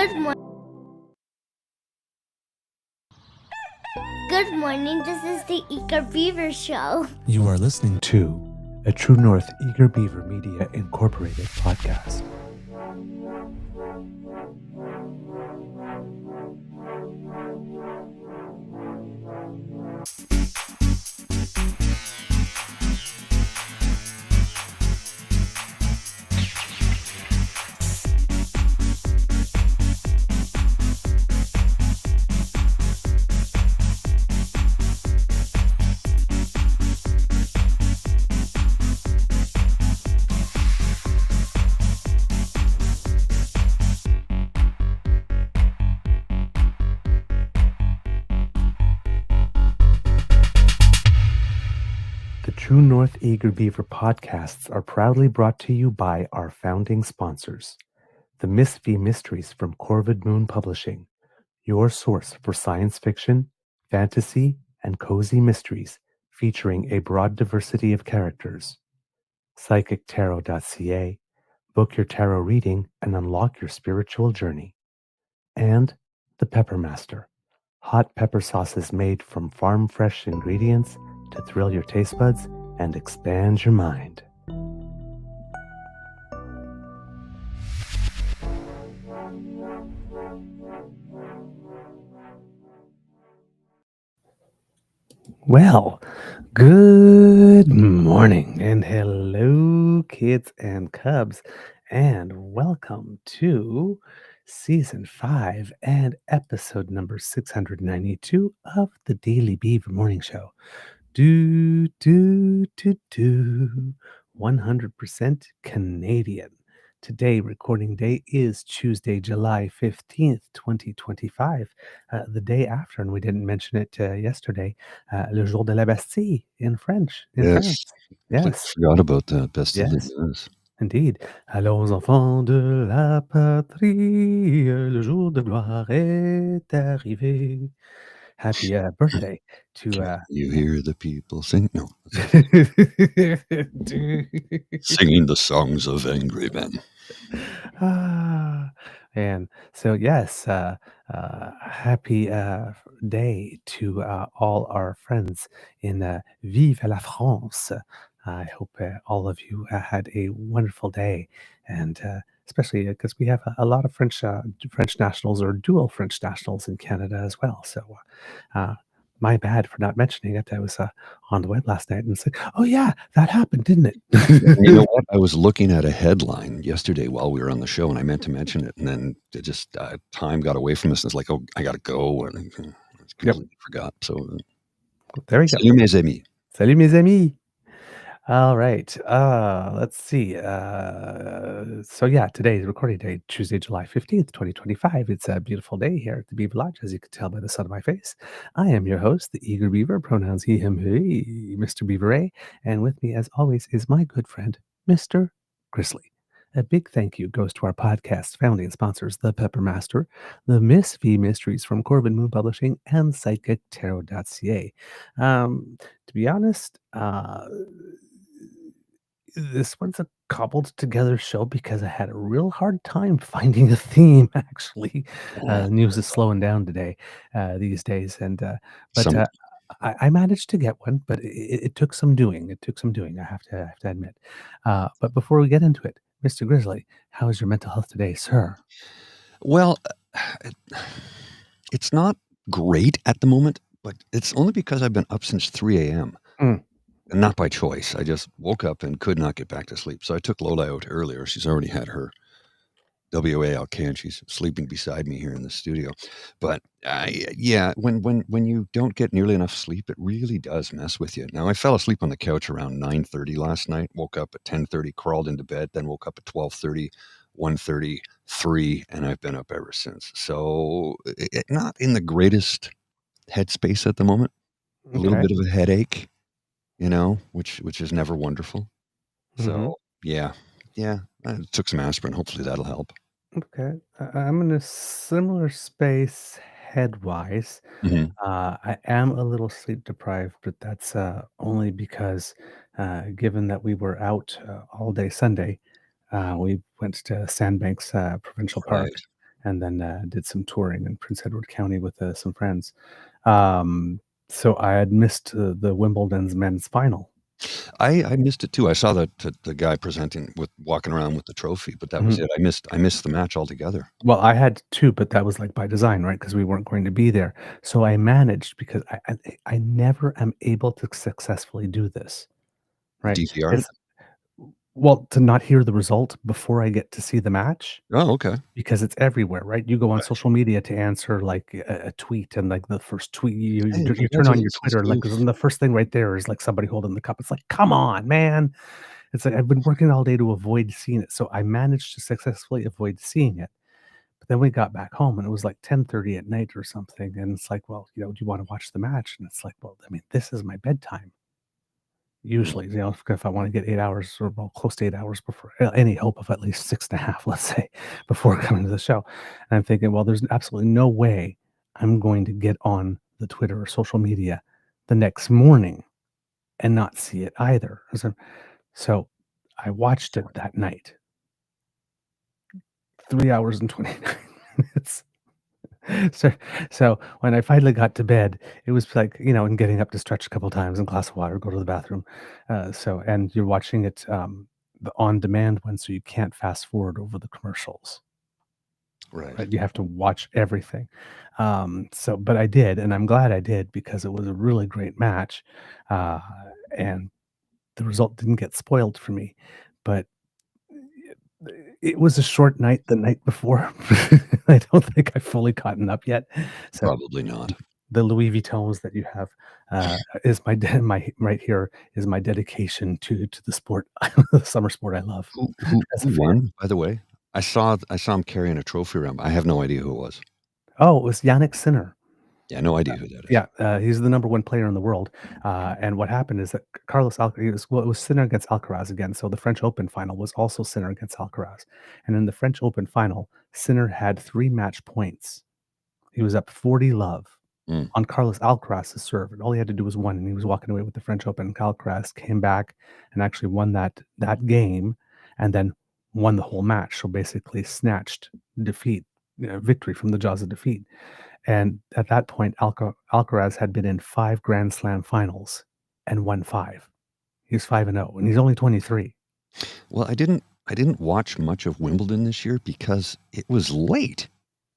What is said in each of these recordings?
Good morning. Good morning. This is the Eager Beaver Show. You are listening to a True North Eager Beaver Media Incorporated podcast. The True North Eager Beaver podcasts are proudly brought to you by our founding sponsors, the Miss V Mysteries from Corvid Moon Publishing, your source for science fiction, fantasy, and cozy mysteries featuring a broad diversity of characters. PsychicTarot.ca, book your tarot reading and unlock your spiritual journey. And the Pepper Master, hot pepper sauces made from farm-fresh ingredients to thrill your taste buds and expand your mind. Well, good morning and hello, kids and cubs, and welcome to Season 5 and episode number 692 of the Daily Beaver Morning Show. 100% Canadian. Today, recording day is Tuesday, July 15th, 2025, the day after, and we didn't mention it yesterday, le jour de la Bastille in French, in France. Yes. Forgot about that. Bastille. Yes. Yes. Indeed. Allons enfants de la patrie, le jour de gloire est arrivé. Happy birthday to You hear the people sing? No. Singing the songs of angry men. And so yes, happy day to all our friends in Vive la France. I hope all of you had a wonderful day, and especially because we have a lot of French nationals or dual French nationals in Canada as well. So my bad for not mentioning it. I was on the web last night and said, "Oh yeah, that happened, didn't it?" You know what? I was looking at a headline yesterday while we were on the show, and I meant to mention it, and then it just time got away from us. And it's like, oh, I got to go, and I completely forgot. So there we go. Salut mes amis. Salut mes amis. All right. Let's see. So yeah, today's recording day, Tuesday, July 15th, 2025. It's a beautiful day here at the Beaver Lodge, as you can tell by the sun of my face. I am your host, the Eager Beaver, pronouns he, him, he, Mr. Beaver A. And with me, as always, is my good friend, Mr. Grizzly. A big thank you goes to our podcast founding sponsors, the Pepper Master, the Miss V Mysteries from Corbin Moon Publishing, and PsychicTarot.ca. To be honest, this one's a cobbled together show because I had a real hard time finding a theme. Actually, news is slowing down today, these days, and but I managed to get one, but it took some doing. It took some doing. I have to admit. But before we get into it, Mr. Grizzly, how is your mental health today, sir? Well, it's not great at the moment, but it's only because I've been up since 3 a.m. And not by choice. I just woke up and could not get back to sleep. So I took Lola out earlier. She's already had her WALK, and she's sleeping beside me here in the studio. But yeah, when you don't get nearly enough sleep, it really does mess with you. Now I fell asleep on the couch around 9:30 last night. Woke up at 10:30, crawled into bed, then woke up at 12:30, 1:30, 3, and I've been up ever since. So not in the greatest headspace at the moment. A little bit of a headache. Which is never wonderful. So yeah, I took some aspirin. Hopefully that'll help. Okay, I'm in a similar space head-wise. I am a little sleep deprived, but that's only because, given that we were out all day Sunday, we went to Sandbanks Provincial Park, and then did some touring in Prince Edward County with some friends. Um, so I had missed the Wimbledon's men's final. I missed it too. I saw the guy presenting with walking around with the trophy, but that was it. I missed the match altogether. Well, I had two, but that was like by design, right? Because we weren't going to be there. So I managed because I never am able to successfully do this, right? DVR it? It's well, to not hear the result before I get to see the match Oh, okay. because it's everywhere, right? You go on Right. social media to answer like a tweet, and like the first tweet Hey, you turn on your congratulations Twitter, to like you. the first thing right there is like somebody holding the cup. It's like, come on, man! It's like I've been working all day to avoid seeing it, so I managed to successfully avoid seeing it. But then we got back home and it was like 10:30 at night or something. And it's like, well, do you want to watch the match? And it's like, well, I mean, this is my bedtime. Mm, Usually, if I want to get 8 hours or well, close to 8 hours before any hope of at least 6.5, let's say, before coming to the show. And I'm thinking, well, there's absolutely no way I'm going to get on the Twitter or social media the next morning and not see it either. So I watched it that night, 3 hours and 29 minutes. So so when I finally got to bed, it was like, and getting up to stretch a couple times and glass of water, go to the bathroom. And you're watching it, the on-demand one, so you can't fast forward over the commercials, right. right? You have to watch everything. But I did, and I'm glad I did because it was a really great match, uh, and the result didn't get spoiled for me. But it was a short night the night before. I don't think I've fully gotten up yet. So Probably not. the Louis Vuittons that you have is my right here is my dedication to the sport, the summer sport I love as Who a fan. won, by the way? I saw him carrying a trophy around. I have no idea who it was. Oh, it was Yannick Sinner. Yeah, no idea who that is. Yeah, he's the number one player in the world. And what happened is that Carlos Alcaraz, well, it was Sinner against Alcaraz again. So the French Open final was also Sinner against Alcaraz. And in the French Open final, Sinner had 3 match points. He was up 40-love Mm, on Carlos Alcaraz's serve, and all he had to do was 1, and he was walking away with the French Open. Alcaraz came back and actually won that game, and then won the whole match. So basically, snatched victory from the jaws of defeat. And at that point, Alcaraz had been in 5 Grand Slam finals and won 5. He's 5-0, and he's only 23. well, I didn't watch much of Wimbledon this year because it was late.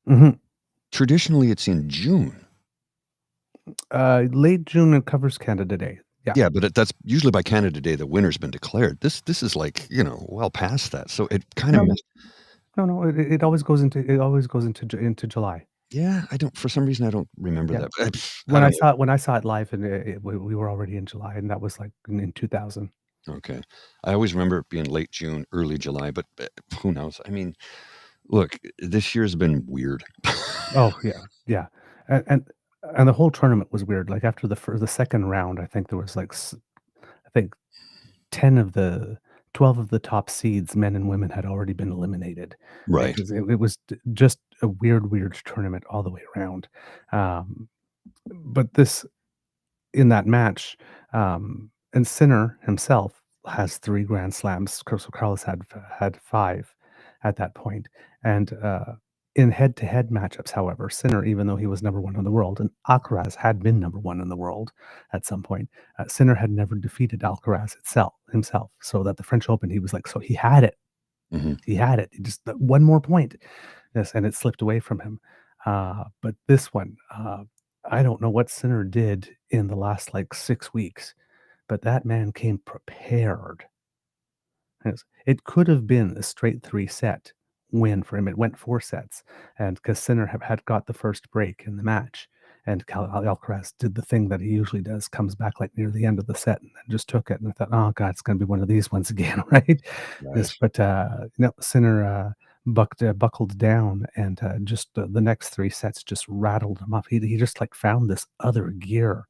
Mhm. Traditionally, it's in June. Late June, it covers Canada Day. Yeah. Yeah, but that's usually by Canada Day, the winner's been declared. This is like, well past that. So it kind of No, missed. no, it always goes into July. Yeah, I don't for some reason I don't remember Yeah. that. But I When I don't know. saw it when I saw it live, and we were already in July, and that was, like, in 2000. Okay. I always remember it being late June, early July, but who knows? I mean, look, this year's been weird. Oh, yeah, yeah, and and the whole tournament was weird, like, after the second round, I think there was, like, I think 10 of the 12 of the top seeds, men and women, had already been eliminated. Right. It was just a weird tournament all the way around, um, but this in that match, and Sinner himself has 3 Grand Slams. So Carlos had 5 at that point, and, in head-to-head matchups, however, Sinner, even though he was number 1 in the world, and Alcaraz had been number 1 in the world at some point, Sinner had never defeated Alcaraz himself, so that the French Open, he was like, so he had it. Hmm. He had it. He just one more point. Yes, and it slipped away from him. But this one, I don't know what Sinner did in the last like 6 weeks, but that man came prepared. Yes, it could have been a straight 3-set win for him. It went 4 sets, and because Sinner had got the first break in the match, and Alcaraz did the thing that he usually does, comes back like near the end of the set and then just took it. And I thought, oh God, it's going to be one of these ones again, right? Right. But no, Sinner buckled down, and just the next 3 sets just rattled him up. He just like found this other gear,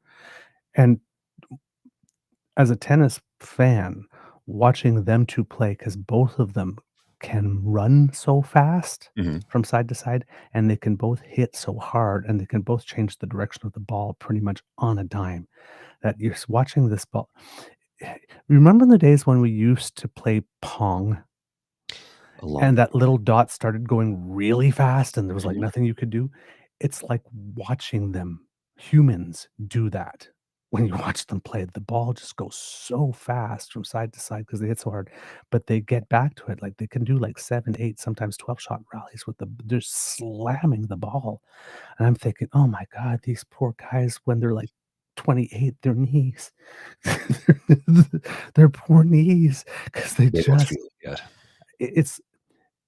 and as a tennis fan, watching them 2 play, because both of them can run so fast Hmm. from side to side, and they can both hit so hard, and they can both change the direction of the ball pretty much on a dime, that you're watching this ball. Remember the days when we used to play pong? A lot. and that little dot started going really fast, and there was, like, Mhm. nothing you could do. It's like watching them, humans, do that. When you watch them play, the ball just goes so fast from side to side because they hit so hard, but they get back to it, like, they can do, like, 7, 8, sometimes 12-shot rallies with the they're slamming the ball, and I'm thinking, "Oh my god, these poor guys, when they're, like, 28, their knees, their poor knees, because they They don't just feel it yet. it's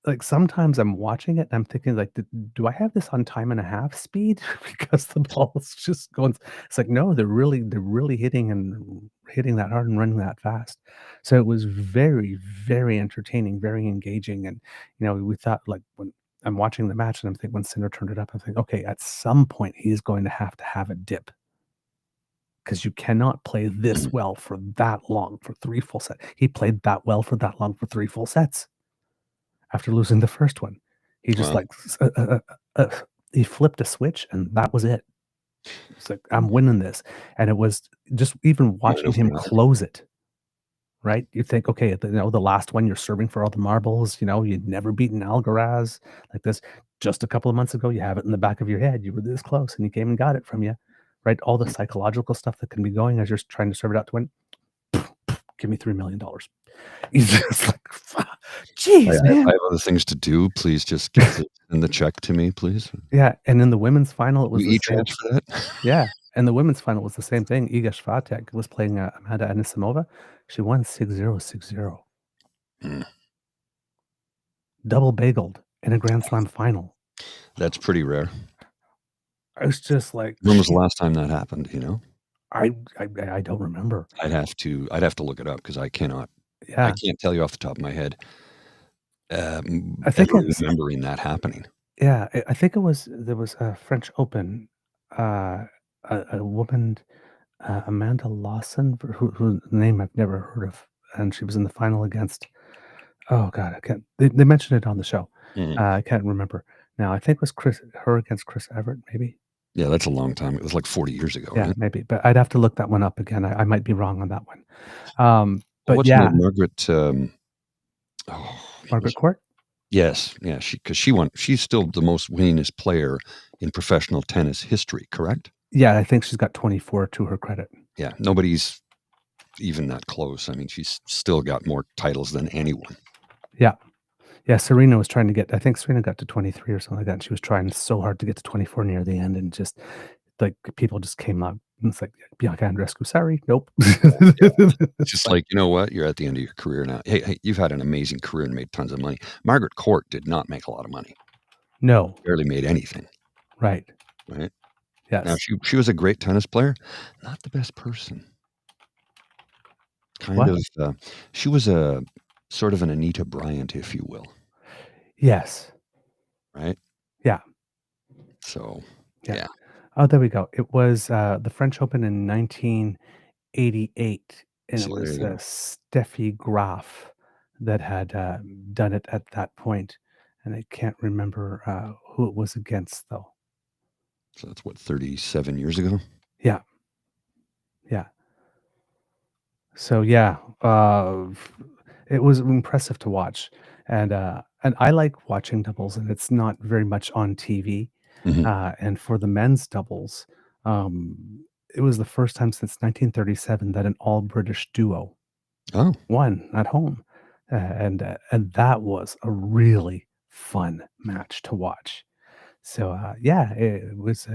like, sometimes I'm watching it, and I'm thinking, like, "D do I have this on time and a half speed?" Because the ball is just going it's like, no, they're really hitting that hard and running that fast. So it was very, very entertaining, very engaging, and, we thought, like, when I'm watching the match, and I'm thinking when Sinner turned it up, I'm thinking, "Okay, at some point, he's going to have a dip, because you cannot play Mhm. this well for that long, for 3 full sets." He played that well for that long for 3 full sets after losing the first one. He just, Well, like, he flipped a switch, and that was it. It's like, "I'm winning this," and it was just even yeah, watching nobody him else. close it, right? You think, okay, the last one, you're serving for all the marbles, you'd never beaten Alcaraz like this. Just a couple of months ago, you have it in the back of your head. You were this close, and he came and got it from you, right? All the psychological stuff that can be going as you're trying to serve it out to win. Give me $3 million. He's just like, I "Jeez, I man." have other things to do. Please just get the send the check to me, please. Yeah, and in the women's final, it You was the same. e-transfer that? Yeah, and the women's final was the same thing. Iga Swiatek was playing, Amanda Anisimova. She won 6-0, 6-0. Mm, Double bageled in a Grand Slam final. that's pretty rare. I was just like, When was the last time that happened, you know? I don't remember. I'd have to look it up because I Yeah, can't tell you off the top of my head, I think ever it's remembering that happening. yeah, I think there was a French Open, a woman, Amanda Lawson, whose name I've never heard of, and she was in the final against. Oh god, I can't they mentioned it on the show. Mhm. I can't remember. Now, I think it was her against Chris Evert, maybe? Yeah, that's a long time. It was like 40 years ago, Yeah, right? maybe, but I'd have to look that one up again. I might be wrong on that one. But What's her name? yeah, Margaret, what was Margaret Court? Yes, yeah, she won. She's still the most winningest player in professional tennis history, correct? Yeah, I think she's got 24 to her credit. Yeah, nobody's even that close. I mean, she's still got more titles than anyone. Yeah. Yeah, Serena was trying to get I think Serena got to 23 or something like that, and she was trying so hard to get to 24 near the end, and just, like, people just came up, and it's like, "Bianca Andreescu, sorry, nope." It's It's just like, like, you know what? You're at the end of your career now. Hey, you've had an amazing career and made tons of money. Margaret Court did not make a lot of money. no. Barely made anything, Right. right? Now Yes. she was a great tennis player, not the best person. Kind What? of, she was a sort of an Anita Bryant, if you will, Yes. right? Yeah. So, Yeah. yeah. Oh, there we go. It was, the French Open in 1988, and it See, there was, you go. Steffi Graf that had, done it at that point, and I can't remember, who it was against, though. So that's what, 37 years ago? Yeah, yeah. So, yeah, it was impressive to watch, and I like watching doubles, and it's not very much on TV, Mhm. and for the men's doubles, it was the first time since 1937 that an all-British duo Oh, won at home, and that was a really fun match to watch. So, yeah, it was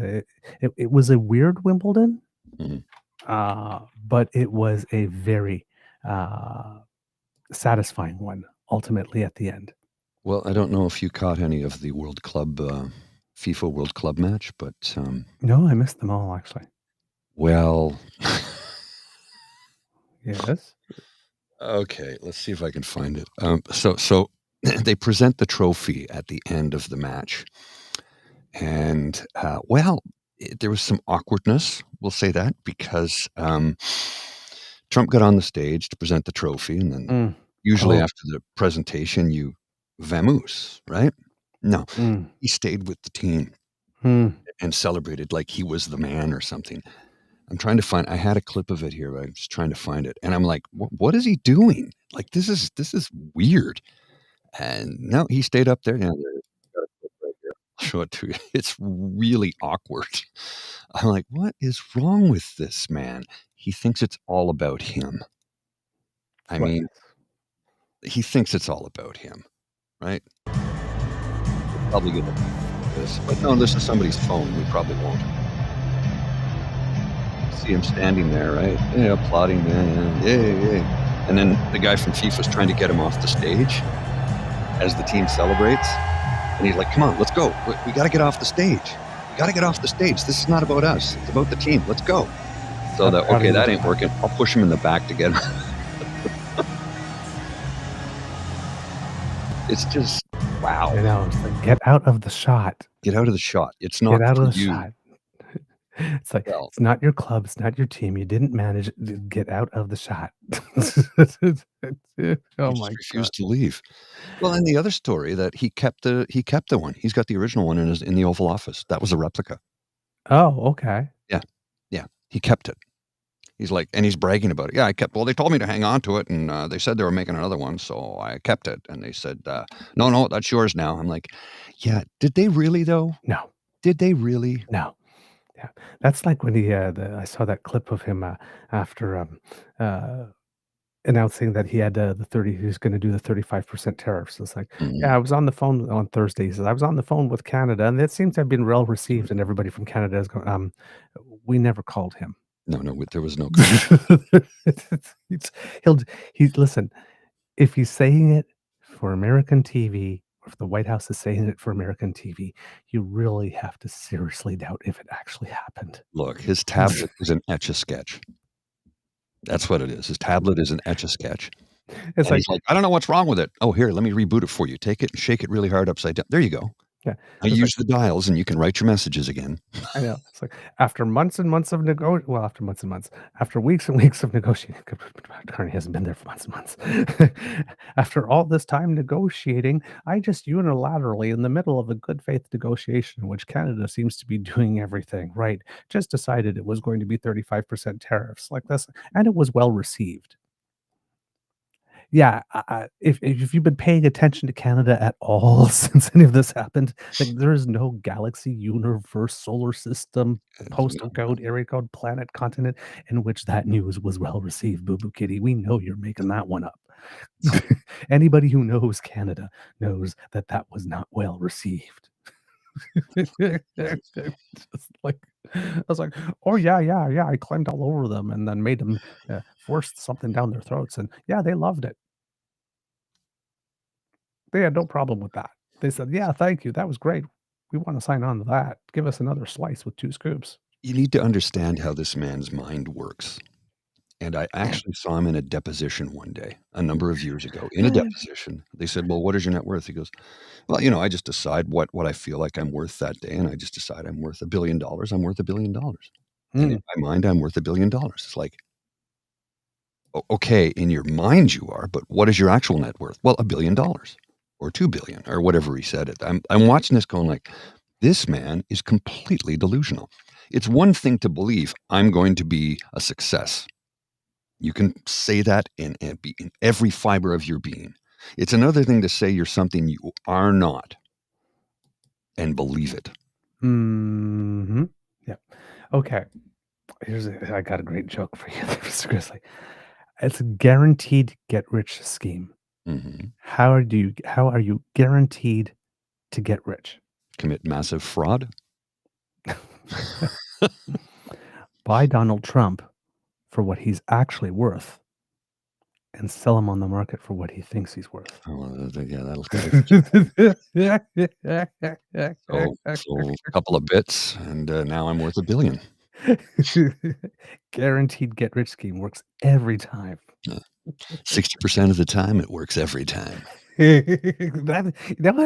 a weird Wimbledon, mhm. but it was a very, uh, satisfying one ultimately at the end. Well, I don't know if you caught any of the FIFA World Club match, but, No, I missed them all, actually. well, Yes? okay, let's see if I can find it. So they present the trophy at the end of the match, and, well, there was some awkwardness, we'll say that, because, Trump got on the stage to present the trophy, and then Mm. usually Oh. after the presentation, you vamoose, right? No, Mm. he stayed with the team Mm. and celebrated like he was the man or something. I had a clip of it here, but I'm just trying to find it, and I'm like, "What is he doing? Like, this is weird." And no, he stayed up there. Yeah, got a clip right here. I'll show it to you. It's really awkward. I'm like, what is wrong with this man? He thinks it's all about him. I What? mean, he thinks it's all about him, right? We'll probably get this, but no, this is somebody's phone. We probably won't. See him standing there, right? Yeah, applauding, yeah. And then the guy from FIFA's trying to get him off the stage as the team celebrates. And he's like, come on, let's go. We got to get off the stage. We got to get off the stage. This is not about us. It's about the team. Let's go. So okay, that ain't working. I'll push him in the back to get him. It's just, wow. I know. It's like, get out of the shot. Get out of the shot. It's not Get out of the you. shot. It's like, it's not your club. It's not your team. You didn't manage it. Get out of the shot. Oh my God. Refused to leave. Well, and the other story that he kept the one. He's got the original one in the Oval Office. That was a replica. Oh, okay. Yeah. He kept it. He's like, and he's bragging about it. Yeah, I kept. Well, they told me to hang on to it, and they said they were making another one, so I kept it. And they said, no, that's yours now. I'm like, yeah. Did they really though? No. Did they really? No. Yeah, that's like when I saw that clip of him after announcing that he had he was going to do the 35% tariffs. It's like, yeah, I was on the phone on Thursday. He says I was on the phone with Canada, and it seems to have been well received, and everybody from Canada is going, we never called him. No, there was no. Listen, if he's saying it for American TV, or if the White House is saying it for American TV, you really have to seriously doubt if it actually happened. Look, his tablet is an Etch-a-Sketch. That's what it is. His tablet is an Etch-a-Sketch. It's like, he's like, I don't know what's wrong with it. Oh, here, let me reboot it for you. Take it and shake it really hard upside down. There you go. Yeah. I use the dials and you can write your messages again. I know. It's like after months and months of after weeks and weeks of negotiating, Carney hasn't been there for months and months. After all this time negotiating, I just unilaterally, in the middle of a good faith negotiation, in which Canada seems to be doing everything right, just decided it was going to be 35% tariffs like this, and it was well received. Yeah, if you've been paying attention to Canada at all since any of this happened, like there is no galaxy, universe, solar system, postal code, area code, planet, continent in which that news was well received. Boo Boo Kitty, we know you're making that one up. Anybody who knows Canada knows that was not well received. Just like I was like, oh yeah, I climbed all over them and then made them forced something down their throats, and yeah, they loved it. They had no problem with that. They said, yeah, thank you, that was great. We want to sign on to that. Give us another slice with 2 scoops. You need to understand how this man's mind works. And I actually saw him in a deposition one day, a number of years ago, in a deposition. They said, well, what is your net worth? He goes, well, I just decide what I feel like I'm worth that day. And I just decide I'm worth $1 billion. I'm worth $1 billion. And in my mind, I'm worth $1 billion. It's like, okay, in your mind you are, but what is your actual net worth? Well, $1 billion or 2 billion or whatever he said it. I'm watching this going like, this man is completely delusional. It's one thing to believe I'm going to be a success. You can say that and be in every fiber of your being. It's another thing to say you're something you are not and believe it. Mm-hmm. Yeah. Okay. I got a great joke for you, Mr. Grizzly. It's a guaranteed get rich scheme. Mm-hmm. How are you guaranteed to get rich? Commit massive fraud. Buy Donald Trump for what he's actually worth and sell him on the market for what he thinks he's worth. Oh, yeah, that'll so a couple of bits, and now I'm worth $1 billion. Guaranteed get rich scheme works every time. 60% of the time, it works every time. What?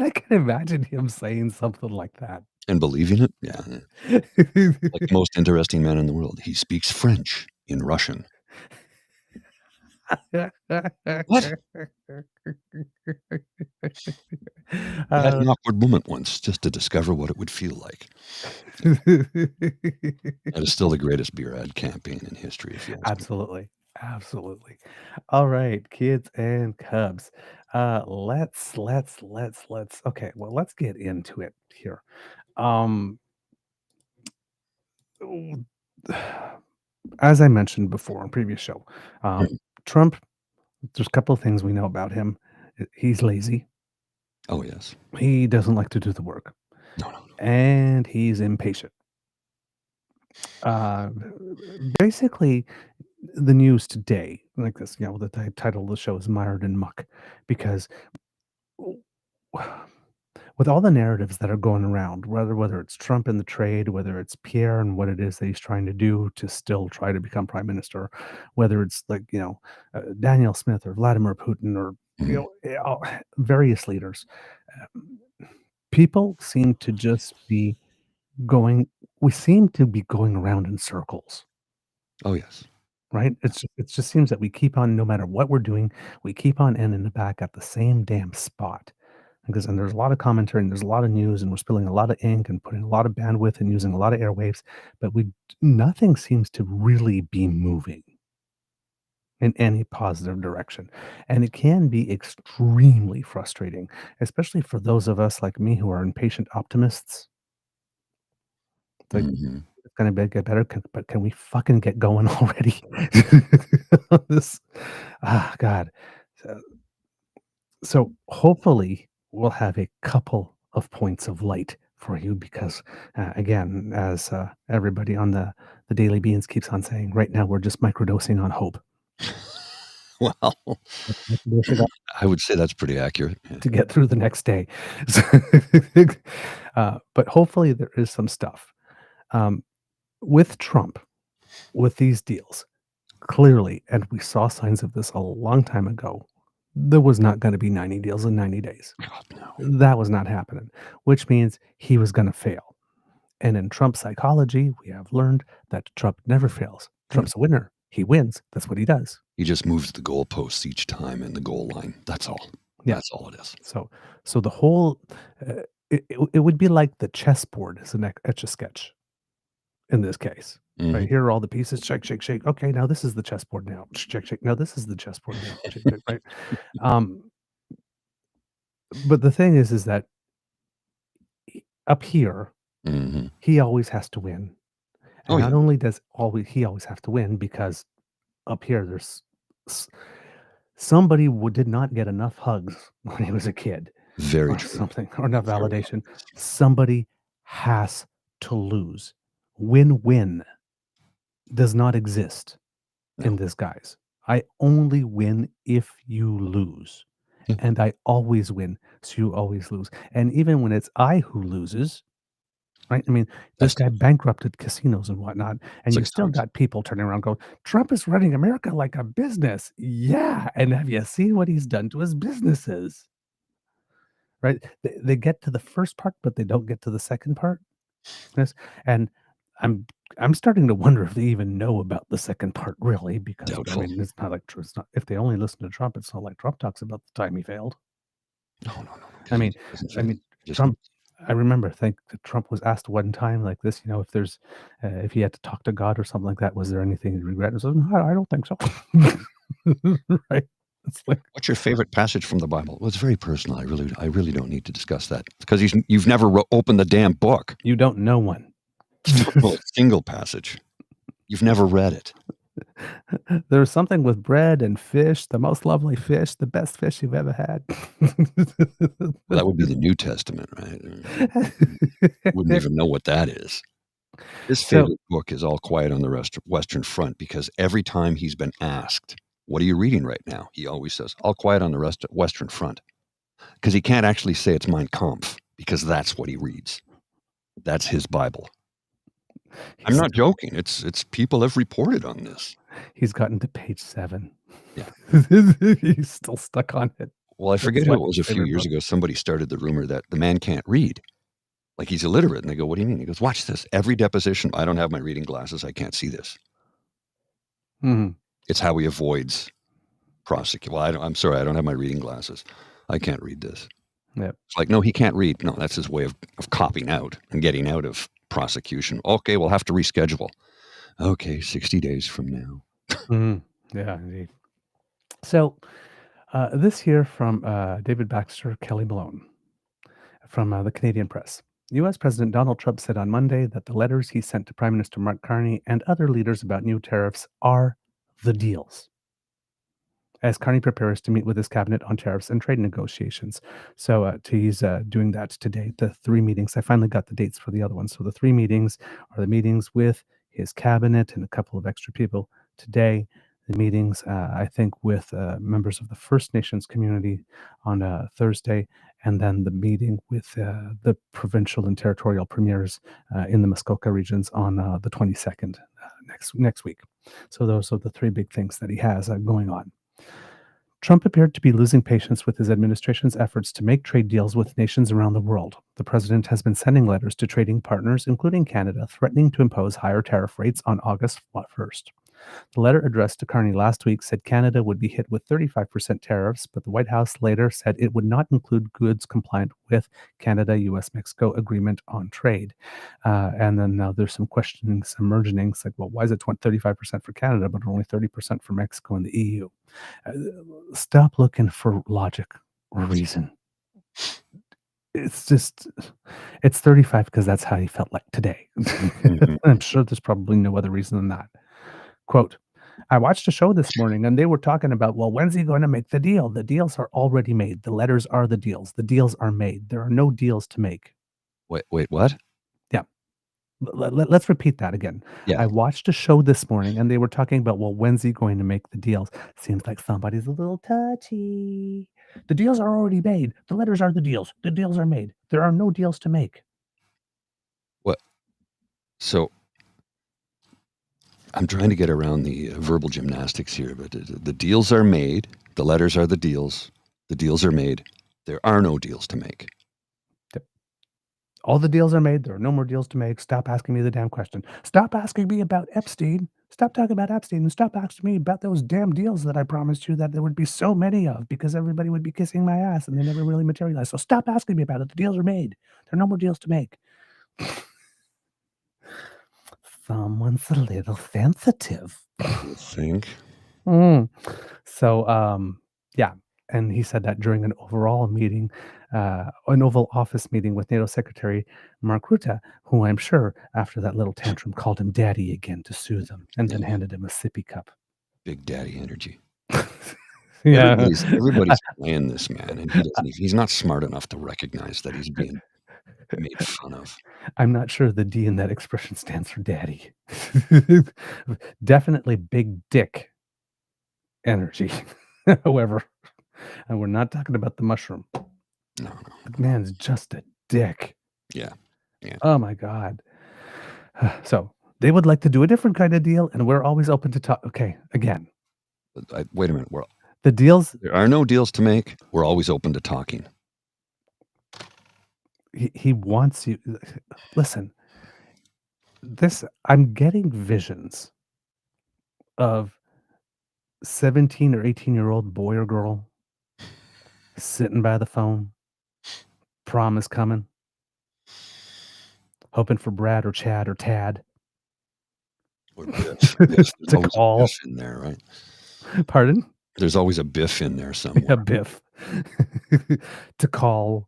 I can imagine him saying something like that. And believing it? Yeah. Like the most interesting man in the world. He speaks French in Russian. What? I had an awkward moment once just to discover what it would feel like. That is still the greatest beer ad campaign in history. If you ask Absolutely. me. Absolutely. All right, kids and cubs. Let's. Okay, well, let's get into it here. Um, w- as I mentioned before on previous show, Mm. Trump. There's a couple of things we know about him. He's lazy. Oh, yes. He doesn't like to do the work, No, no. and he's impatient. Uh, Basically, the news today, like this, the title of the show is Mired in Muck, because w- with all the narratives that are going around, whether it's Trump in the trade, whether it's Pierre and what it is that he's trying to do to still try to become prime minister, whether it's like Daniel Smith or Vladimir Putin or Mm. various leaders, um, people seem to just be going. We seem to be going around in circles. Oh, yes. Right? It just seems that we keep on no matter what we're doing, we keep on ending back at the same damn spot. And there's a lot of commentary and there's a lot of news and we're spilling a lot of ink and putting a lot of bandwidth and using a lot of airwaves, but we nothing seems to really be moving in any positive direction. And it can be extremely frustrating, especially for those of us like me who are impatient optimists. It's like Hmm. it's gonna get better, but can we fucking get going already? This, God. So, so hopefully we'll have a couple of points of light for you because, again, as everybody on the Daily Beans keeps on saying, right now we're just microdosing on hope. Well, Microdosing I would say that's pretty accurate. Yeah. to get through the next day. So, but hopefully there is some stuff. With Trump, with these deals, clearly, and we saw signs of this a long time ago, there was not going to be 90 deals in 90 days. God, no. That was not happening, which means he was going to fail. And in Trump psychology, we have learned that Trump never fails. Trump's a winner. He wins. That's what he does. He just moves the goalposts each time in the goal line. That's all. Yeah. That's all it is. So the whole, it would be like the chessboard is an etch-a-sketch in this case. Right, here are all the pieces. Shake, shake, shake. Okay, now this is the chessboard. Now shake, shake. Now this is the chessboard. Now shake, shake. Right. But the thing is that up here, Hmm. he always has to win, and Oh, not yeah. only does he always have to win because up here there's somebody did not get enough hugs when he was a kid, Very or true. something, or enough Very validation. Somebody has to lose. Win-win does not exist in No. this, guys. I only win if you lose. Yeah. And I always win, so you always lose. And even when it's I who loses, right? I mean, this guy bankrupted casinos and whatnot, and you 6 still times. got people turning around going, Trump is running America like a business. Yeah. And have you seen what he's done to his businesses? Right? They get to the first part, but they don't get to the second part. Yes. And I'm I'm starting to wonder if they even know about the second part really, because I Doubtful. mean it's not like it's not if they only listen to Trump, it's not like Trump talks about the time he failed. No, no, no, no. I mean Doesn't I fail. mean Just Trump I remember that Trump was asked one time like this, if there's if he had to talk to God or something like that, was there anything he'd regret? And so, "No, I don't think so." Right? It's like, what's your favorite passage from the Bible? Well, it's very personal. I really don't need to discuss that because you've never opened the damn book. you don't know one. Well, a single passage. You've never read it. There's something with bread and fish, the most lovely fish, the best fish you've ever had. Well, that would be the New Testament, right? Wouldn't even know what that is. His So favorite book is All Quiet on the Western Front because every time he's been asked, what are you reading right now? He always says, All Quiet on the Western Front. Because he can't actually say it's Mein Kampf because that's what he reads. That's his Bible. I'm not joking. It's people have reported on this. he's gotten to page 7. Yeah. He's still stuck on it. Well, I forget That's who like it was his a few favorite years book. ago. Somebody started the rumor that the man can't read. Like he's illiterate. And they go, what do you mean? He goes, watch this. Every deposition, I don't have my reading glasses. I can't see this. Mhm. It's how he avoids prosecute. Well, I'm sorry. I don't have my reading glasses. I can't read this. Yep. It's like, no, he can't read. No, that's his way of copping out and getting out of prosecution. Okay, we'll have to reschedule. Okay, 60 days from now. Mhm. Yeah, indeed. So, this here from David Baxter, Kelly Malone from the Canadian Press. U.S. President Donald Trump said on Monday that the letters he sent to Prime Minister Mark Carney and other leaders about new tariffs are the deals, as Carney prepares to meet with his cabinet on tariffs and trade negotiations. So he's doing that today. The three meetings, I finally got the dates for the other ones. So the three meetings are the meetings with his cabinet and a couple of extra people today. The meetings, I think, with members of the First Nations community on Thursday, and then the meeting with the provincial and territorial premiers in the Muskoka regions on the 22nd next week. So those are the three big things that he has going on. Trump appeared to be losing patience with his administration's efforts to make trade deals with nations around the world. The president has been sending letters to trading partners, including Canada, threatening to impose higher tariff rates on August 1st. The letter addressed to Carney last week said Canada would be hit with 35% tariffs, but the White House later said it would not include goods compliant with Canada-US-Mexico agreement on trade. And then now there's some questionings emerging. It's like, well, why is it 35% for Canada, but only 30% for Mexico and the EU? Stop looking for logic or reason. It's just, it's 35 because that's how he felt like today. I'm sure there's probably no other reason than that. Quote, I watched a show this morning and they were talking about, well, when's he going to make the deal? The deals are already made. The letters are the deals. The deals are made. There are no deals to make. Wait, what? Yeah. Let's repeat that again. Yeah. I watched a show this morning and they were talking about, well, when's he going to make the deals? Seems like somebody's a little touchy. The deals are already made. The letters are the deals. The deals are made. There are no deals to make. What? So I'm trying to get around the verbal gymnastics here, but the deals are made. The letters are the deals. The deals are made. There are no deals to make. All the deals are made. There are no more deals to make. Stop asking me the damn question. Stop asking me about Epstein. Stop talking about Epstein and stop asking me about those damn deals that I promised you that there would be so many of because everybody would be kissing my ass and they never really materialized. So stop asking me about it. The deals are made. There are no more deals to make. Someone's a little sensitive. You think? So, yeah. And he said that during an Oval Office meeting with NATO Secretary Mark Rutte, who I'm sure after that little tantrum called him daddy again to soothe him and then handed him a sippy cup. Big daddy energy. Yeah. Everybody's playing this man, and he's not smart enough to recognize that he's being made fun of. I'm not sure the D in that expression stands for daddy. Definitely big dick energy. However, and we're not talking about the mushroom. No. The man's just a dick. Yeah. Oh my God. So they would like to do a different kind of deal, and we're always open to talk. Okay, again. Wait a minute. The deals. There are no deals to make. We're always open to talking. He wants you. Listen, I'm getting visions of 17 or 18-year-old boy or girl sitting by the phone. Prom is coming. Hoping for Brad or Chad or Tad. Or Biff. There's always call. a Biff in there, right? Pardon? There's always a Biff in there somewhere. A Biff. To call.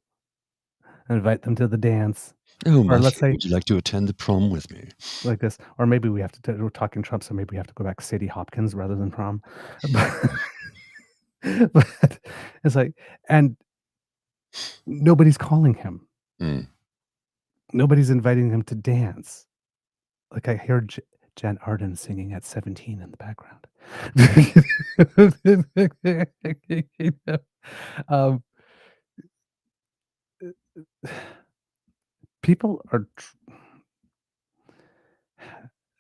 Invite them to the dance. Oh, or let's say, would you like to attend the prom with me? Like this. Or maybe we have to, we're talking Trump, so maybe we have to go back Sadie Hopkins rather than prom. But it's like, and nobody's calling him. Nobody's inviting him to dance. Like I heard Jan Arden singing at 17 in the background. People are,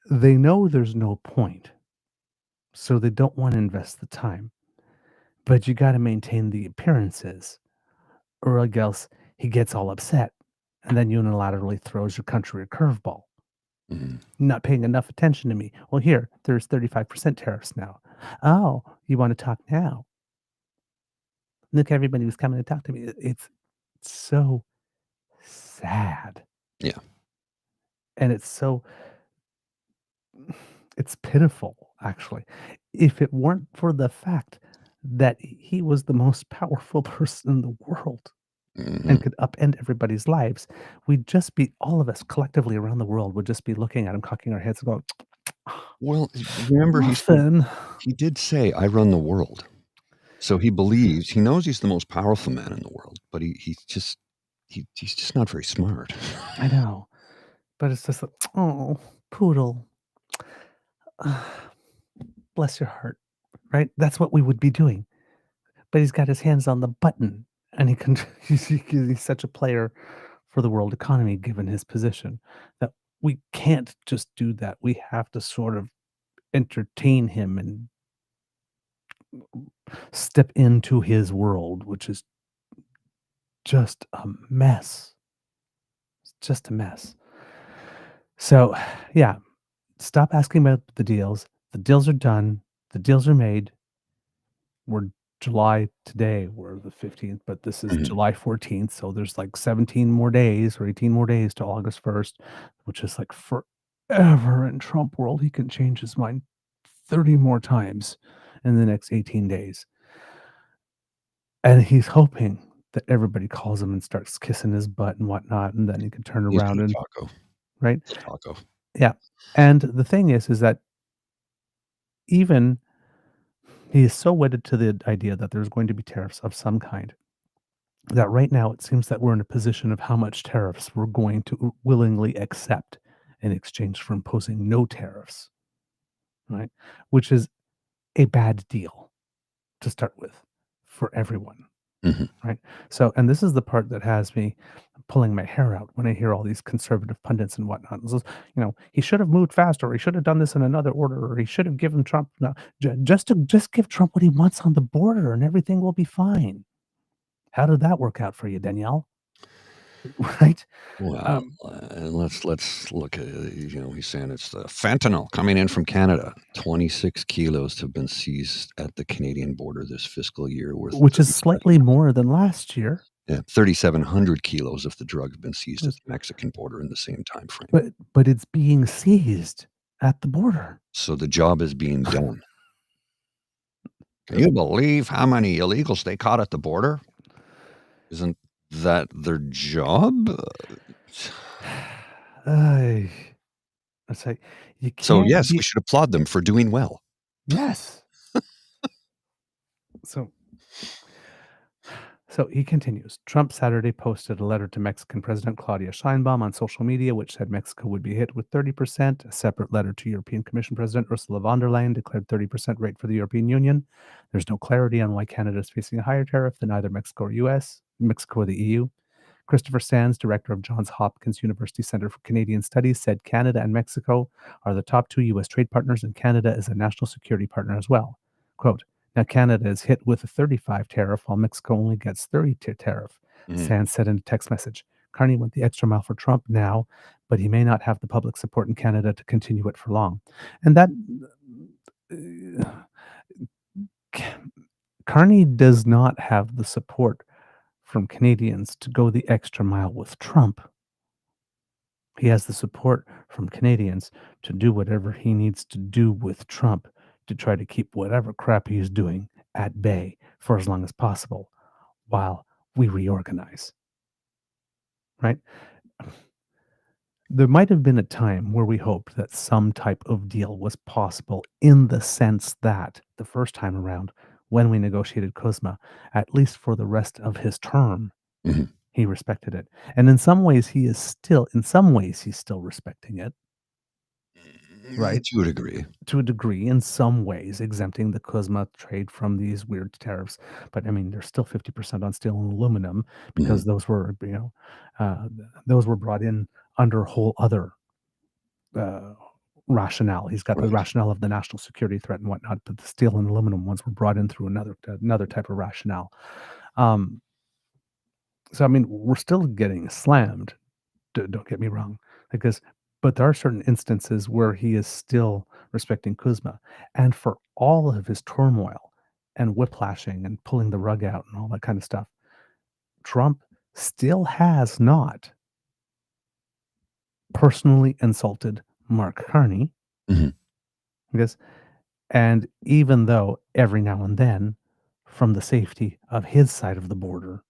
they know there's no point, so they don't want to invest the time. But you got to maintain the appearances, or else he gets all upset, and then unilaterally throws your country a curveball. Not paying enough attention to me. Well, there's 35% tariffs now. Oh, you want to talk now? Look, everybody was coming to talk to me. It's so sad. Yeah. And it's pitiful, actually. if it weren't for the fact that he was the most powerful person in the world Mhm. and could upend everybody's lives, we'd just be all of us collectively around the world would just be looking at him, cocking our heads and going, Well, remember "Muffin." he did say, "I run the world." So he knows he's the most powerful man in the world, but he's just not very smart. I know, but it's just like, "Oh, poodle. Bless your heart." Right? That's what we would be doing. But he's got his hands on the button, and he can he's such a player for the world economy given his position that we can't just do that. We have to sort of entertain him and step into his world, which is just a mess. It's just a mess. So, yeah, stop asking about the deals. The deals are done. The deals are made. We're July today. We're the 15th, but this is Mhm. July 14th. So there's like 17 more days or 18 more days to August 1st, which is like forever in Trump world. He can change his mind 30 more times in the next 18 days. And he's hoping that everybody calls him and starts kissing his butt and whatnot, and then he can turn He's around gonna and taco. right? He'll taco. Yeah. And the thing is that even he is so wedded to the idea that there's going to be tariffs of some kind that right now it seems that we're in a position of how much tariffs we're going to willingly accept in exchange for imposing no tariffs, right? Which is a bad deal to start with for everyone. Mhm. Right. So, and this is the part that has me pulling my hair out when I hear all these conservative pundits and whatnot. It's just, he should have moved faster, or he should have done this in another order, or he should have given Trump just give Trump what he wants on the border, and everything will be fine. How did that work out for you, Danielle? Right? Well, Um, and let's look at he's saying it's the fentanyl coming in from Canada. 26 kilos have been seized at the Canadian border this fiscal year, worth which is 37 slightly more than last year. yeah, 3,700 kilos of the drug have been seized at Yes. the Mexican border in the same time frame. But it's being seized at the border. So the job is being done. Can you believe how many illegals they caught at the border? Isn't that their job? I it's like you So can't yes, we be should applaud them for doing well. yes. So So he continues. Trump Saturday posted a letter to Mexican President Claudia Sheinbaum on social media, which said Mexico would be hit with 30%. A separate letter to European Commission President Ursula von der Leyen declared 30% rate for the European Union. There's no clarity on why Canada is facing a higher tariff than either Mexico or the EU. Christopher Sands, director of Johns Hopkins University Center for Canadian Studies, said Canada and Mexico are the top two U.S. trade partners, and Canada is a national security partner as well. Quote, now Canada is hit with a 35 tariff while Mexico only gets 30 tariff, Mhm. Sands said in a text message. Carney went the extra mile for Trump now, but he may not have the public support in Canada to continue it for long. And that Carney does not have the support from Canadians to go the extra mile with Trump. He has the support from Canadians to do whatever he needs to do with Trump to try to keep whatever crap he's doing at bay for as long as possible while we reorganize. Right? There might have been a time where we hoped that some type of deal was possible in the sense that the first time around, when we negotiated CUSMA, at least for the rest of his term, Mhm. he respected it. And in some ways, he's still respecting it, right? To a degree. To a degree, in some ways, exempting the CUSMA trade from these weird tariffs. But I mean, there's still 50% on steel and aluminum Mhm. because those were brought in under a whole other uh, rationale. He's got the Right. rationale of the national security threat and whatnot, but the steel and aluminum ones were brought in through another type of rationale. Um, so I mean, we're still getting slammed. Don't get me wrong, because but there are certain instances where he is still respecting Kuzma, and for all of his turmoil and whiplashing and pulling the rug out and all that kind of stuff, Trump still has not personally insulted Mark Carney Mhm. because And even though every now and then, from the safety of his side of the border,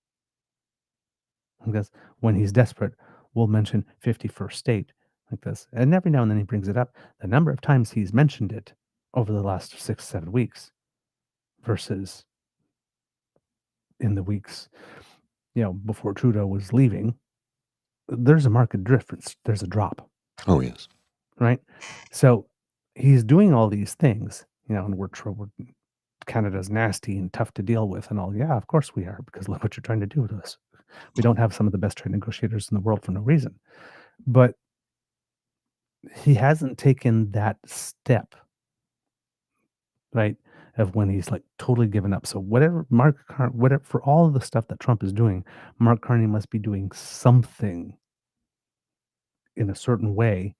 because when he's desperate, we'll mention 51st state like this. And every now and then he brings it up. The number of times he's mentioned it over the last 6, 7 weeks versus in the weeks, before Trudeau was leaving, there's a market difference. There's a drop, Oh, yes. right? So he's doing all these things, and we're Canada's nasty and tough to deal with and all. Yeah, of course we are, because look what you're trying to do to us. We don't have some of the best trade negotiators in the world for no reason. But he hasn't taken that step, right? Of when he's like totally given up. So whatever for all of the stuff that Trump is doing, Mark Carney must be doing something in a certain way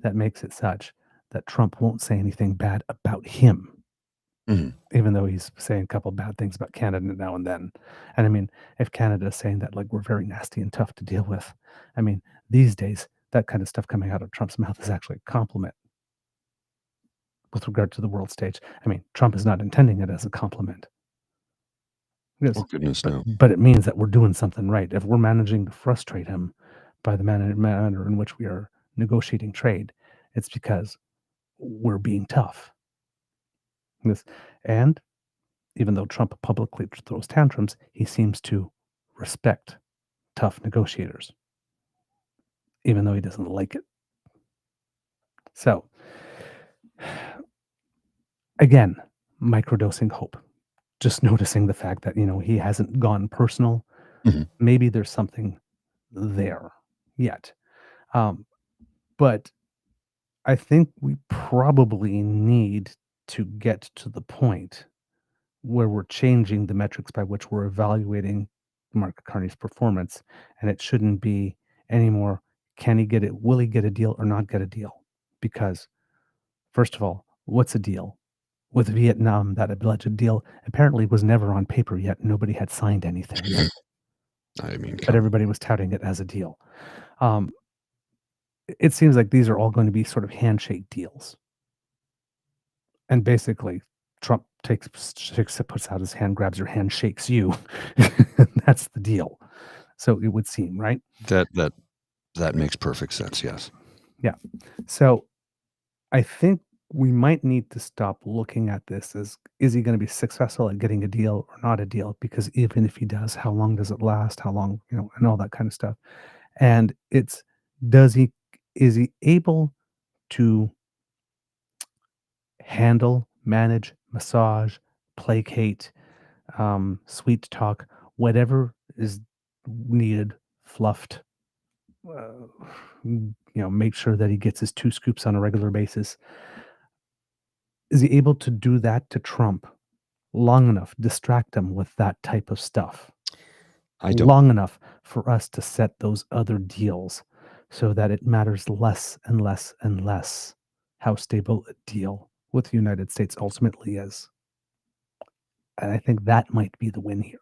that makes it such that Trump won't say anything bad about him. Mhm. Even though he's saying a couple bad things about Canada now and then. And I mean, if Canada is saying that, like, we're very nasty and tough to deal with, I mean, these days, that kind of stuff coming out of Trump's mouth is actually a compliment with regard to the world stage. I mean, Trump is not intending it as a compliment. Oh, goodness, But, no. but it means that we're doing something right. If we're managing to frustrate him by the manner in which we are negotiating trade, it's because we're being tough. And even though Trump publicly throws tantrums, he seems to respect tough negotiators, even though he doesn't like it. So, again, microdosing hope. Just noticing the fact that, he hasn't gone personal. Mhm. Maybe there's something there yet. But I think we probably need to get to the point where we're changing the metrics by which we're evaluating Mark Carney's performance, and it shouldn't be anymore, will he get a deal or not get a deal? Because, first of all, what's a deal? With Vietnam, that alleged deal apparently was never on paper yet. Nobody had signed anything yet, I mean, but come everybody was touting it as a deal. Um, it seems like these are all going to be sort of handshake deals. And basically, Trump puts out his hand, grabs your hand, shakes you. That's the deal. So it would seem, right? That makes perfect sense, yes. Yeah. So I think we might need to stop looking at this as, is he going to be successful at getting a deal or not a deal? Because even if he does, how long does it last? How long, and all that kind of stuff. And it's, is he able to handle, manage, massage, placate, sweet talk, whatever is needed, fluffed, make sure that he gets his 2 scoops on a regular basis. Is he able to do that to Trump long enough, distract him with that type of stuff I don't. long enough for us to set those other deals so that it matters less and less and less how stable a deal with the United States ultimately is? And I think that might be the win here.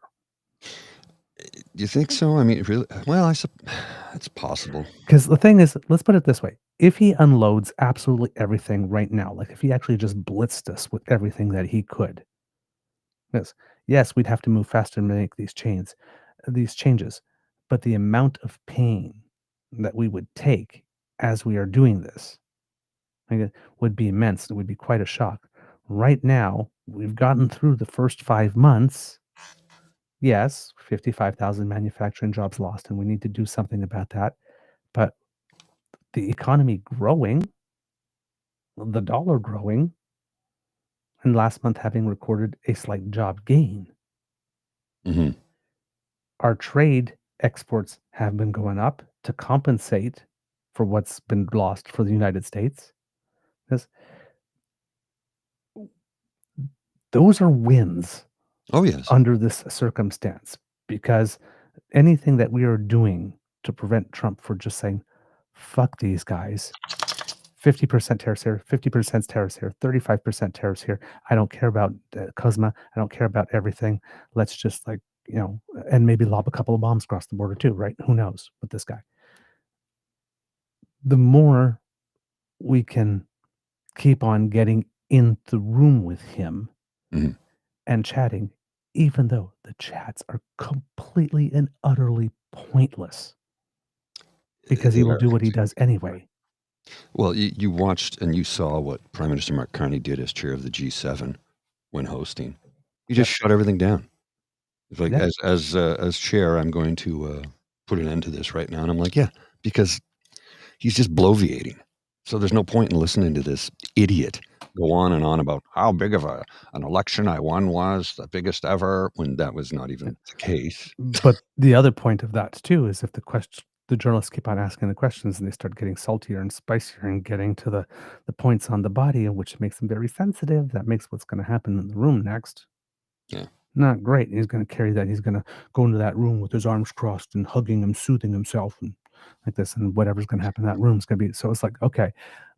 You think so? I mean, really? Well, it's possible. Because the thing is, let's put it this way. If he unloads absolutely everything right now, like if he actually just blitzed us with everything that he could, yes, we'd have to move faster and make these changes. But the amount of pain that we would take as we are doing this, would be immense. It would be quite a shock. Right now, we've gotten through the first 5 months. Yes, 55,000 manufacturing jobs lost, and we need to do something about that. But the economy growing, the dollar growing, and last month having recorded a slight job gain. Mhm. Our trade exports have been going up to compensate for what's been lost for the United States. Those are wins Oh, yes. under this circumstance, because anything that we are doing to prevent Trump for just saying, fuck these guys, 50% tariffs here, 50% tariffs here, 35% tariffs here. I don't care about Cosma. I don't care about everything. Let's just and maybe lob a couple of bombs across the border too, right? Who knows with this guy? The more we can keep on getting in the room with him Mhm. and chatting, even though the chats are completely and utterly pointless because he They will are. do what he does anyway. Well, you watched and you saw what Prime Minister Mark Carney did as chair of the G7 when hosting. He just Yep. shut everything down. It's like, Yep. as chair, I'm going to put an end to this right now. And I'm like, yeah, because he's just bloviating. So there's no point in listening to this idiot go on and on about how big of an election I won was, the biggest ever, when that was not even the case. But the other point of that too is if the journalists keep on asking the questions and they start getting saltier and spicier and getting to the points on the body, which makes them very sensitive, that makes what's going to happen in the room next Yeah. not great. He's going to carry that. He's going to go into that room with his arms crossed and hugging him, soothing himself, and like this. And whatever's going to happen in that room is going to be. So it's like, okay,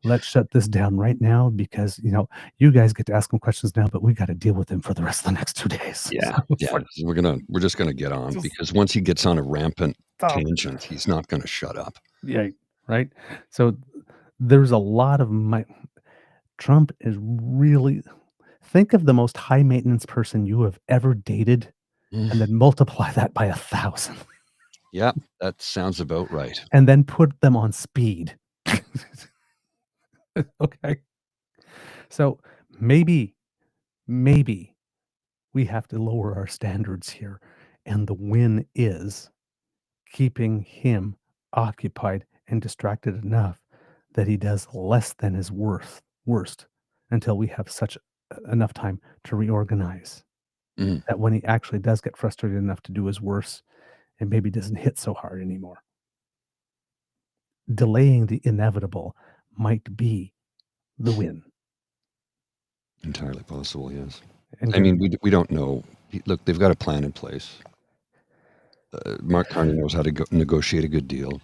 let's shut this down right now because you guys get to ask him questions now, but we got to deal with him for the rest of the next 2 days. Yeah. So it's Yeah. like, We're just gonna get on just because once he gets on a rampant stop. tangent, he's not gonna shut up. Yeah, right. So there's a lot of Trump is really think of the most high maintenance person you have ever dated, Mm. and then multiply that by 1,000. Yeah, that sounds about right. And then put them on speed. Okay. So maybe we have to lower our standards here. And the win is keeping him occupied and distracted enough that he does less than his worst until we have such enough time to reorganize. Mhm. That when he actually does get frustrated enough to do his worst, it maybe doesn't hit so hard anymore. Delaying the inevitable might be the win. Entirely possible, yes. And I mean, getting we don't know. Look, they've got a plan in place. Mark Carney knows how to negotiate a good deal.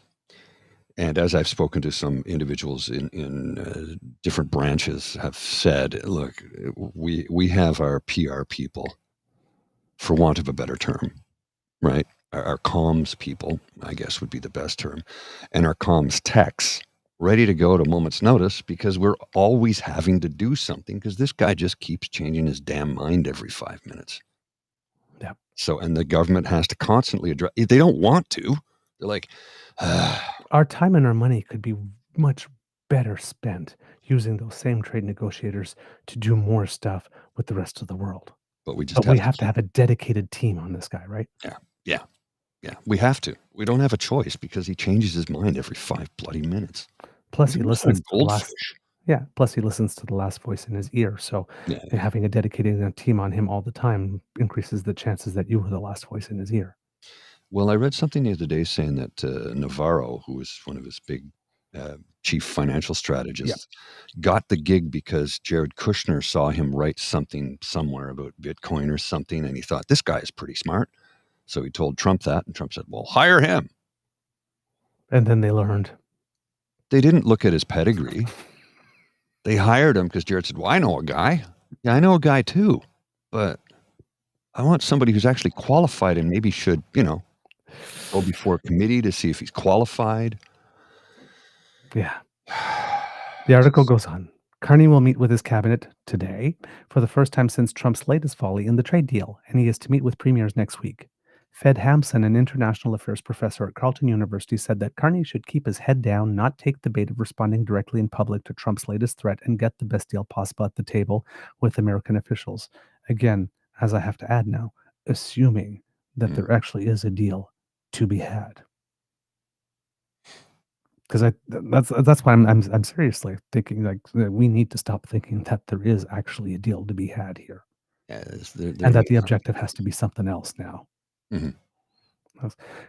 And as I've spoken to some individuals in different branches have said, look, we have our PR people, for want of a better term, right? Our comms people, I guess would be the best term, and our comms techs ready to go at a moment's notice because we're always having to do something because this guy just keeps changing his damn mind every 5 minutes. Yeah. So, and the government has to constantly address. They don't want to. They're like, our time and our money could be much better spent using those same trade negotiators to do more stuff with the rest of the world. but we just But have we to have to have a dedicated team on this guy, right? Yeah. We have to. We don't have a choice because he changes his mind every 5 bloody minutes. Plus, He's he worse than listens a to the last. goldfish. Yeah. Plus, he listens to the last voice in his ear. So, Yeah. having a dedicated team on him all the time increases the chances that you were the last voice in his ear. Well, I read something the other day saying that Navarro, who was one of his big chief financial strategists, got the gig because Jared Kushner saw him write something somewhere about Bitcoin or something, and he thought, this guy is pretty smart. So he told Trump that, and Trump said, well, hire him. And then they learned. They didn't look at his pedigree. They hired him because Jared said, well, I know a guy. Yeah, I know a guy too. But I want somebody who's actually qualified and maybe should, go before a committee to see if he's qualified. Yeah. The article goes on. Carney will meet with his cabinet today for the first time since Trump's latest volley in the trade deal, and he is to meet with premiers next week. Fed Hampson, an international affairs professor at Carleton University, said that Carney should keep his head down, not take the bait of responding directly in public to Trump's latest threat, and get the best deal possible at the table with American officials. Again, as I have to add now, assuming that there actually is a deal to be had. Because that's why I'm seriously thinking like that we need to stop thinking that there is actually a deal to be had here, and that the objective has to be something else now. Mhm.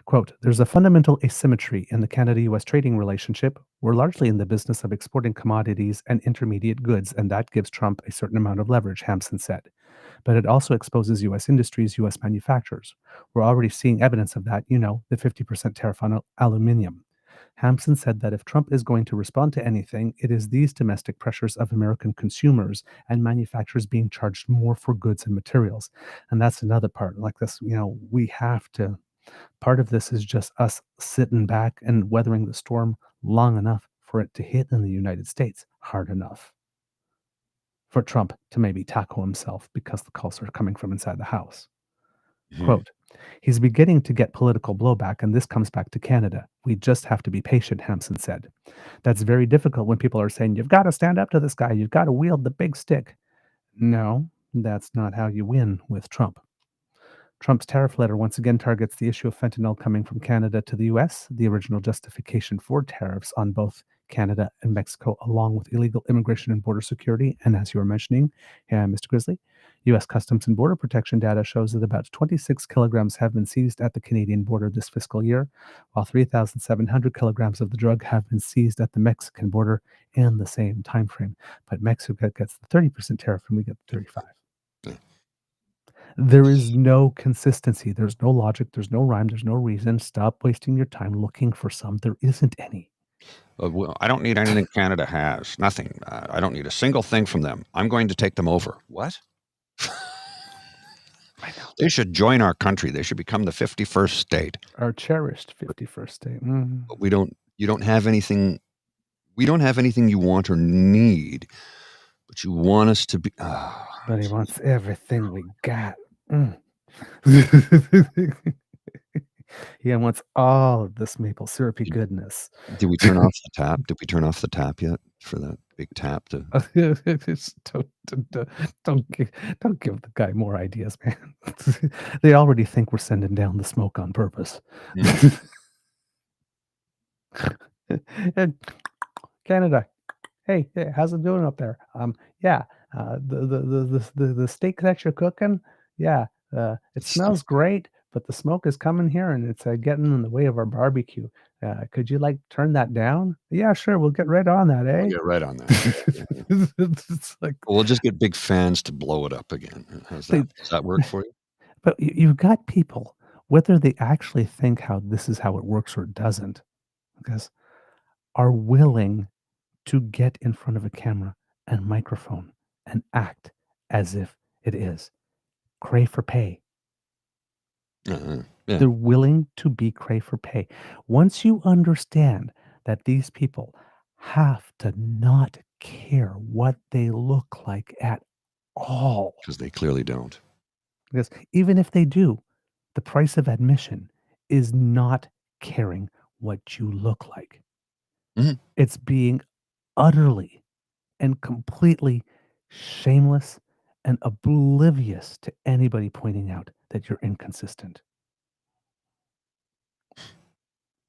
Quote, there's a fundamental asymmetry in the Canada-US trading relationship. We're largely in the business of exporting commodities and intermediate goods, and that gives Trump a certain amount of leverage, Hampson said. But it also exposes U.S. industries, U.S. manufacturers. We're already seeing evidence of that, the 50% tariff on aluminum. Hampson said that if Trump is going to respond to anything, it is these domestic pressures of American consumers and manufacturers being charged more for goods and materials. And that's another part like this, we have to. Part of this is just us sitting back and weathering the storm long enough for it to hit in the United States hard enough. for Trump to maybe tackle himself because the calls are coming from inside the House. Mhm. Quote, he's beginning to get political blowback, and this comes back to Canada. We just have to be patient, Hampson said. That's very difficult when people are saying, you've got to stand up to this guy. You've got to wield the big stick. No, that's not how you win with Trump. Trump's tariff letter once again targets the issue of fentanyl coming from Canada to the US, the original justification for tariffs on both Canada and Mexico, along with illegal immigration and border security. And as you were mentioning, Mr. Grizzly, US Customs and Border Protection data shows that about 26 kilograms have been seized at the Canadian border this fiscal year, while 3,700 kilograms of the drug have been seized at the Mexican border in the same time frame. But Mexico gets the 30% tariff and we get the 35%. There is no consistency. There's no logic. There's no rhyme. There's no reason. Stop wasting your time looking for some. There isn't any. Well, I don't need anything Canada has. Nothing. I don't need a single thing from them. I'm going to take them over. What? I know. They should join our country. They should become the 51st state. Our cherished 51st state. But you don't have anything. We don't have anything you want or need, but you want us to be. But he wants everything we got. He wants all of this maple syrupy goodness. Did we turn off the tap? Did we turn off the tap yet for that big tap? To don't give the guy more ideas, man. They already think we're sending down the smoke on purpose. And Canada, hey, how's it doing up there? Yeah, the steak that you're cooking, yeah, it smells great, but the smoke is coming here and it's getting in the way of our barbecue. Could you turn that down? Yeah, sure. We'll get right on that, eh? We'll get right on that. It's like, we'll just get big fans to blow it up again. Does that work for you? But you've got people, whether they actually think this is how it works or doesn't, because are willing to get in front of a camera and microphone and act as if it is. Cray for pay. Yeah. They're willing to be cray for pay. Once you understand that these people have to not care what they look like at all. Because they clearly don't. Because even if they do, the price of admission is not caring what you look like. Mm-hmm. It's being utterly and completely shameless and oblivious to anybody pointing out that you're inconsistent.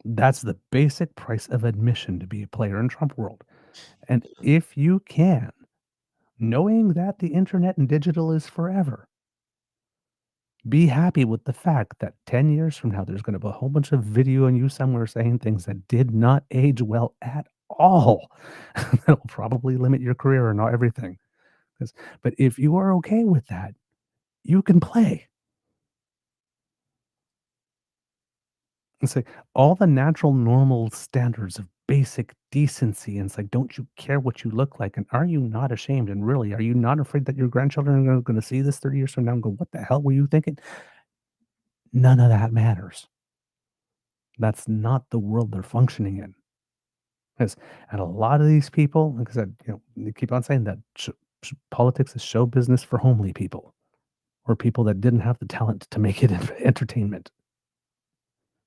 That's the basic price of admission to be a player in Trump world. And if you can, knowing that the internet and digital is forever, be happy with the fact that 10 years from now, there's going to be a whole bunch of video on you somewhere saying things that did not age well at all. That'll probably limit your career and not everything. But if you are okay with that, you can play. It's like all the natural, normal standards of basic decency. And it's like, don't you care what you look like? And are you not ashamed? And really, are you not afraid that your grandchildren are going to see this 30 years from now and go, what the hell were you thinking? None of that matters. That's not the world they're functioning in. And a lot of these people, like I said, they keep on saying that politics is show business for homely people or people that didn't have the talent to make it entertainment.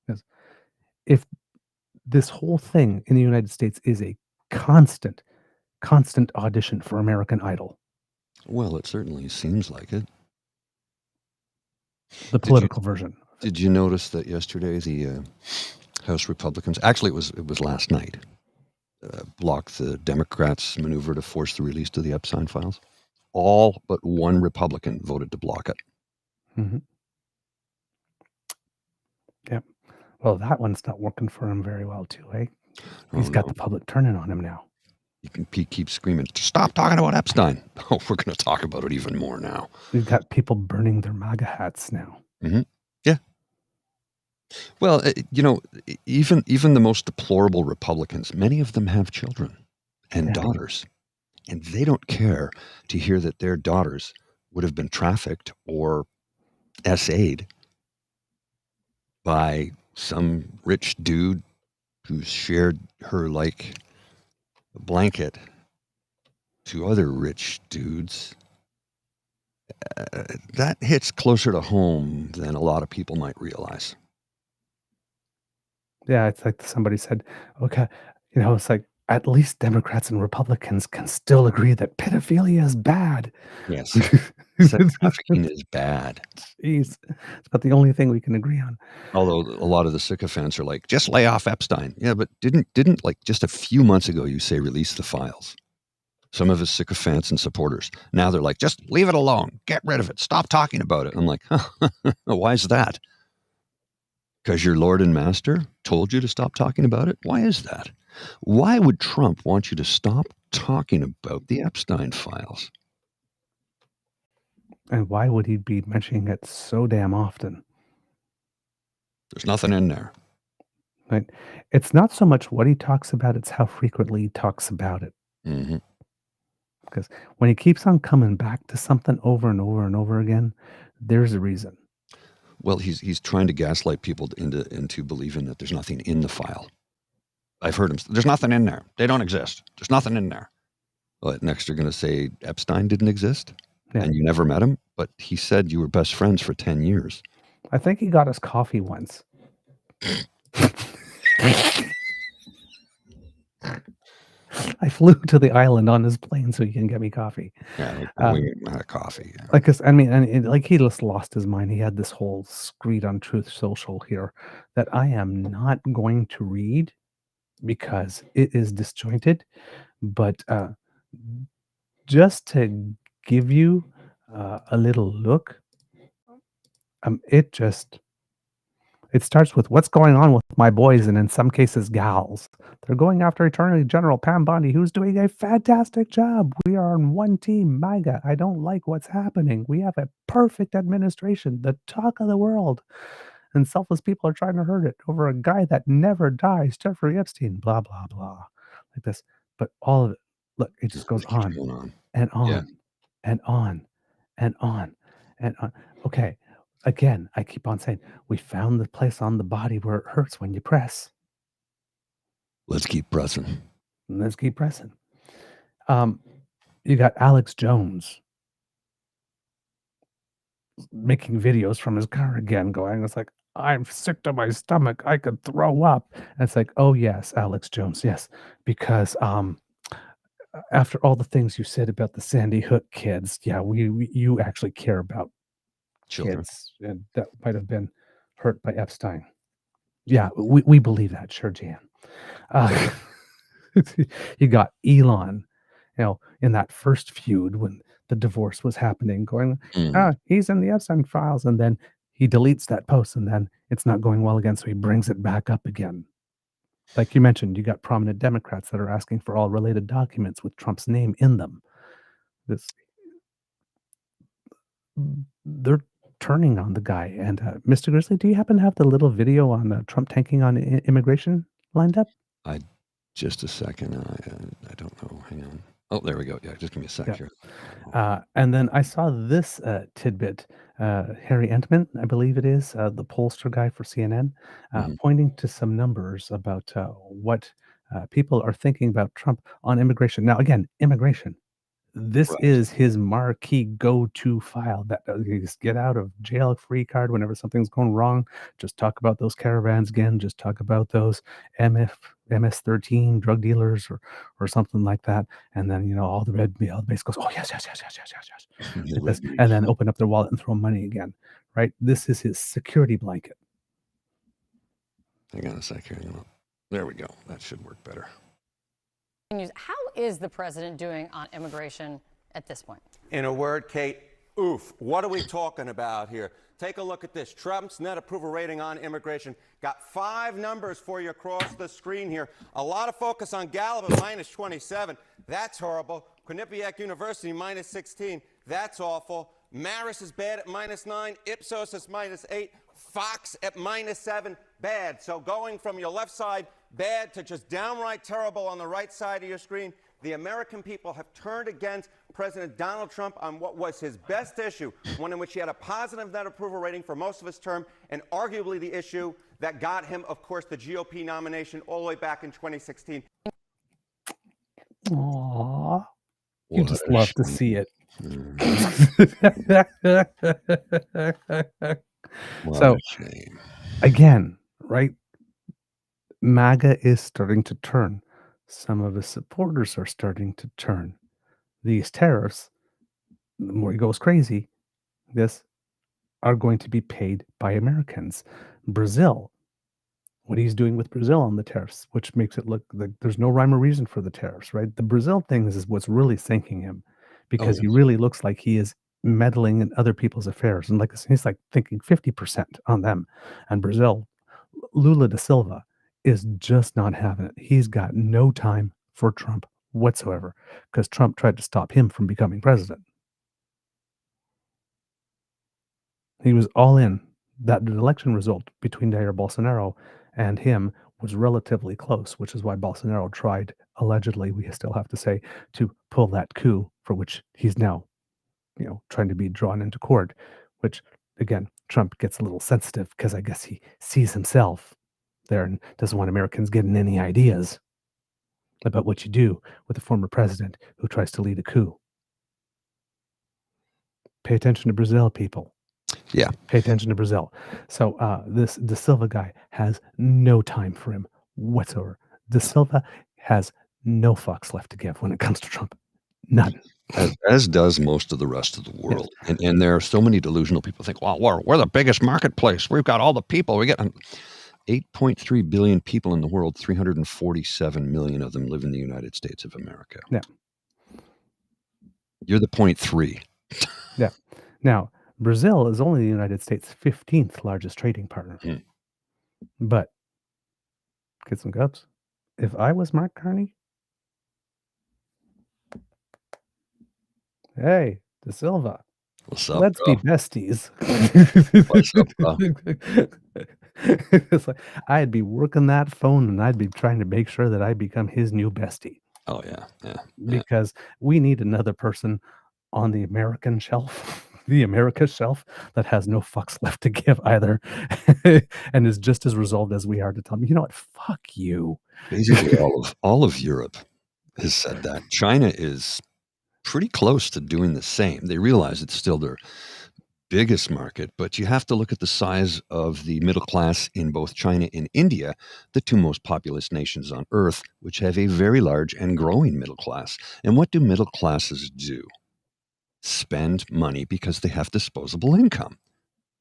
Because if this whole thing in the United States is a constant audition for American Idol. Well, it certainly seems like it. The political version. Did you notice that yesterday the House Republicans, actually it was last night, blocked the Democrats' maneuver to force the release of the Epstein files? All but one Republican voted to block it. Mm-hmm. Yep. Well, that one's not working for him very well, too, eh? He's got the public turning on him now. He keeps screaming, stop talking about Epstein. Oh, we're going to talk about it even more now. We've got people burning their MAGA hats now. Mm-hmm. Yeah. Well, even the most deplorable Republicans, many of them have children and daughters, and they don't care to hear that their daughters would have been trafficked or SA'd by some rich dude who shared her like a blanket to other rich dudes, that hits closer to home than a lot of people might realize. Yeah, it's like somebody said, okay, it's like at least Democrats and Republicans can still agree that pedophilia is bad. Yes. Sex trafficking is bad. Jeez, it's about the only thing we can agree on. Although a lot of the sycophants are like, just lay off Epstein. Yeah, but didn't like just a few months ago you say release the files? Some of his sycophants and supporters. Now they're like, just leave it alone. Get rid of it. Stop talking about it. I'm like, why is that? Because your Lord and Master told you to stop talking about it? Why is that? Why would Trump want you to stop talking about the Epstein files? And why would he be mentioning it so damn often? There's nothing in there. Right? It's not so much what he talks about, it's how frequently he talks about it. Mm-hmm. Because when he keeps on coming back to something over and over and over again, there's a reason. Well, he's trying to gaslight people into believing that there's nothing in the file. I've heard him. There's nothing in there. They don't exist. There's nothing in there. But next you're going to say Epstein didn't exist, and you never met him. But he said you were best friends for 10 years. I think he got us coffee once. I flew to the island on his plane so he can get me coffee. Yeah, we had coffee. Yeah. Like, I mean, and like he just lost his mind. He had this whole screed on Truth Social here that I am not going to read because it is disjointed. But just to give you a little look, it starts with what's going on with my boys and in some cases gals. They're going after Attorney General Pam Bondi, who's doing a fantastic job. We are on one team, MAGA. I don't like what's happening. We have a perfect administration, the talk of the world. And selfless people are trying to hurt it over a guy that never dies, Jeffrey Epstein, blah, blah, blah. Like this. But all of it, look, it just goes on and on and on and on and on. Okay. Again, I keep on saying, we found the place on the body where it hurts when you press. Let's keep pressing. Let's keep pressing. You got Alex Jones making videos from his car again going, it's like, I'm sick to my stomach. I could throw up. And it's like, oh, yes, Alex Jones. Yes. Because after all the things you said about the Sandy Hook kids, yeah, you actually care about children kids and that might have been hurt by Epstein. Yeah, we believe that. Sure, Jan. You got Elon, in that first feud when the divorce was happening, going, he's in the Epstein files, and then he deletes that post, and then it's not going well again, so he brings it back up again. Like you mentioned, you got prominent Democrats that are asking for all related documents with Trump's name in them. They're turning on the guy. And Mr. Grizzly, do you happen to have the little video on Trump tanking on immigration lined up? Just a second. I don't know. Hang on. Oh, there we go. Yeah, just give me a sec here. And then I saw this tidbit. Harry Entman, I believe it is, the pollster guy for CNN, pointing to some numbers about what people are thinking about Trump on immigration. Now, again, immigration. This is his marquee go-to file that his get out of jail free card whenever something's going wrong. Just talk about those caravans again. Just talk about those MS-13 drug dealers or something like that. And then, all the red base goes, oh, yes. Like this, and then open up their wallet and throw money again, right? This is his security blanket. Hang on a sec here. There we go. That should work better. How is the president doing on immigration at this point? In a word, Kate, oof. What are we talking about here? Take a look at this. Trump's net approval rating on immigration. Got 5 numbers for you across the screen here. A lot of focus on Gallup at -27. That's horrible. Quinnipiac University -16. That's awful. Marist is bad at -9. Ipsos is -8. Fox at -7. Bad. So going from your left side, bad, to just downright terrible on the right side of your screen, the American people have turned against President Donald Trump on what was his best issue, one in which he had a positive net approval rating for most of his term, and arguably the issue that got him, of course, the GOP nomination all the way back in 2016. Aww. You What just a love to shame. see it. What So a shame. again, right? MAGA is starting to turn. Some of his supporters are starting to turn. These tariffs, the more he goes crazy, this are going to be paid by Americans. Brazil, what he's doing with Brazil on the tariffs, which makes it look like there's no rhyme or reason for the tariffs, right? The Brazil thing is what's really sinking him because he yes. really looks like he is meddling in other people's affairs. And like he's like thinking 50% on them. And Brazil, Lula da Silva is just not having it. He's got no time for Trump whatsoever because Trump tried to stop him from becoming president. He was all in. That election result between Jair Bolsonaro and him was relatively close, which is why Bolsonaro tried, allegedly, we still have to say, to pull that coup for which he's now, trying to be drawn into court, which again, Trump gets a little sensitive because I guess he sees himself there and doesn't want Americans getting any ideas about what you do with a former president who tries to lead a coup. Pay attention to Brazil, people. Yeah. Pay attention to Brazil. So this De Silva guy has no time for him whatsoever. De Silva has no fucks left to give when it comes to Trump. None. As does most of the rest of the world. And there are so many delusional people think, well, we're the biggest marketplace. We've got all the people. We get 8.3 billion people in the world. 347 million of them live in the United States of America. Yeah. You're the 0.3. Yeah. Now, Brazil is only the United States' 15th largest trading partner. But, kids and cubs, if I was Mark Carney, hey, De Silva, What's up, let's bro? be besties. What's up, bro? It's like, I'd be working that phone and I'd be trying to make sure that I become his new bestie. Oh, yeah. Yeah. Because we need another person on the American shelf, the America shelf, that has no fucks left to give either, and is just as resolved as we are to tell them, you know what, fuck you. Basically, all of Europe has said that. China is pretty close to doing the same. They realize it's still their biggest market, but you have to look at the size of the middle class in both China and India, the two most populous nations on earth, which have a very large and growing middle class. And what do middle classes do? Spend money because they have disposable income.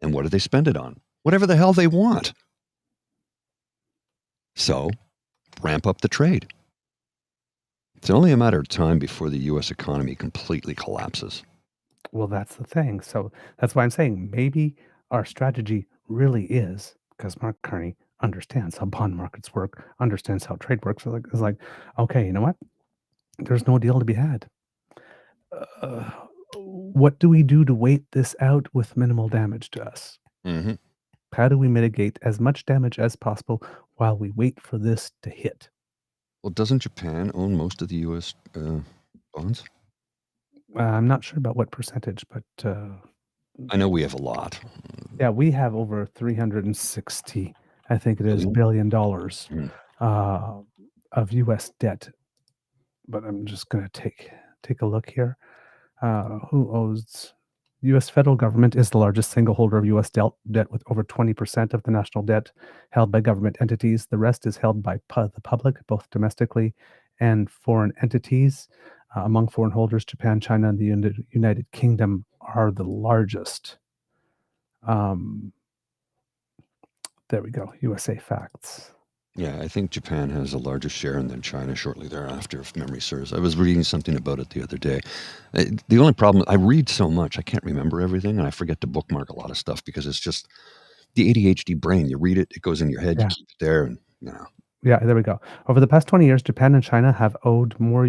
And what do they spend it on? Whatever the hell they want. So, ramp up the trade. It's only a matter of time before the U.S. economy completely collapses. Well, that's the thing. So that's why I'm saying maybe our strategy really is, because Mark Carney understands how bond markets work, understands how trade works. So it's like, okay, you know what? There's no deal to be had. What do we do to wait this out with minimal damage to us? Mm-hmm. How do we mitigate as much damage as possible while we wait for this to hit? Well, doesn't Japan own most of the U.S. bonds? I'm not sure about what percentage, but I know we have a lot. yeah, we have over 360, I think it is, Billion? $1 billion of U.S. debt. But I'm just going to take a look here. Who owes? U.S. federal government is the largest single holder of U.S. debt with over 20% of the national debt held by government entities. The rest is held by the public, both domestically and foreign entities. Among foreign holders, Japan, China, and the United Kingdom are the largest. There we go. USA Facts. Yeah, I think Japan has a larger share and then China shortly thereafter, if memory serves. I was reading something about it the other day. The only problem, I read so much, I can't remember everything, and I forget to bookmark a lot of stuff because it's just the ADHD brain. You read it, it goes in your head, Yeah. you keep it there, and you know. Yeah, there we go. Over the past 20 years, Japan and China have owned more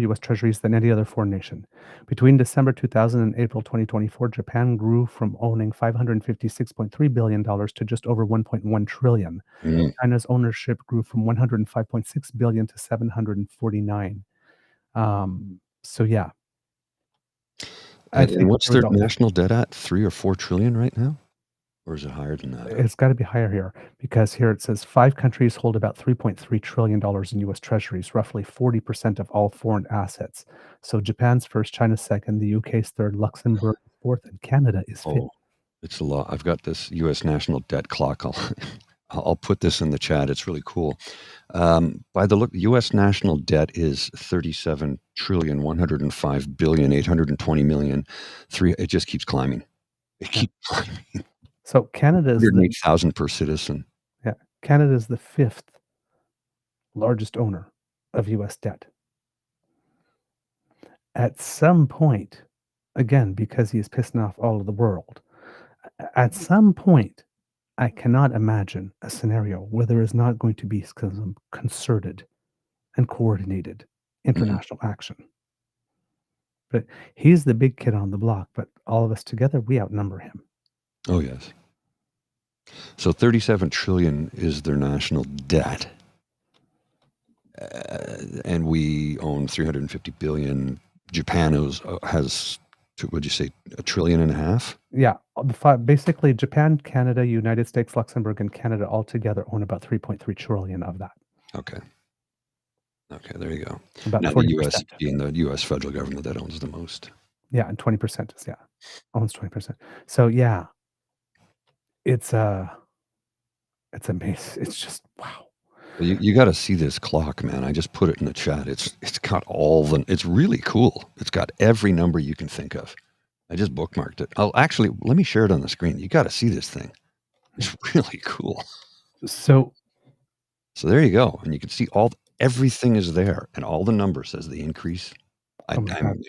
U.S. treasuries than any other foreign nation. Between December 2000 and April 2024, Japan grew from owning $556.3 billion to just over $1.1 trillion. China's ownership grew from $105.6 billion to $749. So yeah. And what's their national debt at? 3 or 4 trillion right now? Or is it higher than that? It's got to be higher here because here it says 5 countries hold about $3.3 trillion in U.S. treasuries, roughly 40% of all foreign assets. So Japan's first, China's second, the UK's third, Luxembourg is fourth, and Canada is fifth. Oh, it's a lot. I've got this U.S. national debt clock. I'll put this in the chat. It's really cool. By the look, U.S. national debt is 37 trillion, 105 billion, 820 million. It just keeps climbing. It keeps climbing. So Canada is 108,000 per citizen. Yeah, Canada is the 5th largest owner of U.S. debt. At some point, again, because he is pissing off all of the world, at some point, I cannot imagine a scenario where there is not going to be some concerted and coordinated international action. But he's the big kid on the block, but all of us together, we outnumber him. Oh, yes. So 37 trillion is their national debt. And we own 350 billion. Japan has, would you say, $1.5 trillion? Yeah, basically Japan, Canada, United States, Luxembourg, and Canada all together own about 3.3 trillion of that. Okay. Okay, there you go. About now 40%. The U.S. being the U.S. federal government that owns the most. Yeah, and 20% is owns 20%. So yeah, it's amazing. It's just wow. Well, you got to see this clock, man. I just put it in the chat. It's got it's really cool. It's got every number you can think of. I just bookmarked it. Actually, let me share it on the screen. You got to see this thing. It's really cool. So there you go. And you can see everything is there and all the numbers as they increase. I'm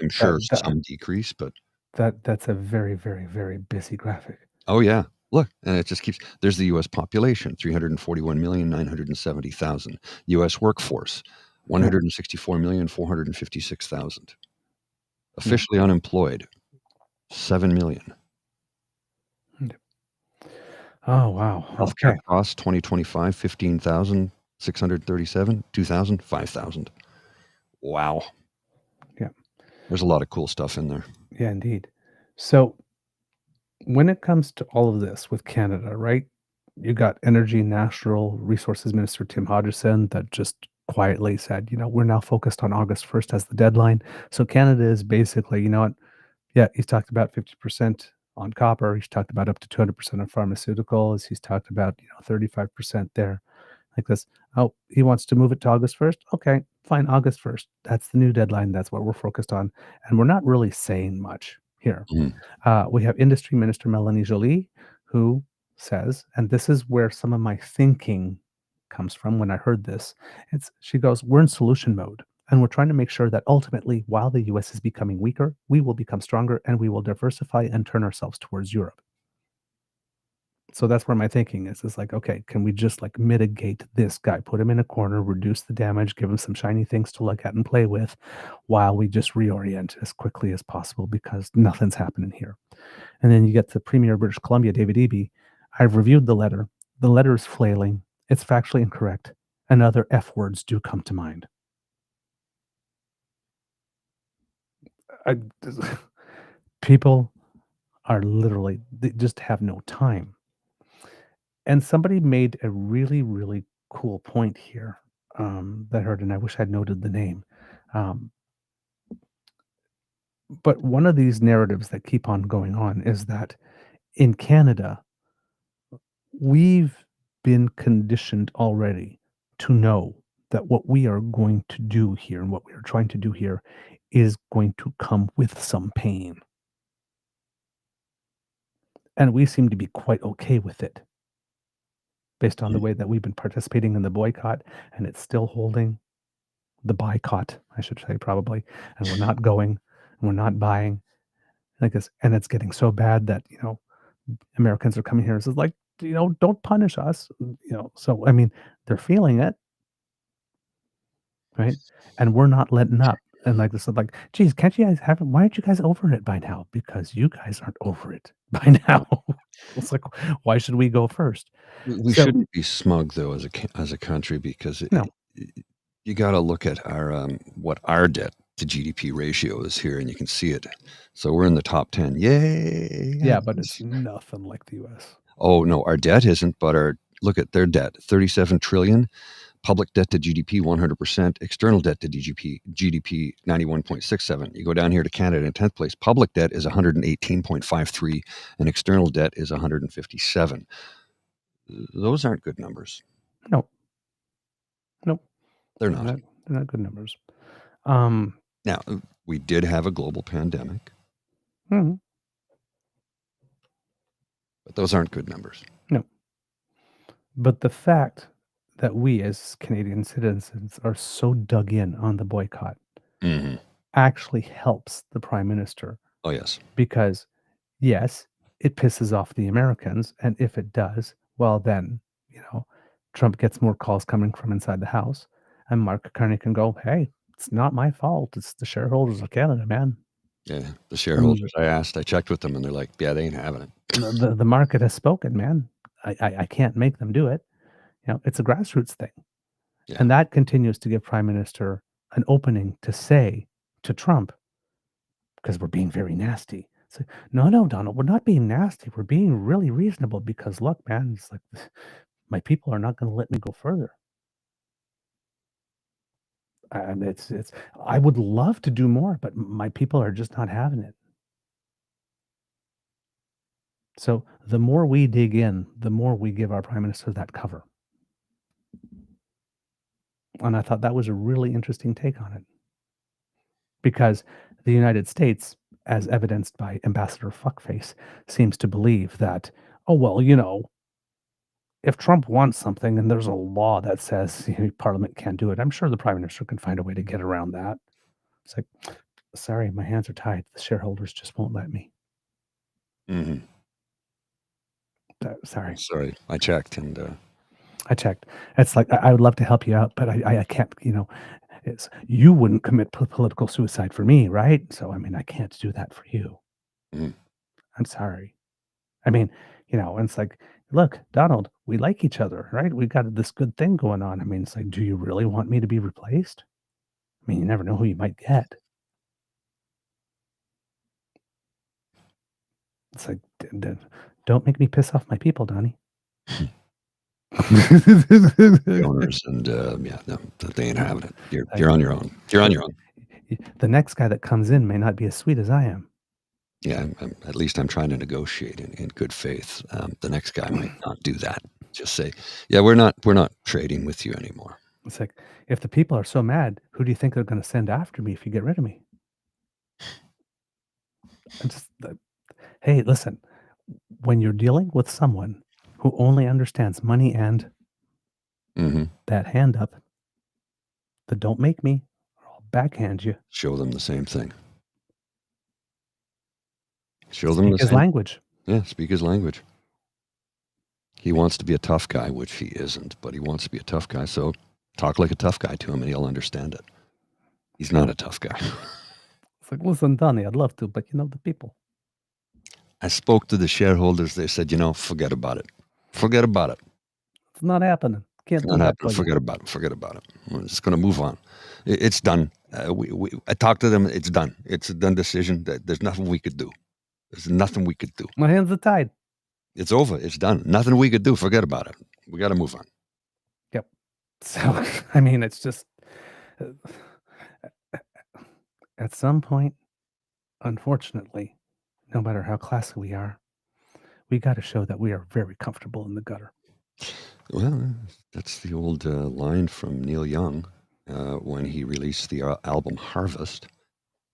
sure some decrease, but that's a very, very, very busy graphic. Oh yeah. Look, and it just keeps, there's the U.S. population, 341,970,000. U.S. workforce, 164,456,000. Officially unemployed, 7 million. Oh, wow. Healthcare costs, 2025, 15,637, 2,000, 5,000. Wow. Yeah. There's a lot of cool stuff in there. Yeah, indeed. So when it comes to all of this with Canada, right? You got Energy and Natural Resources Minister Tim Hodgson that just quietly said, we're now focused on August 1st as the deadline. So Canada is basically, yeah, he's talked about 50% on copper. He's talked about up to 200% on pharmaceuticals. He's talked about, 35% there like this. Oh, he wants to move it to August 1st. Okay, fine. August 1st. That's the new deadline. That's what we're focused on. And we're not really saying much here. We have Industry Minister Melanie Joly, who says, and this is where some of my thinking comes from when I heard this, she goes, we're in solution mode, and we're trying to make sure that ultimately, while the U.S. is becoming weaker, we will become stronger, and we will diversify and turn ourselves towards Europe. So that's where my thinking is. It's like, okay, can we just mitigate this guy, put him in a corner, reduce the damage, give him some shiny things to look at and play with while we just reorient as quickly as possible because nothing's happening here. And then you get the Premier of British Columbia, David Eby. I've reviewed the letter. The letter is flailing. It's factually incorrect. And other F words do come to mind. People are literally, they just have no time. And somebody made a really, really cool point here that I heard, and I wish I'd noted the name. But one of these narratives that keep on going on is that in Canada, we've been conditioned already to know that what we are going to do here and what we are trying to do here is going to come with some pain. And we seem to be quite okay with it based on the way that we've been participating in the boycott, and it's still holding the boycott, I should say, probably, and we're not going, and we're not buying like this, and it's getting so bad that, Americans are coming here and says don't punish us, so, I mean, they're feeling it, right? And we're not letting up. And this is geez, can't you guys have it? Why aren't you guys over it by now? Because you guys aren't over it by now. It's why should we go first? We shouldn't be smug though as a country because you got to look at our what our debt to GDP ratio is here, and you can see it. So we're in the top 10. Yay! Yeah, but it's nothing like the U.S. Oh no, our debt isn't, but look at their debt, 37 trillion. Public debt to GDP 100%, external debt to GDP 91.67. You go down here to Canada in 10th place. Public debt is 118.53 and external debt is 157. Those aren't good numbers. No. Nope. They're not. They're not good numbers. Now, we did have a global pandemic. Mhm. But those aren't good numbers. No. But the fact that we as Canadian citizens are so dug in on the boycott actually helps the Prime Minister. Oh, yes. Because, yes, it pisses off the Americans. And if it does, well, then, Trump gets more calls coming from inside the House. And Mark Carney can go, hey, it's not my fault. It's the shareholders of Canada, man. Yeah, the shareholders. I checked with them, and they're like, yeah, they ain't having it. The market has spoken, man. I can't make them do it. It's a grassroots thing. Yeah. And that continues to give Prime Minister an opening to say to Trump, because we're being very nasty. It's like, no, Donald, we're not being nasty. We're being really reasonable because, look, man, it's like my people are not going to let me go further. I would love to do more, but my people are just not having it. So the more we dig in, the more we give our Prime Minister that cover. And I thought that was a really interesting take on it. Because the United States, as evidenced by Ambassador Fuckface, seems to believe that, oh, well, if Trump wants something and there's a law that says Parliament can't do it, I'm sure the Prime Minister can find a way to get around that. It's like, sorry, my hands are tied. The shareholders just won't let me. Mm-hmm. Sorry. I checked, and I checked. It's like, I would love to help you out, but I can't, you wouldn't commit political suicide for me, right? So, I can't do that for you. I'm sorry. And it's like, look, Donald, we like each other, right? We got this good thing going on. It's like, do you really want me to be replaced? You never know who you might get. It's like, don't make me piss off my people, Donnie. The owners, and they ain't having it. You're on your own. You're on your own. The next guy that comes in may not be as sweet as I am. Yeah, at least I'm trying to negotiate in good faith. The next guy might not do that. Just say, yeah, we're not trading with you anymore. It's like, if the people are so mad, who do you think they're going to send after me if you get rid of me? Hey, listen, when you're dealing with someone who only understands money and that hand up, the don't make me, or I'll backhand you. Show them the same thing. Show them Speak his language. Yeah, speak his language. He wants to be a tough guy, which he isn't, but he wants to be a tough guy. So talk like a tough guy to him, and he'll understand it. He's not a tough guy. It's like, listen, Donnie, I'd love to, but the people. I spoke to the shareholders. They said, forget about it. Forget about it. It's not happening. Can't do that. Forget about it. Forget about it. We're just going to move on. It's done. I talked to them. It's done. It's a done decision. There's nothing we could do. There's nothing we could do. My hands are tied. It's over. It's done. Nothing we could do. Forget about it. We got to move on. Yep. So, it's just, at some point, unfortunately, no matter how classy we are, we got to show that we are very comfortable in the gutter. Well, that's the old line from Neil Young when he released the album Harvest.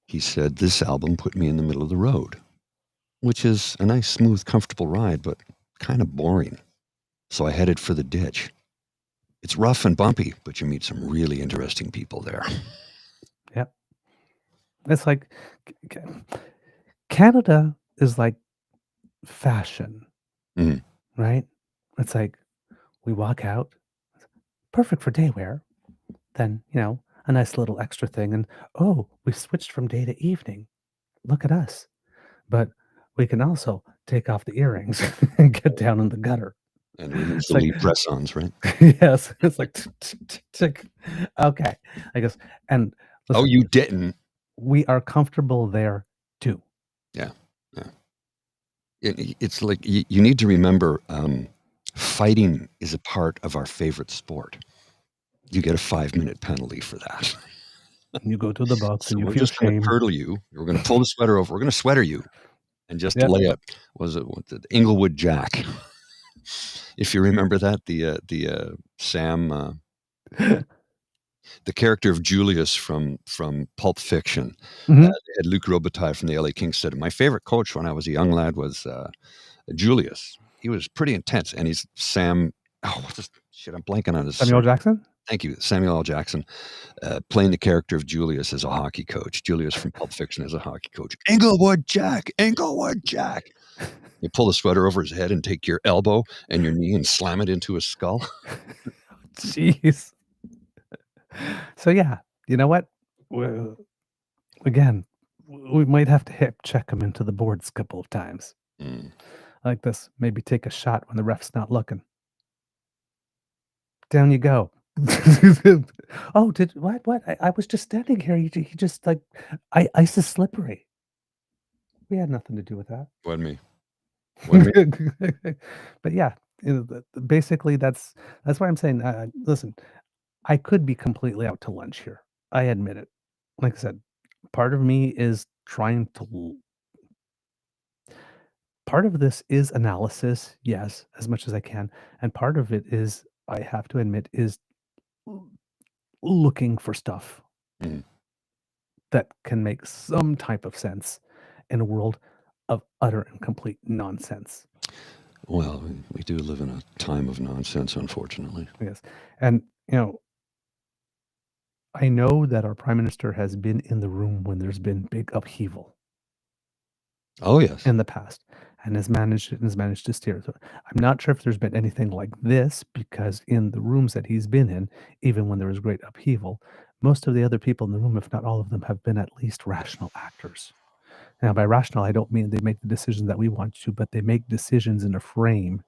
He said, this album put me in the middle of the road, which is a nice, smooth, comfortable ride, but kind of boring. So I headed for the ditch. It's rough and bumpy, but you meet some really interesting people there. Yep. It's like Canada is like fashion, right? It's like we walk out, perfect for day wear. Then, a nice little extra thing. And, oh, we switched from day to evening. Look at us. But we can also take off the earrings and get down in the gutter. And we use the lead press-ons, right? Yes. It's like, tick. Okay. I guess. And listen, you didn't. We are comfortable there too. Yeah. it's like you need to remember fighting is a part of our favorite sport. You get a 5-minute penalty for that. You go to the box So and you we're feel just going to shame. curdle you. We're going to pull the sweater over. We're going to sweater you and just Yep. lay up. Was it what, the Inglewood Jack? If you remember that, the Sam, the character of Julius from Pulp Fiction. Mhm. They had Luc Robitaille from the LA Kings said, my favorite coach when I was a young lad was Julius. He was pretty intense, and he's Sam. Oh, what's this shit? I'm blanking on his Samuel Jackson? Thank you, Samuel L. Jackson, playing the character of Julius as a hockey coach. Julius from Pulp Fiction as a hockey coach. Inglewood Jack, Inglewood Jack. You pull the sweater over his head and take your elbow and your knee and slam it into his skull. Jeez. So yeah, you know what? Well, again, we might have to hip check him into the boards a couple of times. Like this. Maybe take a shot when the ref's not looking. Down you go. Oh, what? I was just standing here. He just like ice is slippery. We had nothing to do with that. Wasn't me. But yeah, basically that's why I'm saying. Listen, I could be completely out to lunch here. I admit it. Like I said, part of me is trying to. Part of this is analysis, yes, as much as I can, and part of it is, I have to admit, is looking for stuff that can make some type of sense in a world of utter and complete nonsense. Well, we do live in a time of nonsense, unfortunately. Yes. And, I know that our prime minister has been in the room when there's been big upheaval. Oh, yes. In the past, and has managed to steer. So I'm not sure if there's been anything like this, because in the rooms that he's been in, even when there was great upheaval, most of the other people in the room, if not all of them, have been at least rational actors. Now, by rational, I don't mean they make the decisions that we want to, but they make decisions in a frame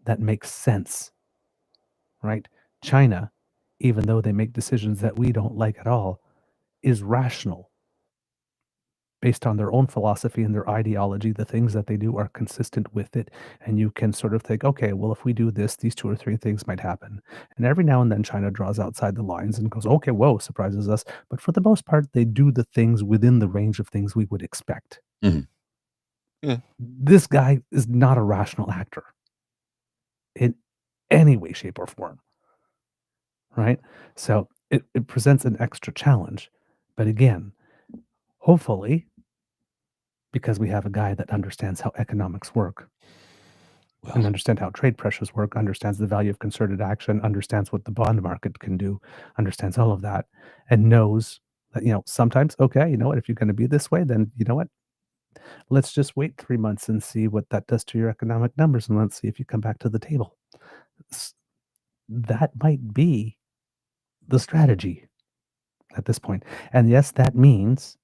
that makes sense, right? China, even though they make decisions that we don't like at all, is rational. Based on their own philosophy and their ideology, the things that they do are consistent with it, and you can sort of think, okay, well, if we do this, these 2 or 3 things might happen. And every now and then China draws outside the lines and goes, okay, whoa, surprises us. But for the most part, they do the things within the range of things we would expect. Yeah. This guy is not a rational actor in any way, shape, or form. Right? So it presents an extra challenge. But again, hopefully, because we have a guy that understands how economics work and understand how trade pressures work, understands the value of concerted action, understands what the bond market can do, understands all of that, and knows that, sometimes, okay, you know what, if you're going to be this way, then you know what, let's just wait 3 months and see what that does to your economic numbers, and let's see if you come back to the table. That might be the strategy at this point. And yes, that means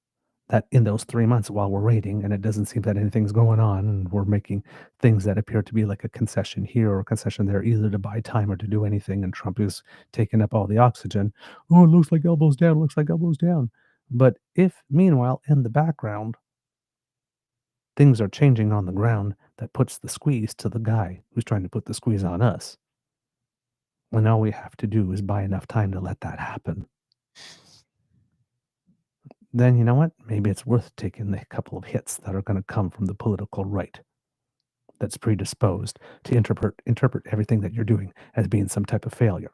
that in those 3 months while we're waiting and it doesn't seem that anything's going on and we're making things that appear to be like a concession here or a concession there, either to buy time or to do anything, and Trump is taking up all the oxygen. Oh, it looks like elbows down, looks like elbows down. But if, meanwhile, in the background, things are changing on the ground that puts the squeeze to the guy who's trying to put the squeeze on us, when all we have to do is buy enough time to let that happen, then you know what? Maybe it's worth taking the couple of hits that are going to come from the political right that's predisposed to interpret everything that you're doing as being some type of failure.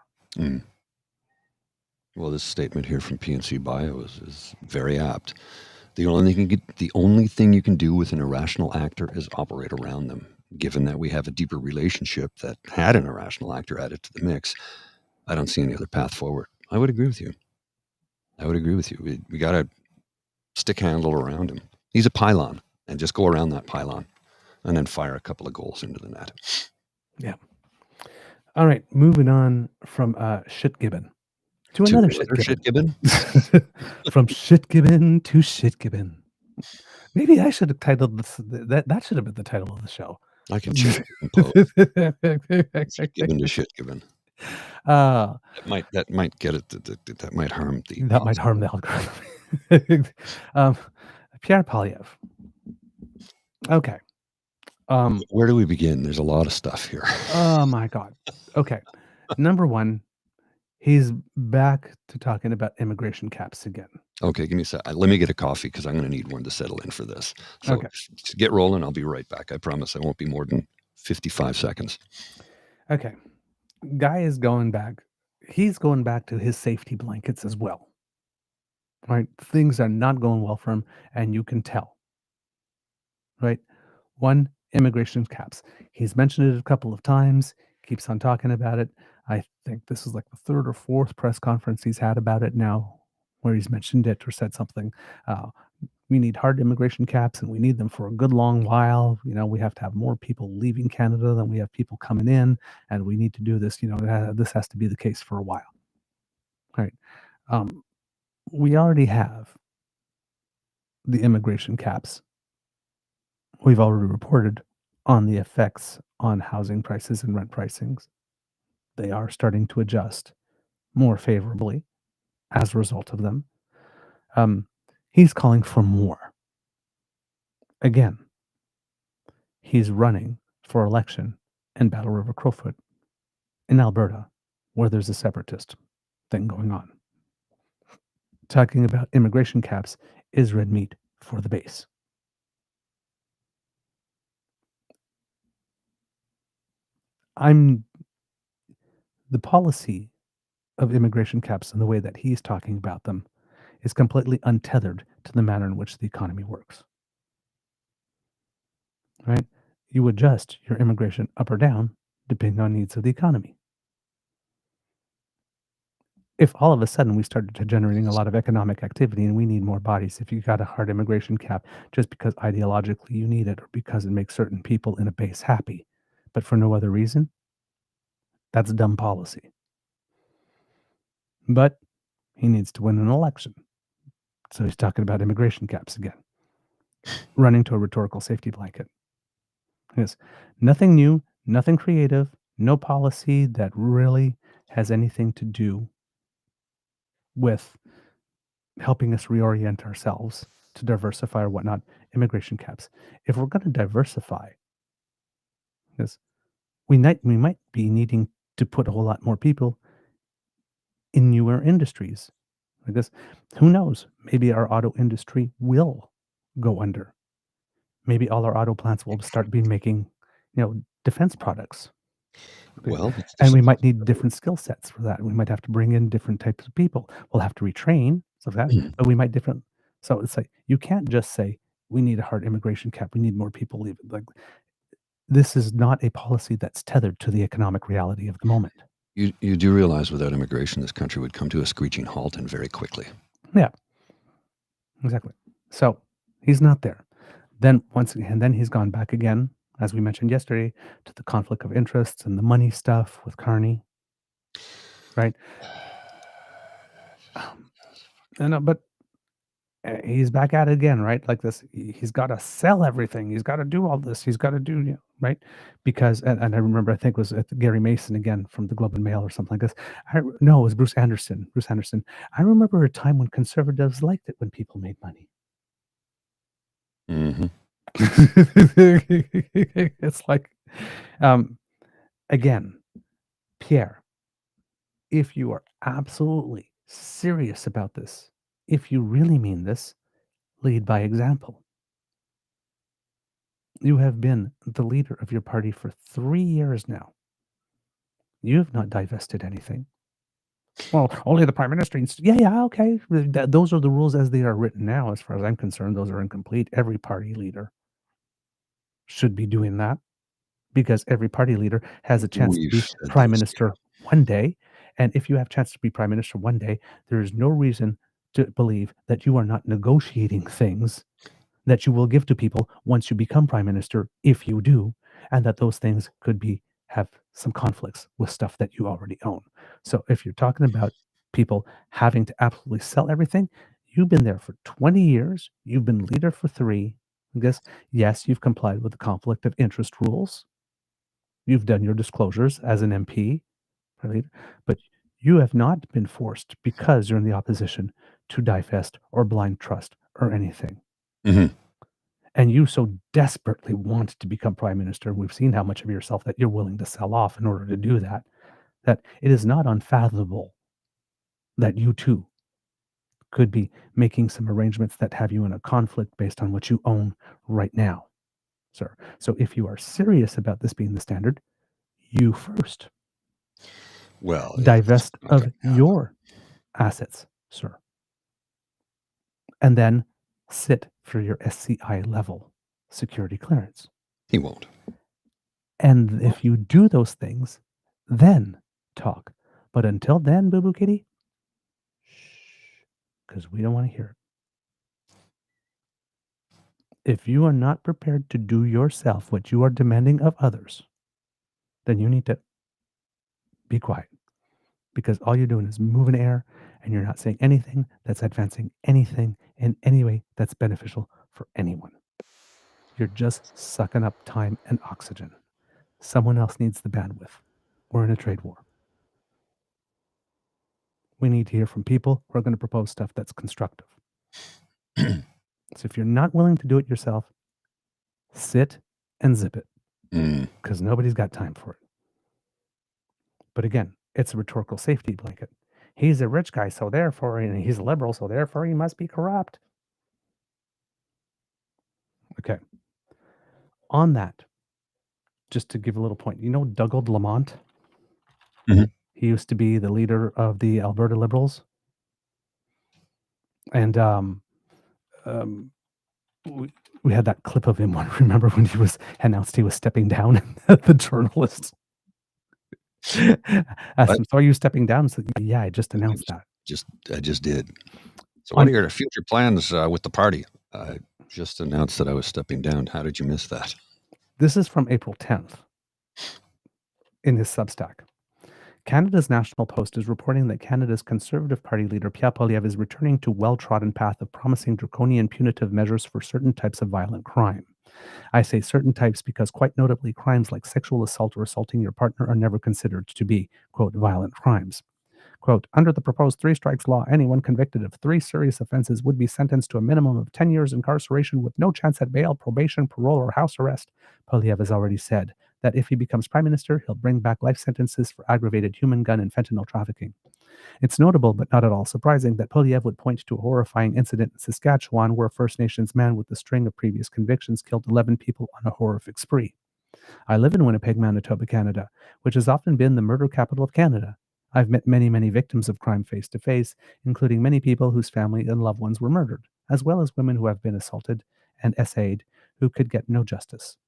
Well, this statement here from PNC Bio is very apt. The only thing you can do with an irrational actor is operate around them. Given that we have a deeper relationship that had an irrational actor added to the mix, I don't see any other path forward. I would agree with you. We got to stick handle around him. He's a pylon, and just go around that pylon and then fire a couple of goals into the net. Yeah. All right. Moving on from shitgibbon to another shitgibbon. From shitgibbon to shitgibbon. Maybe I should have titled this. That should have been the title of the show. I can shit given to shit given. That might get it. That might harm the. That might harm the algorithm. Pierre Poilièvre. Okay. Where do we begin? There's a lot of stuff here. Oh my God. Okay. Number one, he's back to talking about immigration caps again. Okay, give me a sec. Let me get a coffee because I'm going to need one to settle in for this. So Okay. get rolling. I'll be right back. I promise I won't be more than 55 seconds. Okay. Guy is going back. He's going back to his safety blankets as well. Right? Things are not going well for him, and you can tell. Right? One, immigration caps. He's mentioned it a couple of times, keeps on talking about it. I think this is like the third or fourth press conference he's had about it now, where he's mentioned it or said something. We need hard immigration caps, and we need them for a good long while. We have to have more people leaving Canada than we have people coming in, and we need to do this. This has to be the case for a while. Right? We already have the immigration caps. We've already reported on the effects on housing prices and rent pricings. They are starting to adjust more favorably as a result of them. He's calling for more. Again, he's running for election in Battle River Crowfoot in Alberta, where there's a separatist thing going on. Talking about immigration caps is red meat for the base. The policy of immigration caps and the way that he's talking about them is completely untethered to the manner in which the economy works. Right? You adjust your immigration up or down depending on needs of the economy. If all of a sudden we started generating a lot of economic activity and we need more bodies, if you got a hard immigration cap just because ideologically you need it or because it makes certain people in a base happy, but for no other reason, that's dumb policy. But he needs to win an election. So he's talking about immigration caps again, running to a rhetorical safety blanket. Yes, nothing new, nothing creative, no policy that really has anything to do with helping us reorient ourselves to diversify or whatnot. Immigration caps. If we're going to diversify, yes, we might be needing to put a whole lot more people in newer industries. I guess, who knows? Maybe our auto industry will go under. Maybe all our auto plants will start making, defense products. Well, and we might need different skill sets for that. We might have to bring in different types of people. We'll have to retrain, but we might different. So it's like you can't just say we need a hard immigration cap. We need more people leaving. Like this is not a policy that's tethered to the economic reality of the moment. You do realize without immigration, this country would come to a screeching halt and very quickly. Yeah, exactly. So he's not there. Then once again, then he's gone back again, as we mentioned yesterday, to the conflict of interests and the money stuff with Carney. Right? But he's back at it again, right? Like this, he's got to sell everything. He's got to do all this. He's got to do, right? Because, and I remember, I think it was Gary Mason again from the Globe and Mail or something like this. No, it was Bruce Anderson. I remember a time when conservatives liked it when people made money. Mm-hmm. It's like, again, Pierre, if you are absolutely serious about this, if you really mean this, lead by example. You have been the leader of your party for 3 years now. You have not divested anything. Well, only the prime minister. Yeah, okay. Those are the rules as they are written now. As far as I'm concerned, those are incomplete. Every party leader should be doing that because every party leader has a chance to be prime minister one day. And if you have a chance to be prime minister one day, there is no reason to believe that you are not negotiating things that you will give to people once you become prime minister, if you do, and that those things could have some conflicts with stuff that you already own. So if you're talking about people having to absolutely sell everything, you've been there for 20 years, you've been leader for 3. I guess, yes, you've complied with the conflict of interest rules. You've done your disclosures as an MP, but you have not been forced, because you're in the opposition, to divest or blind trust or anything. Mm-hmm. and you so desperately want to become prime minister, we've seen how much of yourself that you're willing to sell off in order to do that, that it is not unfathomable that you too could be making some arrangements that have you in a conflict based on what you own right now, sir. So if you are serious about this being the standard, you first Well, divest it's not of going to happen. your assets, sir, and then sit for your SCI level security clearance. He won't. And if you do those things, then talk. But until then, Boo Boo Kitty, shh, because we don't want to hear it. If you are not prepared to do yourself what you are demanding of others, then you need to be quiet, because all you're doing is moving air and you're not saying anything that's advancing anything in any way that's beneficial for anyone. You're just sucking up time and oxygen. Someone else needs the bandwidth. We're in a trade war. We need to hear from people who are going to propose stuff that's constructive. So if you're not willing to do it yourself, sit and zip it, because nobody's got time for it. But again, it's a rhetorical safety blanket. He's a rich guy, so therefore, and he's a liberal, so therefore he must be corrupt. Okay. On that, just to give a little point, you know Dougald Lamont? Mhm. He used to be the leader of the Alberta Liberals. And we had that clip of him. Remember when he was announced he was stepping down? The journalist asked him, "So are you stepping down?" He said, "Yeah, I just announced that." I just did. So what are your future plans with the party? I just announced that I was stepping down. How did you miss that? This is from April 10th in his Substack. Canada's National Post is reporting that Canada's Conservative Party leader Pierre Poilièvre is returning to well-trodden path of promising draconian punitive measures for certain types of violent crime. I say certain types because quite notably crimes like sexual assault or assaulting your partner are never considered to be, quote, violent crimes. Quote, under the proposed three strikes law, anyone convicted of 3 serious offenses would be sentenced to a minimum of 10 years incarceration with no chance at bail, probation, parole, or house arrest. Poilièvre has already said that if he becomes prime minister, he'll bring back life sentences for aggravated human gun and fentanyl trafficking. It's notable, but not at all surprising, that Poilièvre would point to a horrifying incident in Saskatchewan where a First Nations man with a string of previous convictions killed 11 people on a horrific spree. I live in Winnipeg, Manitoba, Canada, which has often been the murder capital of Canada. I've met many, many victims of crime face to face, including many people whose family and loved ones were murdered, as well as women who have been assaulted and essayed who could get no justice.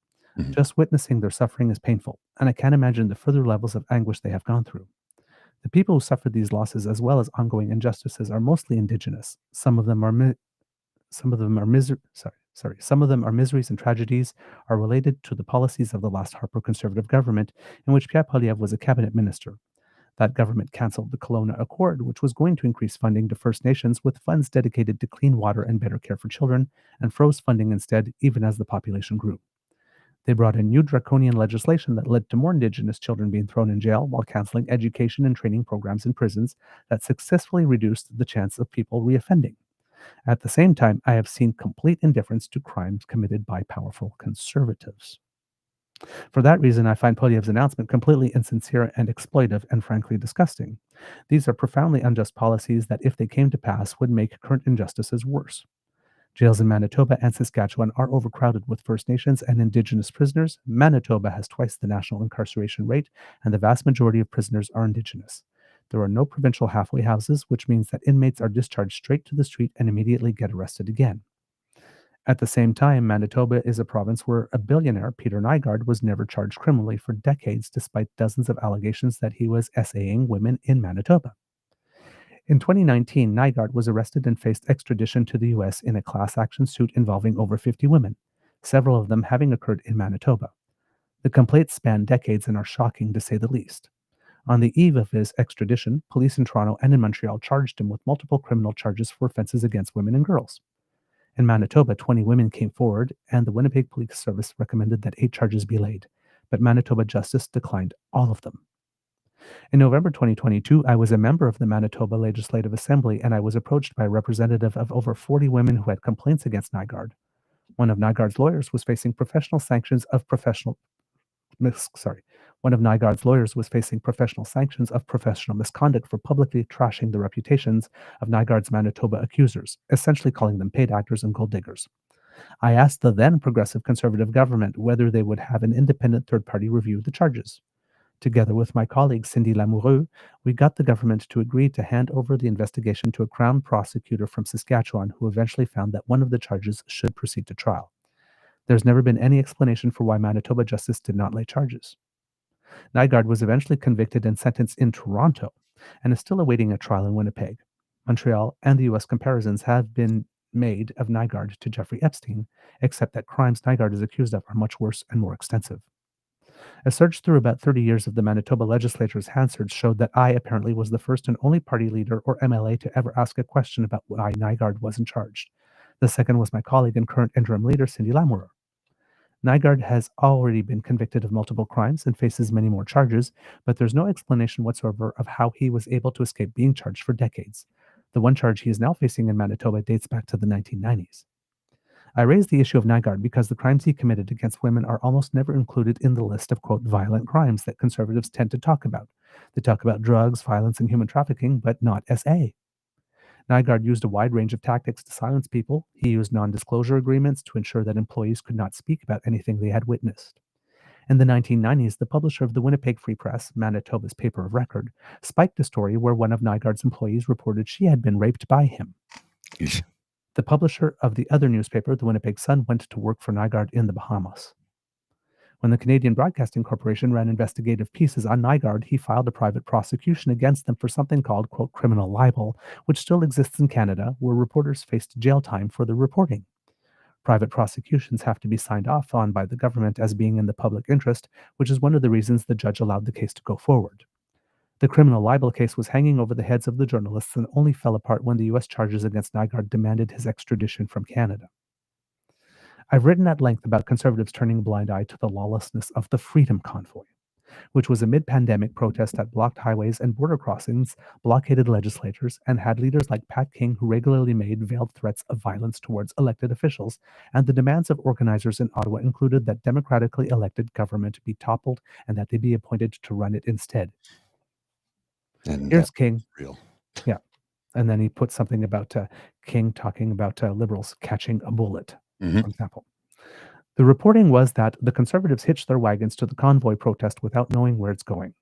Just witnessing their suffering is painful, and I can't imagine the further levels of anguish they have gone through. The people who suffered these losses, as well as ongoing injustices, are mostly Indigenous. Some of them are miseries and tragedies are related to the policies of the last Harper Conservative government, in which Pierre Poilièvre was a cabinet minister. That government cancelled the Kelowna Accord, which was going to increase funding to First Nations with funds dedicated to clean water and better care for children, and froze funding instead, even as the population grew. They brought in new draconian legislation that led to more Indigenous children being thrown in jail while canceling education and training programs in prisons that successfully reduced the chance of people reoffending. At the same time, I have seen complete indifference to crimes committed by powerful conservatives. For that reason, I find Poilièvre's announcement completely insincere and exploitive and frankly disgusting. These are profoundly unjust policies that, if they came to pass, would make current injustices worse. Jails in Manitoba and Saskatchewan are overcrowded with First Nations and Indigenous prisoners. Manitoba has twice the national incarceration rate, and the vast majority of prisoners are Indigenous. There are no provincial halfway houses, which means that inmates are discharged straight to the street and immediately get arrested again. At the same time, Manitoba is a province where a billionaire, Peter Nygaard, was never charged criminally for decades, despite dozens of allegations that he was essaying women in Manitoba. In 2019, Nygaard was arrested and faced extradition to the US in a class action suit involving over 50 women, several of them having occurred in Manitoba. The complaints span decades and are shocking to say the least. On the eve of his extradition, police in Toronto and in Montreal charged him with multiple criminal charges for offenses against women and girls. In Manitoba, 20 women came forward, and the Winnipeg Police Service recommended that 8 charges be laid, but Manitoba Justice declined all of them. In November 2022, I was a member of the Manitoba Legislative Assembly, and I was approached by a representative of over 40 women who had complaints against Nygaard. One of Nygaard's lawyers was facing professional sanctions of professional misconduct for publicly trashing the reputations of Nygaard's Manitoba accusers, essentially calling them paid actors and gold diggers. I asked the then progressive conservative government whether they would have an independent third party review the charges. Together with my colleague Cindy Lamoureux, we got the government to agree to hand over the investigation to a Crown prosecutor from Saskatchewan who eventually found that one of the charges should proceed to trial. There's never been any explanation for why Manitoba justice did not lay charges. Nygaard was eventually convicted and sentenced in Toronto and is still awaiting a trial in Winnipeg. Montreal and the US comparisons have been made of Nygaard to Jeffrey Epstein, except that crimes Nygaard is accused of are much worse and more extensive. A search through about 30 years of the Manitoba legislature's Hansards showed that I apparently was the first and only party leader or MLA to ever ask a question about why Nygaard wasn't charged. The second was my colleague and current interim leader, Cindy Lamoureux. Nygaard has already been convicted of multiple crimes and faces many more charges, but there's no explanation whatsoever of how he was able to escape being charged for decades. The one charge he is now facing in Manitoba dates back to the 1990s. I raise the issue of Nygaard because the crimes he committed against women are almost never included in the list of, quote, violent crimes that conservatives tend to talk about. They talk about drugs, violence, and human trafficking, but not SA. Nygaard used a wide range of tactics to silence people. He used non-disclosure agreements to ensure that employees could not speak about anything they had witnessed. In the 1990s, the publisher of the Winnipeg Free Press, Manitoba's paper of record, spiked a story where one of Nygaard's employees reported she had been raped by him. Eesh. The publisher of the other newspaper, the Winnipeg Sun, went to work for Nygaard in the Bahamas. When the Canadian Broadcasting Corporation ran investigative pieces on Nygaard, he filed a private prosecution against them for something called, quote, criminal libel, which still exists in Canada, where reporters faced jail time for the reporting. Private prosecutions have to be signed off on by the government as being in the public interest, which is one of the reasons the judge allowed the case to go forward. The criminal libel case was hanging over the heads of the journalists and only fell apart when the U.S. charges against Nygaard demanded his extradition from Canada. I've written at length about conservatives turning a blind eye to the lawlessness of the Freedom Convoy, which was a mid-pandemic protest that blocked highways and border crossings, blockaded legislators, and had leaders like Pat King who regularly made veiled threats of violence towards elected officials, and the demands of organizers in Ottawa included that democratically elected government be toppled and that they be appointed to run it instead. And Here's King. Real. Yeah. And then he put something about King talking about liberals catching a bullet, for example. The reporting was that the Conservatives hitched their wagons to the convoy protest without knowing where it's going.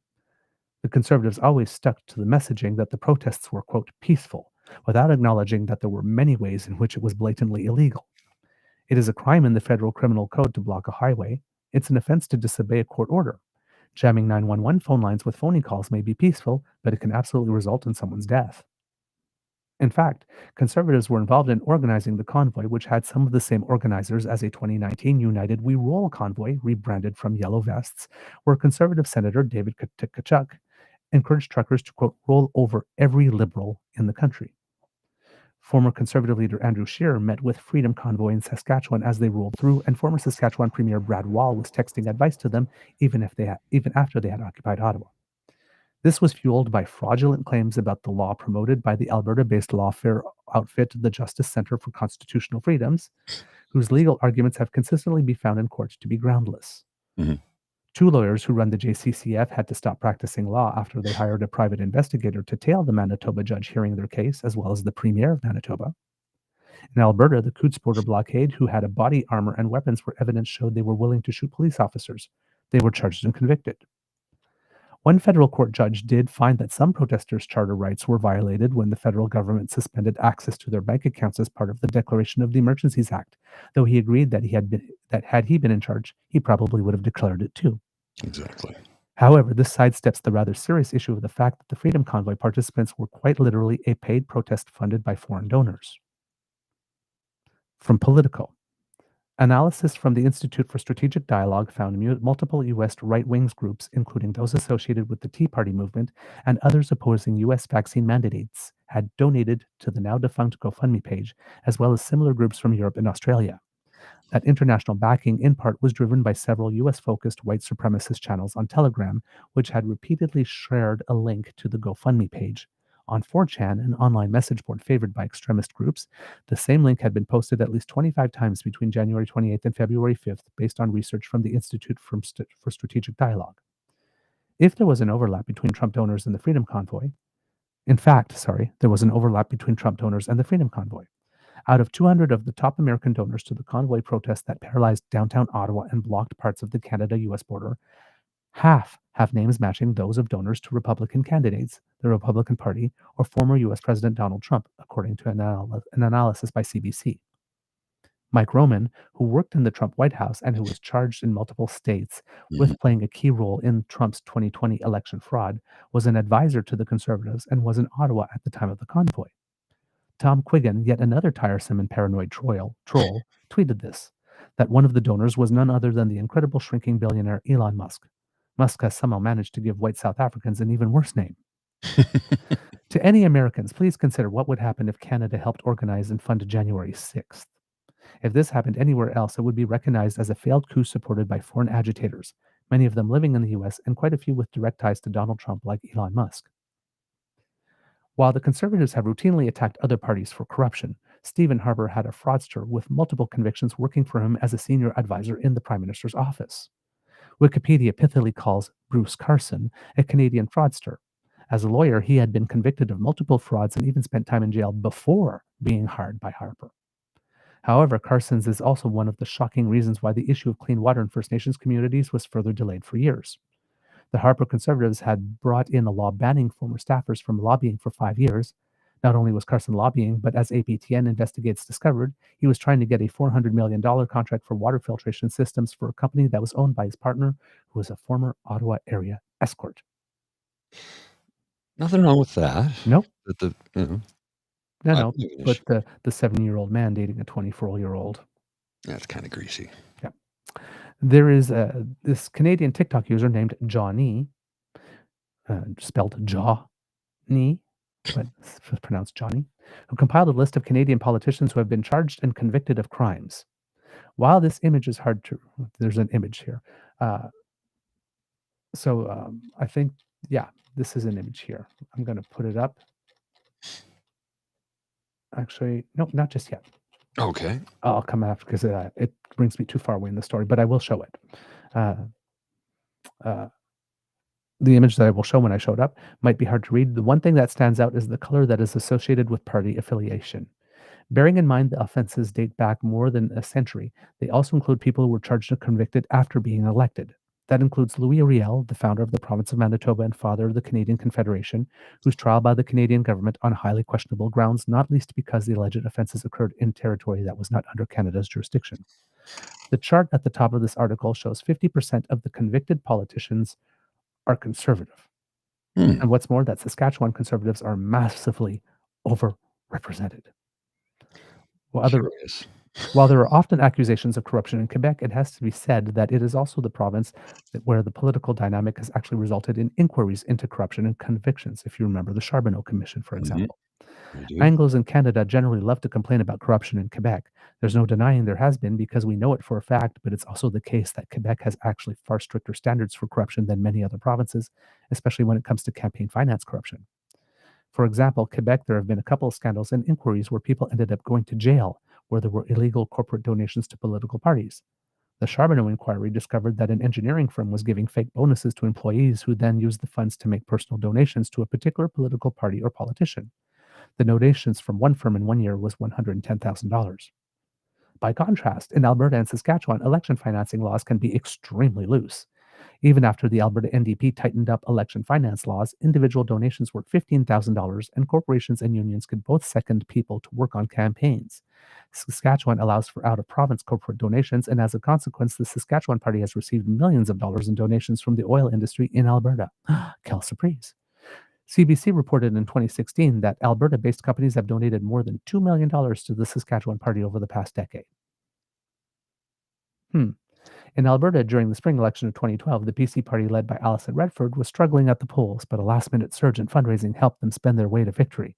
The Conservatives always stuck to the messaging that the protests were, quote, peaceful, without acknowledging that there were many ways in which it was blatantly illegal. It is a crime in the Federal Criminal Code to block a highway. It's an offense to disobey a court order. Jamming 911 phone lines with phony calls may be peaceful, but it can absolutely result in someone's death. In fact, conservatives were involved in organizing the convoy, which had some of the same organizers as a 2019 United We Roll convoy, rebranded from Yellow Vests, where conservative Senator David Tkachuk encouraged truckers to, quote, roll over every liberal in the country. Former Conservative leader Andrew Scheer met with Freedom Convoy in Saskatchewan as they rolled through, and former Saskatchewan Premier Brad Wall was texting advice to them even after they had occupied Ottawa. This was fueled by fraudulent claims about the law promoted by the Alberta-based lawfare outfit, the Justice Centre for Constitutional Freedoms, whose legal arguments have consistently been found in court to be groundless. Mm-hmm. Two lawyers who run the JCCF had to stop practicing law after they hired a private investigator to tail the Manitoba judge hearing their case, as well as the Premier of Manitoba. In Alberta, the Coutts border blockade, who had a body armor and weapons where evidence showed they were willing to shoot police officers. They were charged and convicted. One federal court judge did find that some protesters' charter rights were violated when the federal government suspended access to their bank accounts as part of the declaration of the Emergencies Act, though he agreed that had he been in charge, he probably would have declared it too. Exactly. However, this sidesteps the rather serious issue of the fact that the Freedom Convoy participants were quite literally a paid protest funded by foreign donors. From Politico. Analysis from the Institute for Strategic Dialogue found multiple U.S. right-wing groups, including those associated with the Tea Party movement and others opposing U.S. vaccine mandates, had donated to the now-defunct GoFundMe page, as well as similar groups from Europe and Australia. That international backing, in part, was driven by several U.S.-focused white supremacist channels on Telegram, which had repeatedly shared a link to the GoFundMe page, On 4chan, an online message board favored by extremist groups, the same link had been posted at least 25 times between January 28th and February 5th, based on research from the Institute for Strategic Dialogue. If there was an overlap between Trump donors and the Freedom Convoy, there was an overlap between Trump donors and the Freedom Convoy. Out of 200 of the top American donors to the convoy protest that paralyzed downtown Ottawa and blocked parts of the Canada-US border, half have names matching those of donors to Republican candidates, the Republican Party, or former US President Donald Trump, according to an analysis by CBC. Mike Roman, who worked in the Trump White House and who was charged in multiple states with playing a key role in Trump's 2020 election fraud, was an advisor to the Conservatives and was in Ottawa at the time of the convoy. Tom Quiggin, yet another tiresome and paranoid troll, tweeted this, that one of the donors was none other than the incredible shrinking billionaire Elon Musk. Musk has somehow managed to give white South Africans an even worse name. To any Americans, please consider what would happen if Canada helped organize and fund January 6th. If this happened anywhere else, it would be recognized as a failed coup supported by foreign agitators, many of them living in the US and quite a few with direct ties to Donald Trump like Elon Musk. While the Conservatives have routinely attacked other parties for corruption, Stephen Harper had a fraudster with multiple convictions working for him as a senior advisor in the Prime Minister's office. Wikipedia pithily calls Bruce Carson a Canadian fraudster. As a lawyer, he had been convicted of multiple frauds and even spent time in jail before being hired by Harper. However, Carson's is also one of the shocking reasons why the issue of clean water in First Nations communities was further delayed for years. The Harper Conservatives had brought in a law banning former staffers from lobbying for 5 years. Not only was Carson lobbying, but as APTN Investigates discovered, he was trying to get a $400 million contract for water filtration systems for a company that was owned by his partner, who was a former Ottawa area escort. Nothing wrong with that. Nope. But No, issue. but the 7-year-old man dating a 24-year-old. That's kind of greasy. Yeah. There is this Canadian TikTok user named Johnny, spelled Jaw-Nee, but it's pronounced Johnny, who compiled a list of Canadian politicians who have been charged and convicted of crimes. While this image is hard to... There's an image here. I think, yeah, this is an image here. I'm going to put it up. Actually, no, not just yet. Okay. I'll come after because it brings me too far away in the story, but I will show it. The image that I will show when I showed up might be hard to read. The one thing that stands out is the color that is associated with party affiliation. Bearing in mind the offenses date back more than a century, they also include people who were charged and convicted after being elected. That includes Louis Riel, the founder of the province of Manitoba and father of the Canadian Confederation, whose trial by the Canadian government on highly questionable grounds, not least because the alleged offenses occurred in territory that was not under Canada's jurisdiction. The chart at the top of this article shows 50% of the convicted politicians are conservative. And what's more, that Saskatchewan Conservatives are massively overrepresented. While there are often accusations of corruption in Quebec, it has to be said that it is also the province where the political dynamic has actually resulted in inquiries into corruption and convictions, if you remember the Charbonneau Commission, for example. Anglos in Canada generally love to complain about corruption in Quebec. There's no denying there has been because we know it for a fact, but it's also the case that Quebec has actually far stricter standards for corruption than many other provinces, especially when it comes to campaign finance corruption. For example, Quebec, there have been a couple of scandals and inquiries where people ended up going to jail where there were illegal corporate donations to political parties. The Charbonneau inquiry discovered that an engineering firm was giving fake bonuses to employees who then used the funds to make personal donations to a particular political party or politician. The donations from one firm in 1 year was $110,000. By contrast, in Alberta and Saskatchewan, election financing laws can be extremely loose. Even after the Alberta NDP tightened up election finance laws, individual donations were $15,000 and corporations and unions could both second people to work on campaigns. Saskatchewan allows for out-of-province corporate donations, and as a consequence, the Saskatchewan Party has received millions of dollars in donations from the oil industry in Alberta. Quelle surprise. CBC reported in 2016 that Alberta-based companies have donated more than $2 million to the Saskatchewan Party over the past decade. In Alberta, during the spring election of 2012, the PC party led by Alison Redford was struggling at the polls, but a last-minute surge in fundraising helped them spend their way to victory,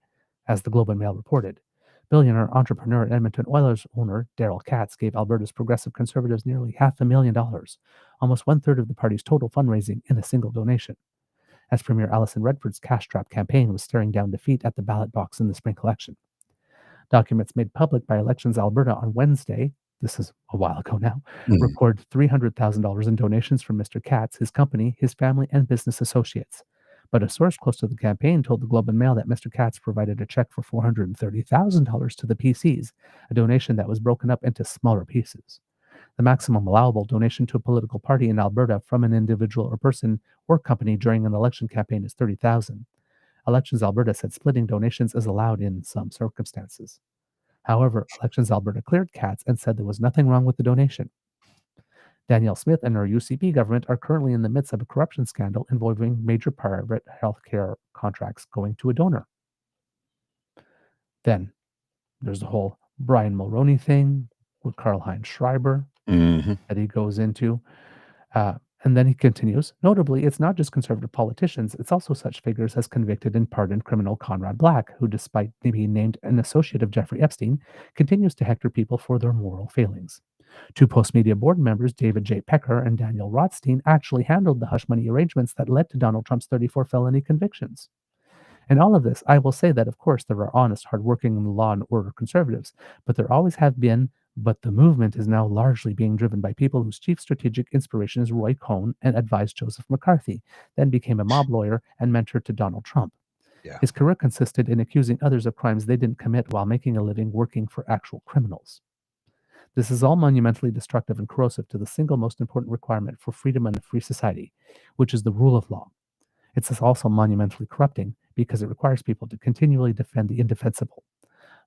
as the Globe and Mail reported. Billionaire entrepreneur and Edmonton Oilers owner Daryl Katz gave Alberta's progressive conservatives nearly $500,000, almost one-third of the party's total fundraising, in a single donation. as Premier Alison Redford's cash trap campaign was staring down defeat at the ballot box in the spring election. Documents made public by Elections Alberta on Wednesday, this is a while ago now, record $300,000 in donations from Mr. Katz, his company, his family, and business associates. But a source close to the campaign told the Globe and Mail that Mr. Katz provided a check for $430,000 to the PCs, a donation that was broken up into smaller pieces. The maximum allowable donation to a political party in Alberta from an individual or person or company during an election campaign is $30,000. Elections Alberta said splitting donations is allowed in some circumstances. However, Elections Alberta cleared Katz and said there was nothing wrong with the donation. Danielle Smith and her UCP government are currently in the midst of a corruption scandal involving major private healthcare contracts going to a donor. Then there's the whole Brian Mulroney thing with Karl-Heinz Schreiber that he goes into. And then he continues, notably, it's not just conservative politicians, it's also such figures as convicted and pardoned criminal Conrad Black, who, despite being named an associate of Jeffrey Epstein, continues to hector people for their moral failings. Two Postmedia board members, David J. Pecker and Daniel Rothstein, actually handled the hush money arrangements that led to Donald Trump's 34 felony convictions. In all of this, I will say that, of course, there are honest, hardworking, law and order conservatives, but there always have been. But the movement is now largely being driven by people whose chief strategic inspiration is Roy Cohn and advised Joseph McCarthy, then became a mob lawyer and mentor to Donald Trump. Yeah. His career consisted in accusing others of crimes they didn't commit while making a living working for actual criminals. This is all monumentally destructive and corrosive to the single most important requirement for freedom and a free society, which is the rule of law. It's also monumentally corrupting because it requires people to continually defend the indefensible.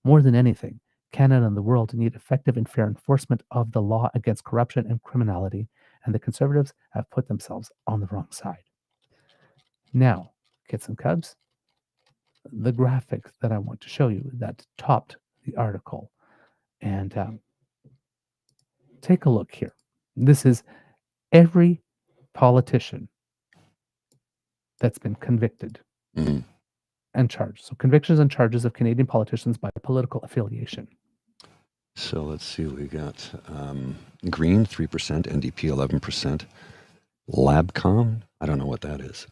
More than anything, Canada and the world need effective and fair enforcement of the law against corruption and criminality, and the Conservatives have put themselves on the wrong side. Now, kids and cubs, the graphic that I want to show you that topped the article, and take a look here. This is every politician that's been convicted and charged. So convictions and charges of Canadian politicians by political affiliation. So let's see, we got Green 3%, NDP 11%, Labcom, I don't know what that is.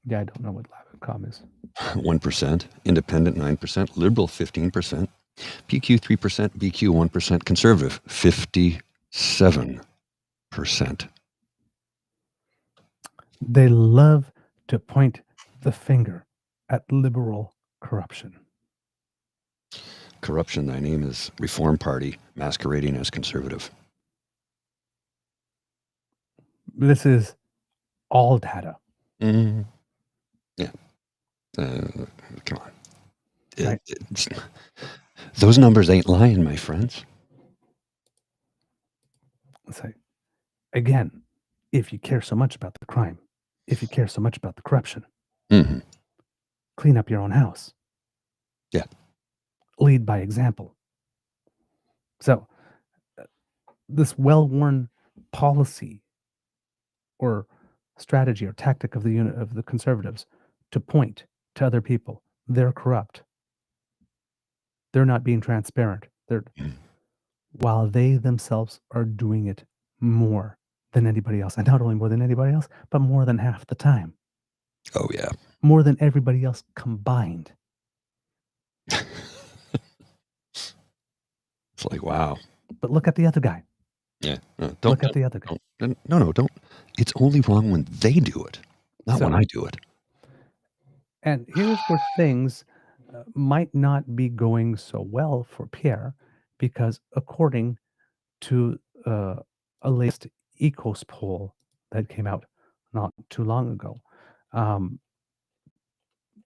Yeah, I don't know what Labcom is. 1%, Independent 9%, Liberal 15%, PQ 3%, BQ 1%, Conservative 57%. They love to point the finger at liberal corruption. Corruption, thy name is Reform Party, masquerading as conservative. This is all data. Yeah. Come on. Right. Those numbers ain't lying, my friends. So, again, if you care so much about the crime, if you care so much about the corruption, clean up your own house. Yeah. Lead by example. So, this well-worn policy or strategy or tactic of the Conservatives to point to other people, they're corrupt. They're not being transparent. While they themselves are doing it more than anybody else, and not only more than anybody else, but more than half the time. Oh yeah. More than everybody else combined. It's like, wow. But look at the other guy. Yeah. Look at the other guy. No, don't. It's only wrong when they do it, not when I do it. And here's where things might not be going so well for Pierre, because according to a latest Ecos poll that came out not too long ago,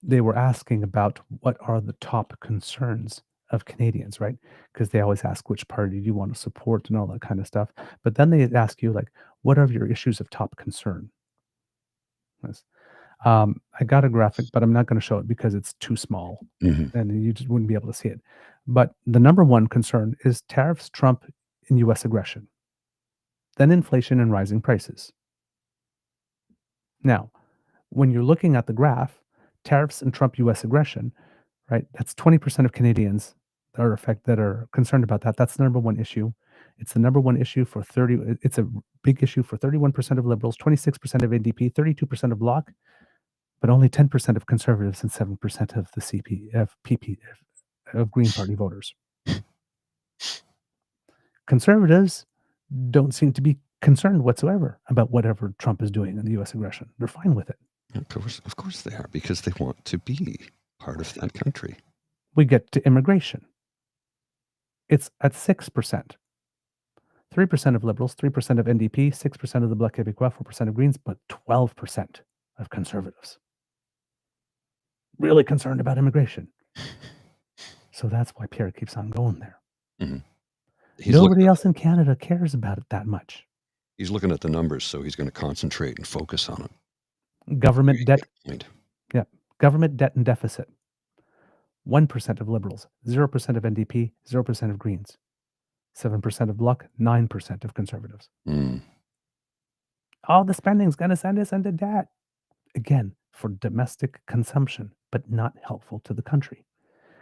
they were asking about what are the top concerns of Canadians, right? Because they always ask which party do you want to support and all that kind of stuff. But then they ask you, like, what are your issues of top concern? Yes. I got a graphic, but I'm not going to show it because it's too small and you just wouldn't be able to see it. But the number one concern is tariffs, Trump, and U.S. aggression. Then inflation and rising prices. Now, when you're looking at the graph, tariffs and Trump U.S. aggression, right? That's 20% of Canadians that are concerned about that. That's the number one issue. It's the number one issue for 30. It's a big issue for 31% of liberals, 26% of NDP, 32% of Bloc, but only 10% of conservatives and 7% of the of Green Party voters. Conservatives don't seem to be concerned whatsoever about whatever Trump is doing in the U.S. aggression. They're fine with it. Of course they are, because they want to be part of that country. We get to immigration. It's at 6%. 3% of liberals, 3% of NDP, 6% of the Bloc Québécois, 4% of Greens, but 12% of conservatives. Really concerned about immigration. So that's why Pierre keeps on going there. Mm-hmm. Nobody else in Canada cares about it that much. He's looking at the numbers, so he's going to concentrate and focus on it. Government debt. Yeah. Government debt and deficit. 1% of liberals, 0% of NDP, 0% of Greens, 7% of Bloc, 9% of conservatives. All the spending's going to send us into debt. Again, for domestic consumption, but not helpful to the country.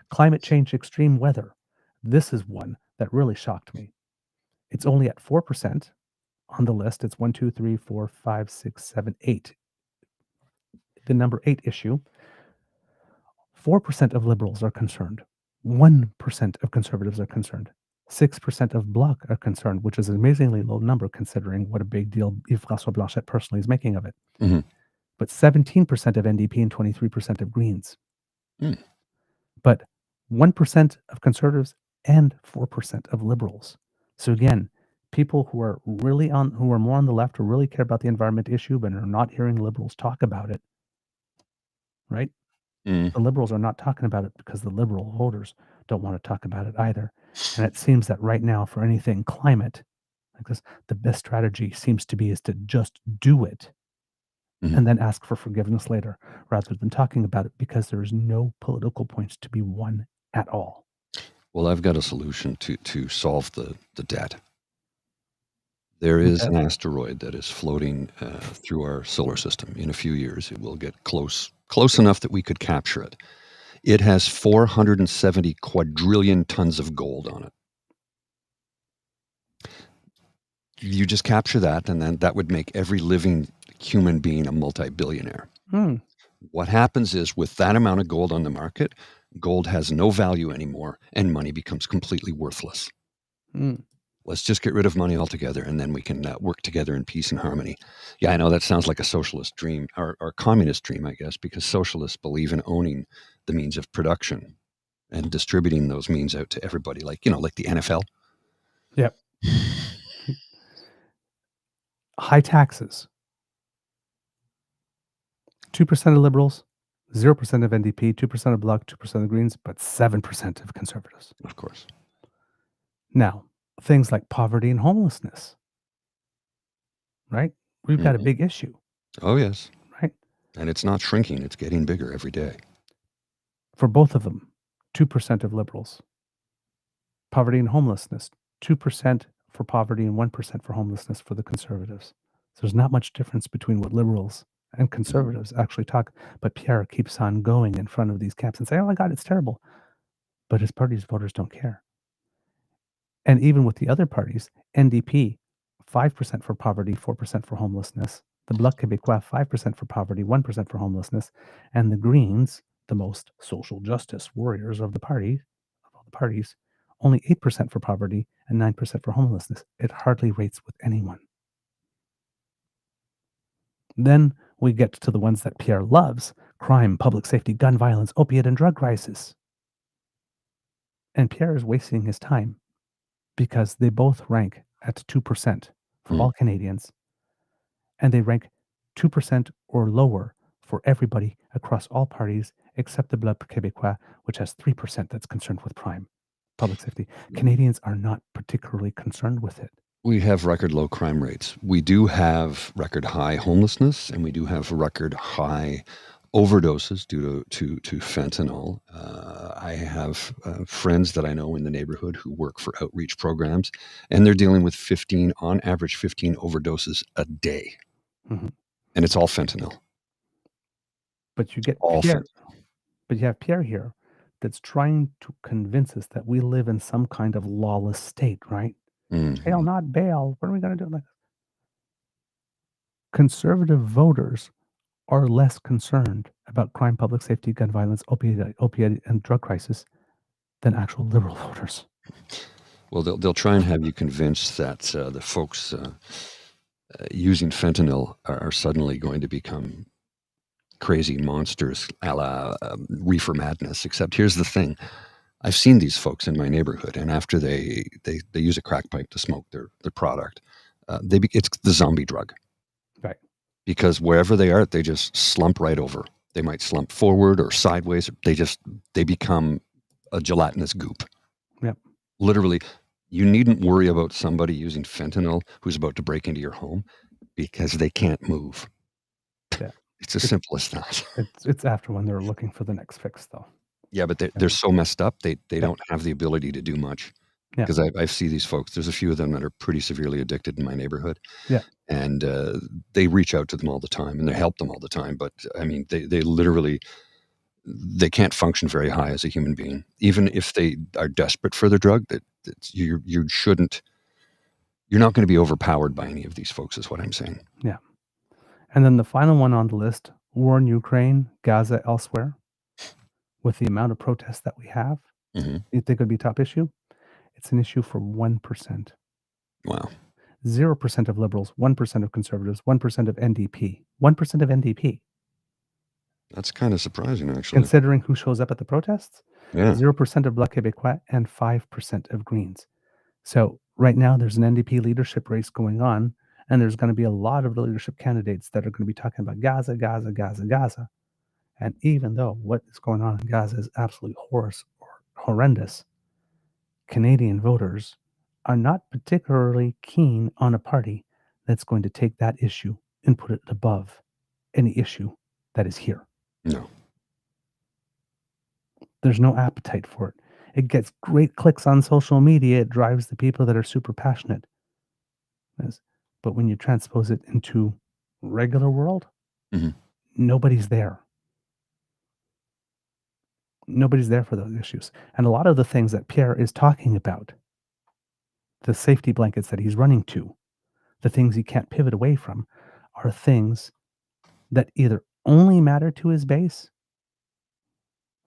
Climate change, extreme weather. This is one that really shocked me. It's only at 4% on the list. It's 1, 2, 3, 4, 5, 6, 7, 8. The number 8 issue. 4% of liberals are concerned. 1% of conservatives are concerned. 6% of Bloc are concerned, which is an amazingly low number considering what a big deal Yves-François Blanchet personally is making of it. Mm-hmm. But 17% of NDP and 23% of Greens. But 1% of conservatives and 4% of liberals. So again, people who are more on the left, who really care about the environment issue, but are not hearing liberals talk about it, right? The liberals are not talking about it because the liberal voters don't want to talk about it either. And it seems that right now, for anything climate like this, the best strategy seems to be is to just do it and then ask for forgiveness later, rather than talking about it, because there is no political points to be won at all. Well, I've got a solution to solve the debt. There is an asteroid that is floating through our solar system. In a few years, it will get close enough that we could capture it. It has 470 quadrillion tons of gold on it. You just capture that, and then that would make every living human being a multi-billionaire. What happens is, with that amount of gold on the market, gold has no value anymore, and money becomes completely worthless. Let's just get rid of money altogether, and then we can work together in peace and harmony. Yeah, I know that sounds like a socialist dream, or communist dream, I guess, because socialists believe in owning the means of production and distributing those means out to everybody, like the NFL. Yep. High taxes. 2% of liberals, 0% of NDP, 2% of Bloc, 2% of Greens, but 7% of conservatives. Of course. Now, things like poverty and homelessness, right? We've got a big issue. Oh, yes. Right? And it's not shrinking. It's getting bigger every day. So for both of them, 2% of liberals. Poverty and homelessness, 2% for poverty and 1% for homelessness for the conservatives. So there's not much difference between what liberals and conservatives actually talk. But Pierre keeps on going in front of these camps and saying, oh my God, it's terrible. But his party's voters don't care. And even with the other parties, NDP, 5% for poverty, 4% for homelessness. The Bloc Québécois, 5% for poverty, 1% for homelessness. And the Greens, the most social justice warriors of all the parties, only 8% for poverty and 9% for homelessness. It hardly rates with anyone. Then we get to the ones that Pierre loves: crime, public safety, gun violence, opiate and drug crisis. And Pierre is wasting his time because they both rank at 2% for all Canadians, and they rank 2% or lower for everybody across all parties except the Bloc Québécois, which has 3% that's concerned with crime, public safety. Canadians are not particularly concerned with it. We have record low crime rates. We do have record high homelessness, and we do have record high overdoses due to fentanyl. I have friends that I know in the neighborhood who work for outreach programs, and they're dealing with on average 15 overdoses a day. And it's all fentanyl. But you get all Pierre. fentanyl. But you have Pierre here that's trying to convince us that we live in some kind of lawless state, right? Bail, not bail. What are we going to do? Like, conservative voters are less concerned about crime, public safety, gun violence, opioid and drug crisis than actual liberal voters. Well, they'll try and have you convinced that the folks using fentanyl are suddenly going to become crazy monsters a la reefer madness. Except here's the thing. I've seen these folks in my neighborhood, and after they use a crack pipe to smoke their product, it's the zombie drug. Right. Because wherever they are, they just slump right over. They might slump forward or sideways. They become a gelatinous goop. Yep. Literally, you needn't worry about somebody using fentanyl who's about to break into your home because they can't move. Yeah. It's as simple as that. It's after when they're looking for the next fix, though. Yeah, but they're so messed up, they don't have the ability to do much. Yeah. Because I see these folks. There's a few of them that are pretty severely addicted in my neighborhood. Yeah. And they reach out to them all the time, and they help them all the time. But I mean, they literally they can't function very high as a human being, even if they are desperate for the drug. You're not going to be overpowered by any of these folks, is what I'm saying. Yeah. And then the final one on the list: war in Ukraine, Gaza, elsewhere. With the amount of protests that we have, you think it would be a top issue? It's an issue for 1%. Wow. 0% of liberals, 1% of conservatives, 1% of NDP. 1% of NDP. That's kind of surprising, actually. Considering who shows up at the protests, Yeah. 0% of Bloc Québécois and 5% of Greens. So right now there's an NDP leadership race going on, and there's going to be a lot of leadership candidates that are going to be talking about Gaza, Gaza, Gaza, Gaza. And even though what is going on in Gaza is absolutely horrendous, Canadian voters are not particularly keen on a party that's going to take that issue and put it above any issue that is here. No. There's no appetite for it. It gets great clicks on social media. It drives the people that are super passionate. But when you transpose it into regular world, nobody's there. Nobody's there for those issues. And a lot of the things that Pierre is talking about, the safety blankets that he's running to, the things he can't pivot away from, are things that either only matter to his base,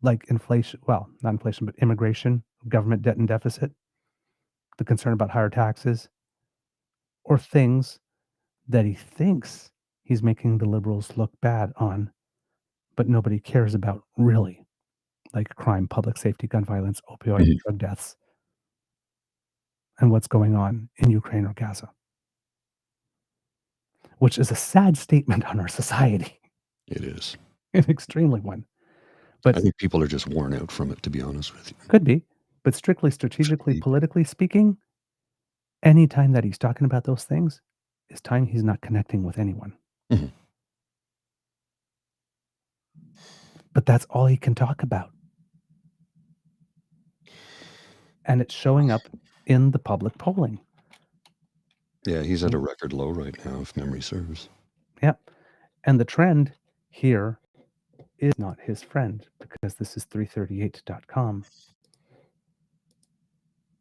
like inflation, well, not inflation, but immigration, government debt and deficit, the concern about higher taxes, or things that he thinks he's making the liberals look bad on, but nobody cares about really. Like crime, public safety, gun violence, opioid, drug deaths, and what's going on in Ukraine or Gaza. Which is a sad statement on our society. It is. An extremely one. But I think people are just worn out from it, to be honest with you. Could be. But strictly, strategically, politically speaking, any time that he's talking about those things is time he's not connecting with anyone. But that's all he can talk about. And it's showing up in the public polling. Yeah, he's at a record low right now, if memory serves. Yeah. And the trend here is not his friend, because this is 338.com.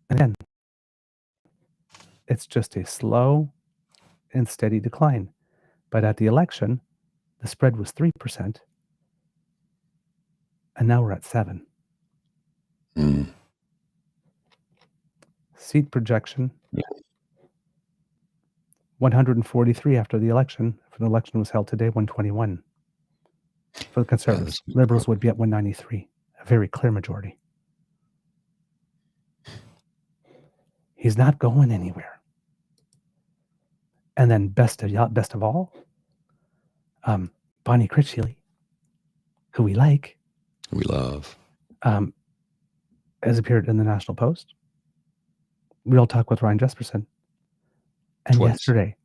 And again, it's just a slow and steady decline. But at the election, the spread was 3%, and now we're at 7%. Seat projection, 143 after the election. If an election was held today, 121 for the Conservatives. Liberals would be at 193, a very clear majority. He's not going anywhere. And then best of all, Bonnie Crombie, who we like, we love, has appeared in the National Post, Real Talk with Ryan Jesperson, and Twice. yesterday,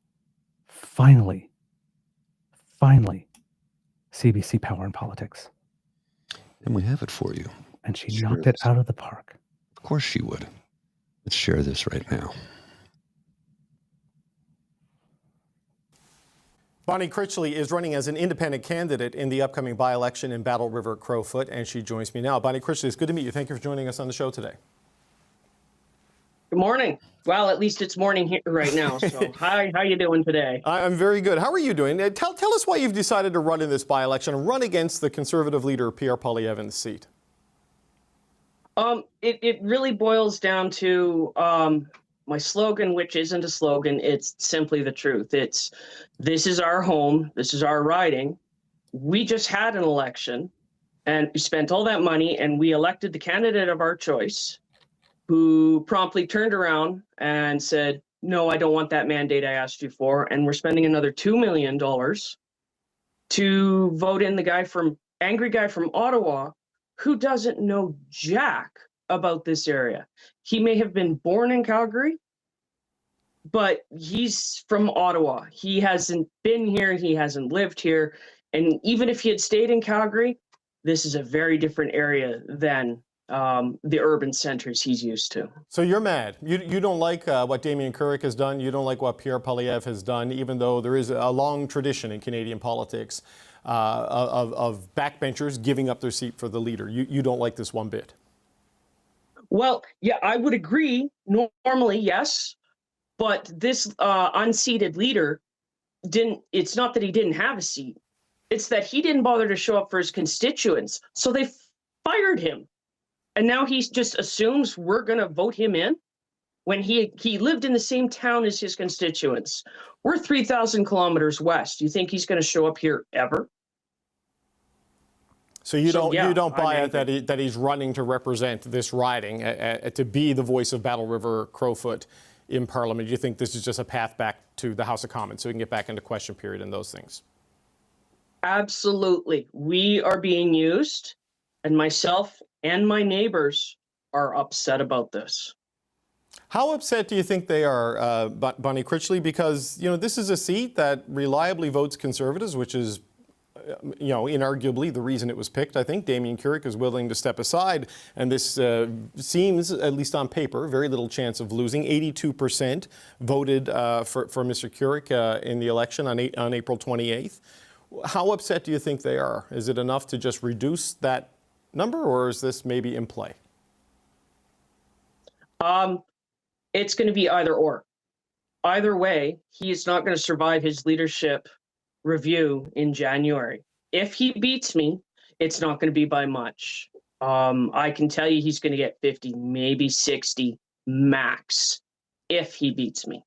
finally, CBC Power and Politics. And we have it for you. And she knocked it out of the park. Of course she would. Let's share this right now. Bonnie Crombie is running as an independent candidate in the upcoming by-election in Battle River Crowfoot, and she joins me now. Bonnie Crombie, it's good to meet you. Thank you for joining us on the show today. Good morning. Well, at least it's morning here right now. So, hi, how you doing today? I'm very good. How are you doing? Tell us why you've decided to run in this by-election and run against the Conservative leader, Pierre Poilièvre, in the seat. It really boils down to my slogan, which isn't a slogan. It's simply the truth. This is our home. This is our riding. We just had an election, and we spent all that money, and we elected the candidate of our choice, who promptly turned around and said, no, I don't want that mandate I asked you for. And we're spending another $2 million to vote in the angry guy from Ottawa, who doesn't know jack about this area. He may have been born in Calgary, but he's from Ottawa. He hasn't been here. He hasn't lived here. And even if he had stayed in Calgary, this is a very different area than the urban centers he's used to. So you're mad. You don't like what Damien Carrick has done. You don't like what Pierre Poilièvre has done, even though there is a long tradition in Canadian politics of backbenchers giving up their seat for the leader. You don't like this one bit. Well, yeah, I would agree. Normally, yes. But this unseated leader it's not that he didn't have a seat. It's that he didn't bother to show up for his constituents. So they fired him. And now he just assumes we're going to vote him in when he lived in the same town as his constituents. We're 3,000 kilometers west. Do you think he's going to show up here ever? So you don't buy it that he's running to represent this riding, to be the voice of Battle River Crowfoot in Parliament. You think this is just a path back to the House of Commons so we can get back into question period and those things? Absolutely. We are being used, and myself and my neighbors are upset about this. How upset do you think they are, Bonnie Critchley? Because, this is a seat that reliably votes Conservatives, which is, inarguably the reason it was picked. I think Damien Carrick is willing to step aside, and this seems, at least on paper, very little chance of losing. 82% voted for Mr. Carrick in the election on April 28th. How upset do you think they are? Is it enough to just reduce that number, or is this maybe in play? It's going to be either or. Either way, he is not going to survive his leadership review in January. If he beats me, it's not going to be by much. I can tell you he's going to get 50, maybe 60 max if he beats me.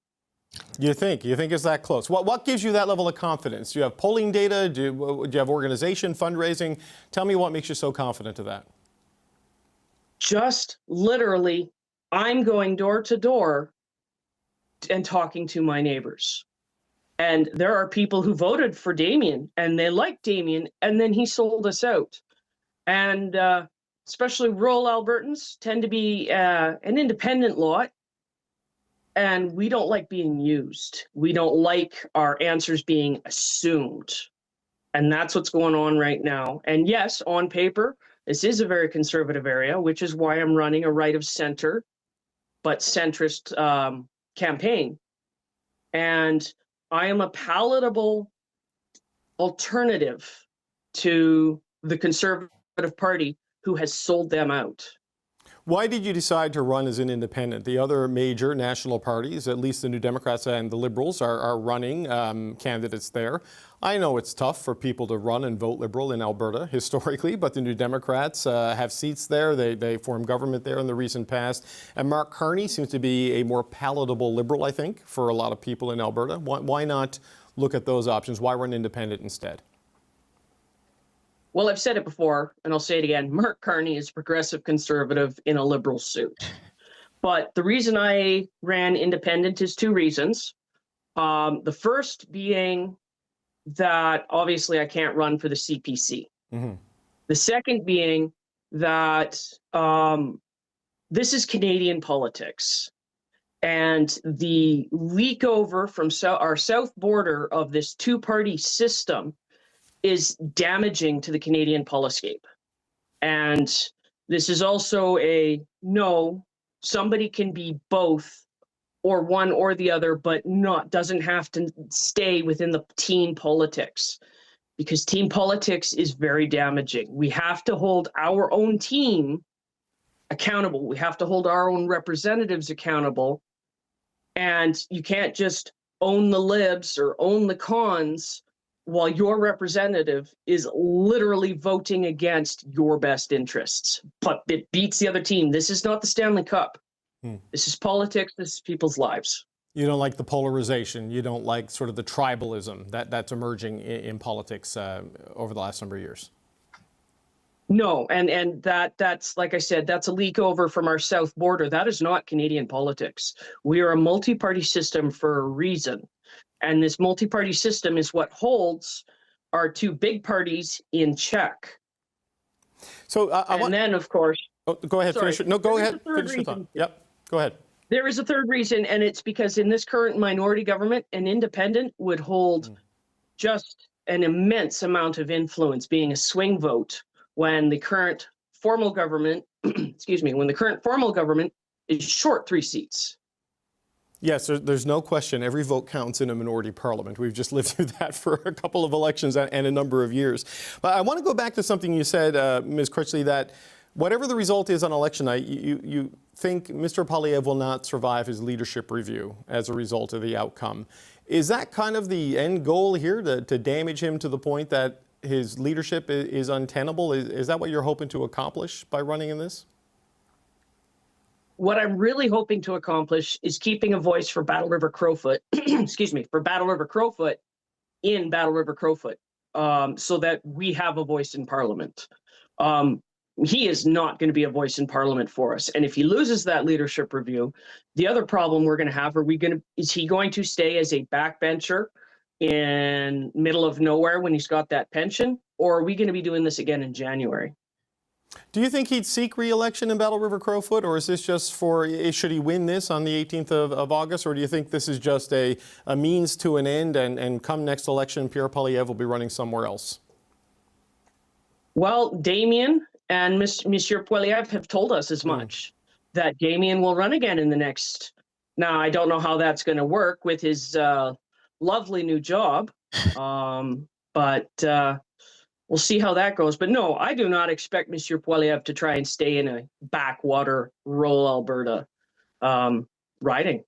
You think it's that close? What gives you that level of confidence? Do you have polling data? Do you have organization, fundraising? Tell me what makes you so confident of that. Just literally, I'm going door to door and talking to my neighbors. And there are people who voted for Damien, and they like Damien, and then he sold us out. And especially rural Albertans tend to be an independent lot. And we don't like being used. We don't like our answers being assumed. And that's what's going on right now. And yes, on paper, this is a very conservative area, which is why I'm running a right of center, but centrist campaign. And I am a palatable alternative to the Conservative Party, who has sold them out. Why did you decide to run as an independent? The other major national parties, at least the New Democrats and the Liberals, are running candidates there. I know it's tough for people to run and vote Liberal in Alberta historically, but the New Democrats have seats there. They form government there in the recent past. And Mark Carney seems to be a more palatable Liberal, I think, for a lot of people in Alberta. Why not look at those options? Why run independent instead? Well, I've said it before, and I'll say it again. Mark Carney is a progressive conservative in a Liberal suit. But the reason I ran independent is two reasons. The first being that obviously I can't run for the CPC. Mm-hmm. The second being that this is Canadian politics. And the leak over from our south border of this two-party system is damaging to the Canadian polyscape. And this is also somebody can be both or one or the other, but doesn't have to stay within the team politics, because team politics is very damaging. We have to hold our own team accountable. We have to hold our own representatives accountable. And you can't just own the libs or own the cons while your representative is literally voting against your best interests. But it beats the other team. This is not the Stanley Cup. This is politics. This is people's lives. You don't like the polarization. You don't like sort of the tribalism that's emerging in politics over the last number of years. No, and that's, like I said, that's a leak over from our south border. That is not Canadian politics. We are a multi-party system for a reason. And this multi-party system is what holds our two big parties in check. So then, of course... Oh, go ahead, finish it. No, go ahead, finish your thought. Yep, go ahead. There is a third reason, and it's because in this current minority government, an independent would hold just an immense amount of influence, being a swing vote, when the current formal government, when the current formal government is short 3 seats. Yes, there's no question. Every vote counts in a minority parliament. We've just lived through that for a couple of elections and a number of years. But I want to go back to something you said, Ms. Critchley, that whatever the result is on election night, you think Mr. Poilièvre will not survive his leadership review as a result of the outcome. Is that kind of the end goal here, to damage him to the point that his leadership is untenable? Is that what you're hoping to accomplish by running in this? What I'm really hoping to accomplish is keeping a voice for Battle River Crowfoot, for Battle River Crowfoot in Battle River Crowfoot, so that we have a voice in Parliament. He is not going to be a voice in Parliament for us. And if he loses that leadership review, the other problem we're going to have, is he going to stay as a backbencher in middle of nowhere when he's got that pension, or are we going to be doing this again in January? Do you think he'd seek re-election in Battle River Crowfoot, or is this just for, should he win this on the 18th of August, or do you think this is just a means to an end, and come next election, Pierre Poilièvre will be running somewhere else? Well, Damien and Monsieur Poilièvre have told us as much, that Damien will run again in the next... Now, I don't know how that's going to work with his lovely new job, but we'll see how that goes. But no, I do not expect Monsieur Poilièvre to try and stay in a backwater rural Alberta riding.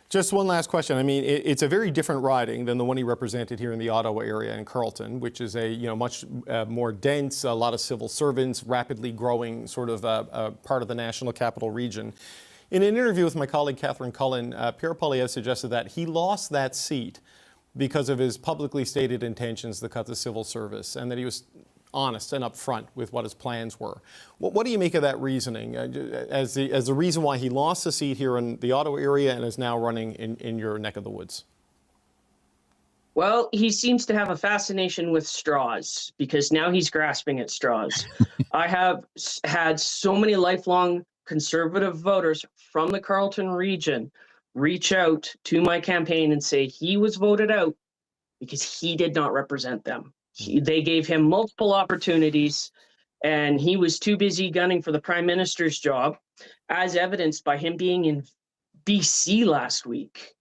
Just one last question. I mean, it's a very different riding than the one he represented here in the Ottawa area in Carleton, which is a much more dense, a lot of civil servants, rapidly growing sort of part of the National Capital Region. In an interview with my colleague Catherine Cullen, Pierre Poilièvre suggested that he lost that seat because of his publicly stated intentions to cut the civil service, and that he was honest and upfront with what his plans were. What do you make of that reasoning as the reason why he lost the seat here in the Ottawa area and is now running in your neck of the woods? Well, he seems to have a fascination with straws, because now he's grasping at straws. I have had so many lifelong Conservative voters from the Carleton region reach out to my campaign and say he was voted out because he did not represent them. They gave him multiple opportunities, and he was too busy gunning for the Prime Minister's job, as evidenced by him being in BC last week.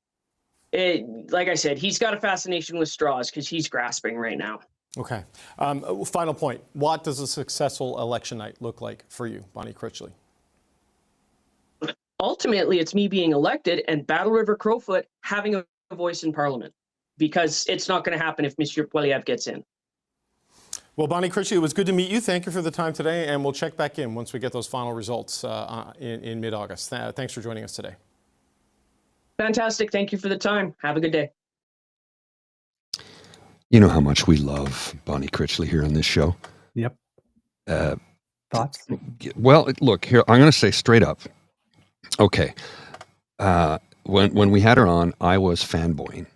Like I said, he's got a fascination with straws because he's grasping right now. Okay. Final point. What does a successful election night look like for you, Bonnie Critchley? Ultimately, it's me being elected and Battle River Crowfoot having a voice in Parliament, because it's not going to happen if Monsieur Poilièvre gets in. Well, Bonnie Critchley, it was good to meet you. Thank you for the time today, and we'll check back in once we get those final results in mid-August. Thanks for joining us today. Fantastic. Thank you for the time. Have a good day. You know how much we love Bonnie Critchley here on this show. Yep. Thoughts? Well, look, here, I'm going to say straight up. Okay. When we had her on, I was fanboying.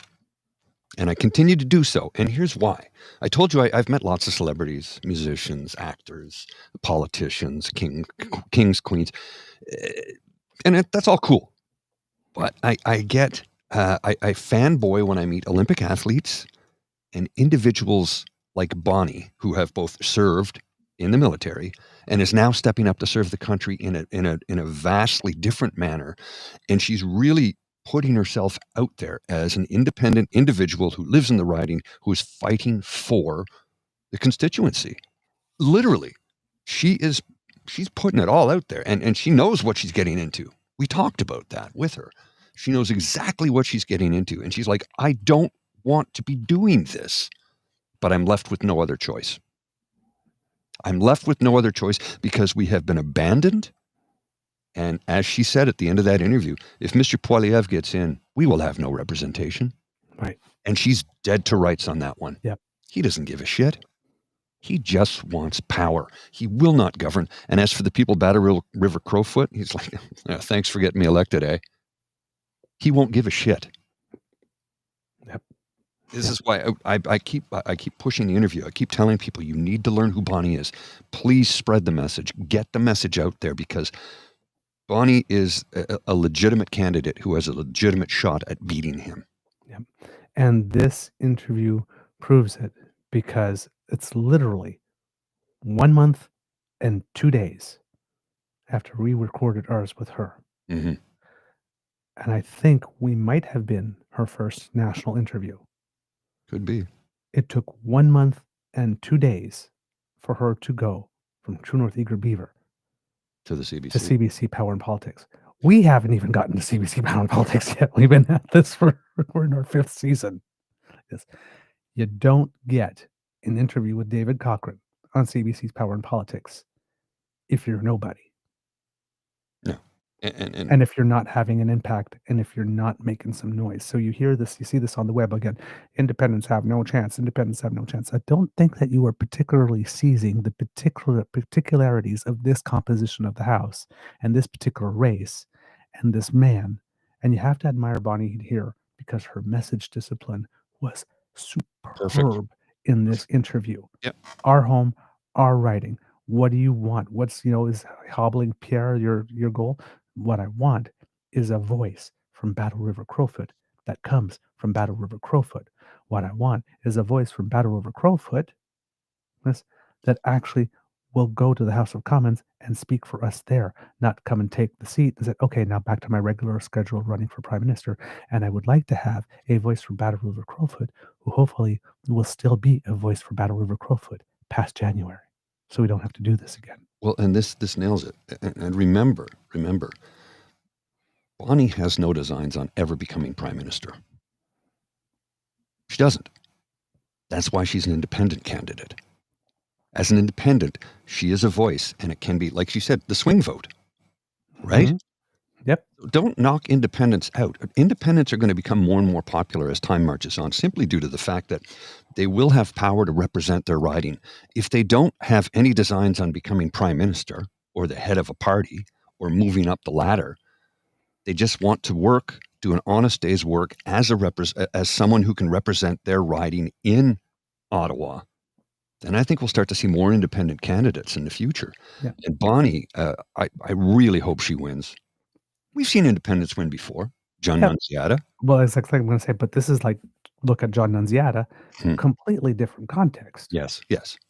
And I continue to do so. And here's why. I told you I've met lots of celebrities, musicians, actors, politicians, kings, queens. And that's all cool. But I fanboy when I meet Olympic athletes and individuals like Bonnie, who have both served in the military and is now stepping up to serve the country in a vastly different manner. And she's really putting herself out there as an independent individual who lives in the riding, who is fighting for the constituency. Literally, she is she's putting it all out there, and she knows what she's getting into. We talked about that with her. She knows exactly what she's getting into, and she's like, I don't want to be doing this, but I'm left with no other choice. I'm left with no other choice because we have been abandoned. And as she said at the end of that interview, if Mr. Poilièvre gets in, we will have no representation. Right. And she's dead to rights on that one. Yep. He doesn't give a shit. He just wants power. He will not govern. And as for the people Battle River Crowfoot, he's like, thanks for getting me elected, eh? He won't give a shit. Yep. This is why I keep pushing the interview. I keep telling people, you need to learn who Bonnie is. Please spread the message. Get the message out there, because Bonnie is a legitimate candidate who has a legitimate shot at beating him. Yep. And this interview proves it, because it's literally 1 month and 2 days after we recorded ours with her. Mm-hmm. And I think we might have been her first national interview. Could be. It took 1 month and 2 days for her to go from True North Eager Beaver To the CBC. to CBC Power and Politics. We haven't even gotten to CBC Power and Politics yet. We've been at this we're in our 5th season. Yes. You don't get an interview with David Cochran on CBC's Power and Politics if you're nobody. No. And And if you're not having an impact, and if you're not making some noise. So you hear this, you see this on the web again. Independents have no chance. Independents have no chance. I don't think that you are particularly seizing the particularities of this composition of the House and this particular race and this man. And you have to admire Bonnie here, because her message discipline was superb in this interview. Yep. Our home, our writing. What do you want? What's, is hobbling Pierre your goal? What I want is a voice from Battle River Crowfoot that comes from Battle River Crowfoot. What I want is a voice from Battle River Crowfoot that actually will go to the House of Commons and speak for us there, not come and take the seat and say, okay, now back to my regular schedule running for Prime Minister. And I would like to have a voice from Battle River Crowfoot who hopefully will still be a voice for Battle River Crowfoot past January, so we don't have to do this again. Well, and this nails it. And remember, Bonnie has no designs on ever becoming Prime Minister. She doesn't. That's why she's an independent candidate. As an independent, she is a voice, and it can be, like she said, the swing vote, right? Mm-hmm. Yep. Don't knock independents out. Independents are going to become more and more popular as time marches on, simply due to the fact that they will have power to represent their riding. If they don't have any designs on becoming Prime Minister or the head of a party or moving up the ladder, they just want to work, do an honest day's work as someone who can represent their riding in Ottawa. Then I think we'll start to see more independent candidates in the future. Yeah. And Bonnie, I really hope she wins. We've seen independents win before. John Nunziata. Well, it's exactly what I'm going to say, but this is like, look at John Nunziata, completely different context. Yes.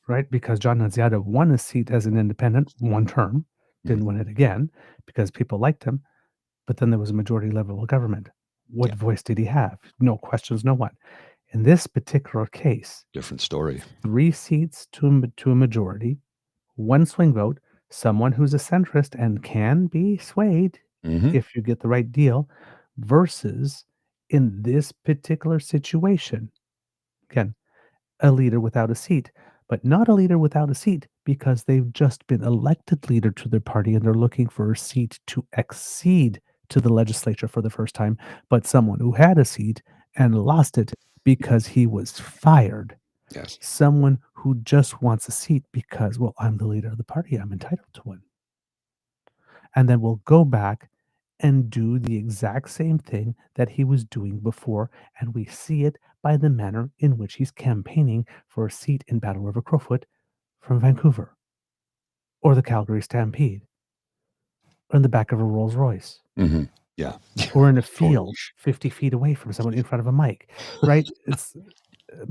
Right? Because John Nunziata won a seat as an independent one term, didn't win it again because people liked him, but then there was a majority level of government. What voice did he have? No questions, no what. In this particular case, different story. 3 seats to a majority, 1 swing vote, someone who's a centrist and can be swayed if you get the right deal, versus in this particular situation, again, a leader without a seat, but not a leader without a seat because they've just been elected leader to their party and they're looking for a seat to accede to the legislature for the first time, but someone who had a seat and lost it because he was fired. Yes. Someone who just wants a seat because, well, I'm the leader of the party, I'm entitled to one. And then we'll go back and do the exact same thing that he was doing before, and we see it by the manner in which he's campaigning for a seat in Battle River Crowfoot from Vancouver, or the Calgary Stampede, or in the back of a Rolls Royce. Mm-hmm. Yeah. Or in a field 50 feet away from someone in front of a mic, right?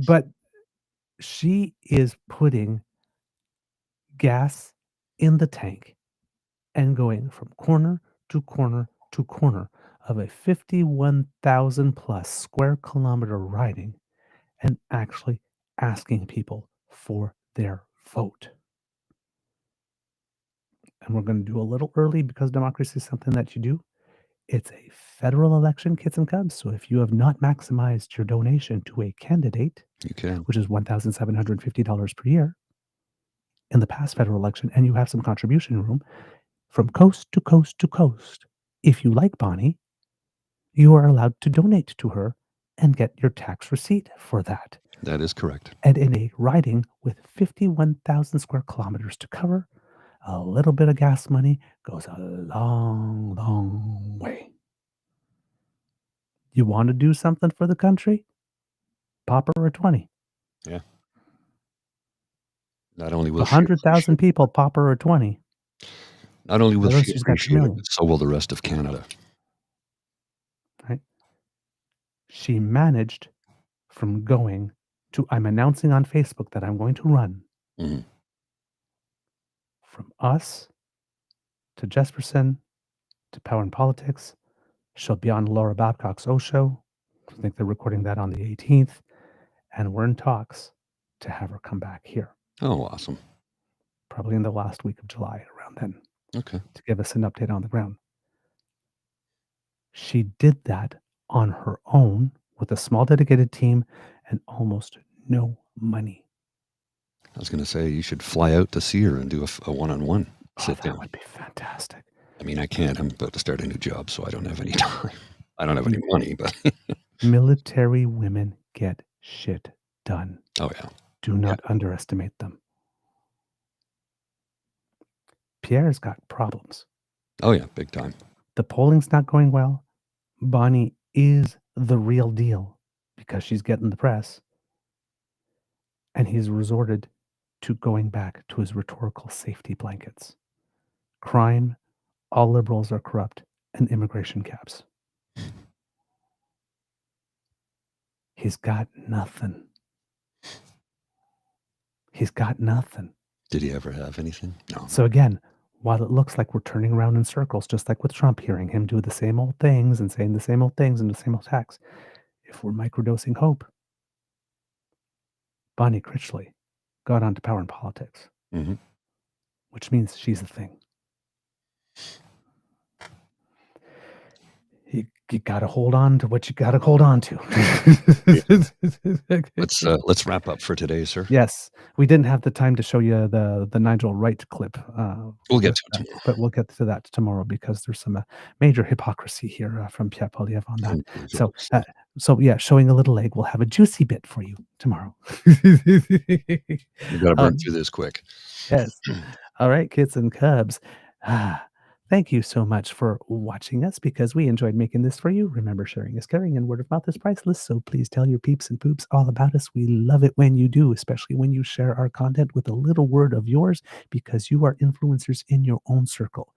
But she is putting gas in the tank and going from corner to corner to corner of a 51,000 plus square kilometer riding and actually asking people for their vote. and we're going to do a little early because democracy is something that you do. It's a federal election, kids and cubs. So if you have not maximized your donation to a candidate, You can. which is $1,750 per year in the past federal election, and you have some contribution room from coast to coast to coast, if you like Bonnie, you are allowed to donate to her and get your tax receipt for that. That is correct. And in a riding with 51,000 square kilometers to cover, a little bit of gas money goes a long, long way. You want to do something for the country? Pop her a 20. Yeah. Not only will she 100,000 people pop her a 20. not only will At least she she's got appreciate it, millions. but so will the rest of Canada. Right? She managed from going to, I'm announcing on Facebook that I'm going to run, Mhm. from us to Jesperson to Power and Politics. She'll be on Laura Babcock's O Show. I think they're recording that on the 18th. And we're in talks to have her come back here, Oh, awesome. probably in the last week of July, around then, Okay. to give us an update on the ground. She did that on her own with a small dedicated team and almost no money. I was going to say you should fly out to see her and do a one-on-one sit That down. would be fantastic. I mean, I can't. I'm about to start a new job, so I don't have any time. I don't have any money, but Military women get shit done. oh yeah. Do not underestimate them. Pierre's got problems. Oh yeah, big time. The polling's not going well. Bonnie is the real deal because she's getting the press. And he's resorted to going back to his rhetorical safety blankets. Crime, all liberals are corrupt, and immigration caps. He's got nothing. He's got nothing. Did he ever have anything? No. So again, while it looks like we're turning around in circles, just like with Trump, hearing him do the same old things and saying the same old things and the same old attacks, if we're microdosing hope, Bonnie Critchley got onto Power and Politics, Mm-hmm. which means she's a thing. You got to hold on to what you got to hold on to. Let's wrap up for today, sir. Yes, we didn't have the time to show you the Nigel Wright clip. We'll get to it that, tomorrow. but we'll get to that tomorrow because there's some major hypocrisy here from Pierre Poilièvre on that. So yeah, showing a little leg, we'll have a juicy bit for you tomorrow. You got to burn through this quick. Yes. All right, kids and cubs. Thank you so much for watching us because we enjoyed making this for you. Remember, sharing is caring and word of mouth is priceless. So please tell your peeps and poops all about us. We love it when you do, especially when you share our content with a little word of yours because you are influencers in your own circle.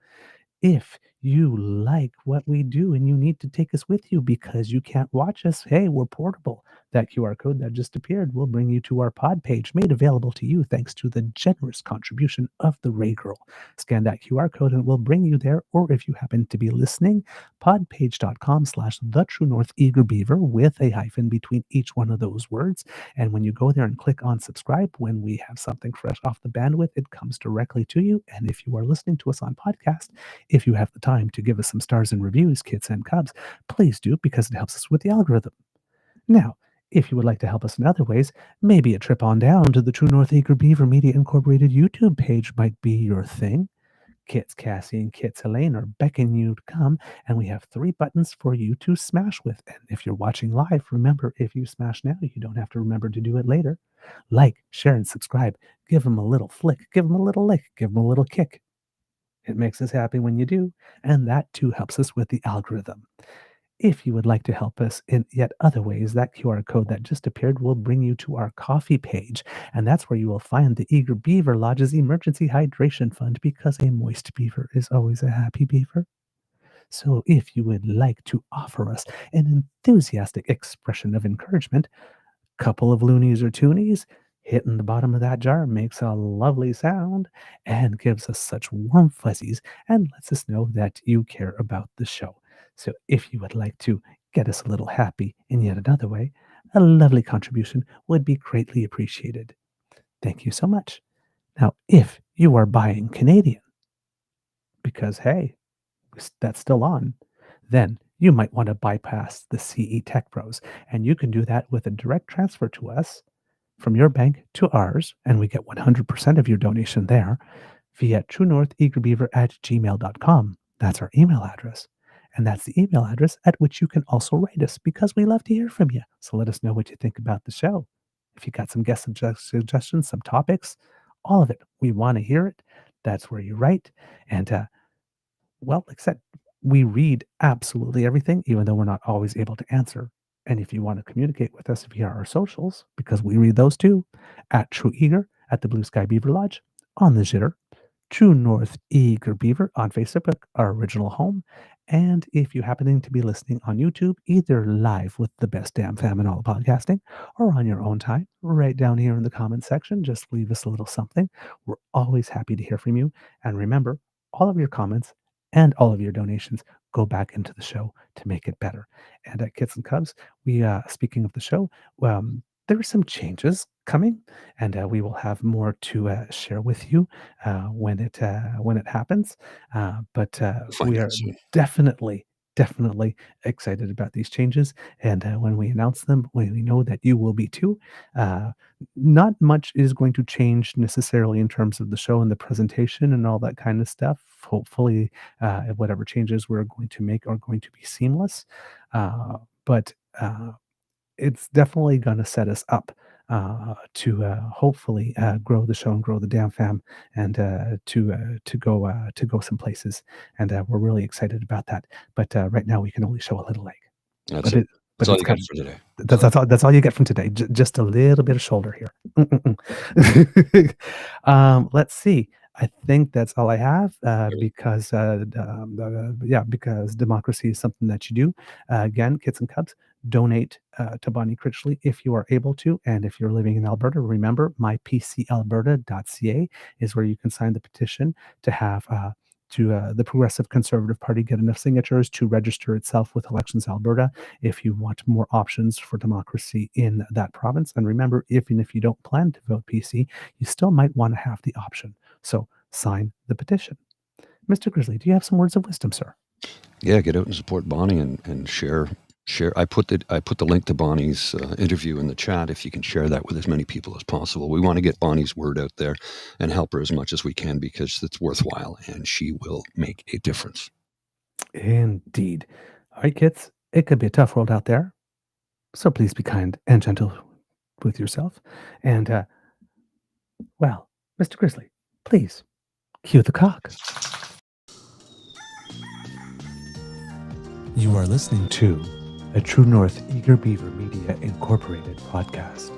If you like what we do and you need to take us with you because you can't watch us, hey, we're portable. That QR code that just appeared will bring you to our pod page made available to you thanks to the generous contribution of the Ray Girl. Scan that QR code and it will bring you there. Or if you happen to be listening, podpage.com/thetruenortheagerbeaver with a hyphen between each one of those words. And when you go there and click on subscribe, when we have something fresh off the bandwidth, it comes directly to you. And if you are listening to us on podcast, if you have the time to give us some stars and reviews, kids and cubs, please do because it helps us with the algorithm. Now, if you would like to help us in other ways, maybe a trip on down to the True North Eager Beaver Media Incorporated YouTube page might be your thing. Kits Cassie and Kits Elaine are beckoning you to come, and we have 3 buttons for you to smash with. And if you're watching live, remember, if you smash now, you don't have to remember to do it later. Like, share, and subscribe. Give them a little flick. Give them a little lick. Give them a little kick. It makes us happy when you do, and that too helps us with the algorithm. If you would like to help us in yet other ways, that QR code that just appeared will bring you to our coffee page, and that's where you will find the Eager Beaver Lodge's Emergency Hydration Fund because a moist beaver is always a happy beaver. So if you would like to offer us an enthusiastic expression of encouragement, couple of loonies or toonies, hitting the bottom of that jar makes a lovely sound and gives us such warm fuzzies and lets us know that you care about the show. So if you would like to get us a little happy in yet another way, a lovely contribution would be greatly appreciated. Thank you so much. Now, if you are buying Canadian, because, hey, that's still on, then you might want to bypass the CE Tech Bros. And you can do that with a direct transfer to us from your bank to ours, and we get 100% of your donation there via truenortheagerbeaver@gmail.com. That's our email address. And that's the email address at which you can also write us, because we love to hear from you. So let us know what you think about the show. If you got some guest suggestions, some topics, all of it, we want to hear it. That's where you write. And well, like I said, we read absolutely everything, even though we're not always able to answer. And if you want to communicate with us via our socials, because we read those too, at True Eager, at the Blue Sky Beaver Lodge, on the Jitter, True North Eager Beaver on Facebook, our original home. And if you happen to be listening on YouTube, either live with the best damn fam in all podcasting, or on your own time, right down here in the comment section, just leave us a little something. We're always happy to hear from you. And remember, all of your comments and all of your donations go back into the show to make it better. And at Kits and Cubs, we speaking of the show, there are some changes coming, and we will have more to share with you when it happens. But Find we out are soon. definitely excited about these changes, and when we announce them, we know that you will be too. Not much is going to change necessarily in terms of the show and the presentation and all that kind of stuff. Hopefully, whatever changes we're going to make are going to be seamless. But it's definitely going to set us up to hopefully grow the show and grow the DAMFAM, and to go some places. And we're really excited about that. But right now we can only show a little leg. That's But it. That's all it's you got coming. for today. That's all you get from today. Just a little bit of shoulder here. Let's see. I think that's all I have because because democracy is something that you do. Again, Kits and Cubs, donate to Bonnie Critchley if you are able to, and if you're living in Alberta, remember mypcalberta.ca is where you can sign the petition to have the Progressive Conservative Party get enough signatures to register itself with Elections Alberta if you want more options for democracy in that province. And remember, even if you don't plan to vote PC, you still might want to have the option. So sign the petition. Mr. Grizzly, do you have some words of wisdom, sir? Yeah, get out and support Bonnie and share. I put the link to Bonnie's interview in the chat. If you can share that with as many people as possible, we want to get Bonnie's word out there and help her as much as we can, because it's worthwhile and she will make a difference. Indeed. All right, kids, it could be a tough world out there, so please be kind and gentle with yourself. And well, Mr. Grizzly, please cue the cock. You are listening to a True North Eager Beaver Media Incorporated podcast.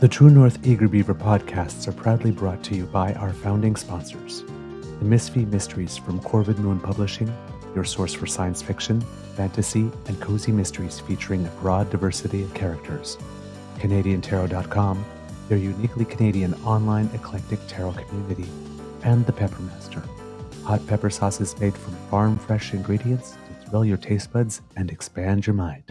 The True North Eager Beaver podcasts are proudly brought to you by our founding sponsors, the Misfit Mysteries from Corvid Moon Publishing, your source for science fiction, fantasy, and cozy mysteries featuring a broad diversity of characters, CanadianTarot.com, their uniquely Canadian online eclectic tarot community, and the Peppermaster, hot pepper sauces made from farm-fresh ingredients to thrill your taste buds and expand your mind.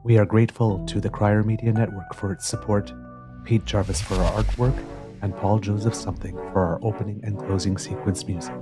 We are grateful to the Crier Media Network for its support, Pete Jarvis for our artwork, and Paul Joseph Something for our opening and closing sequence music.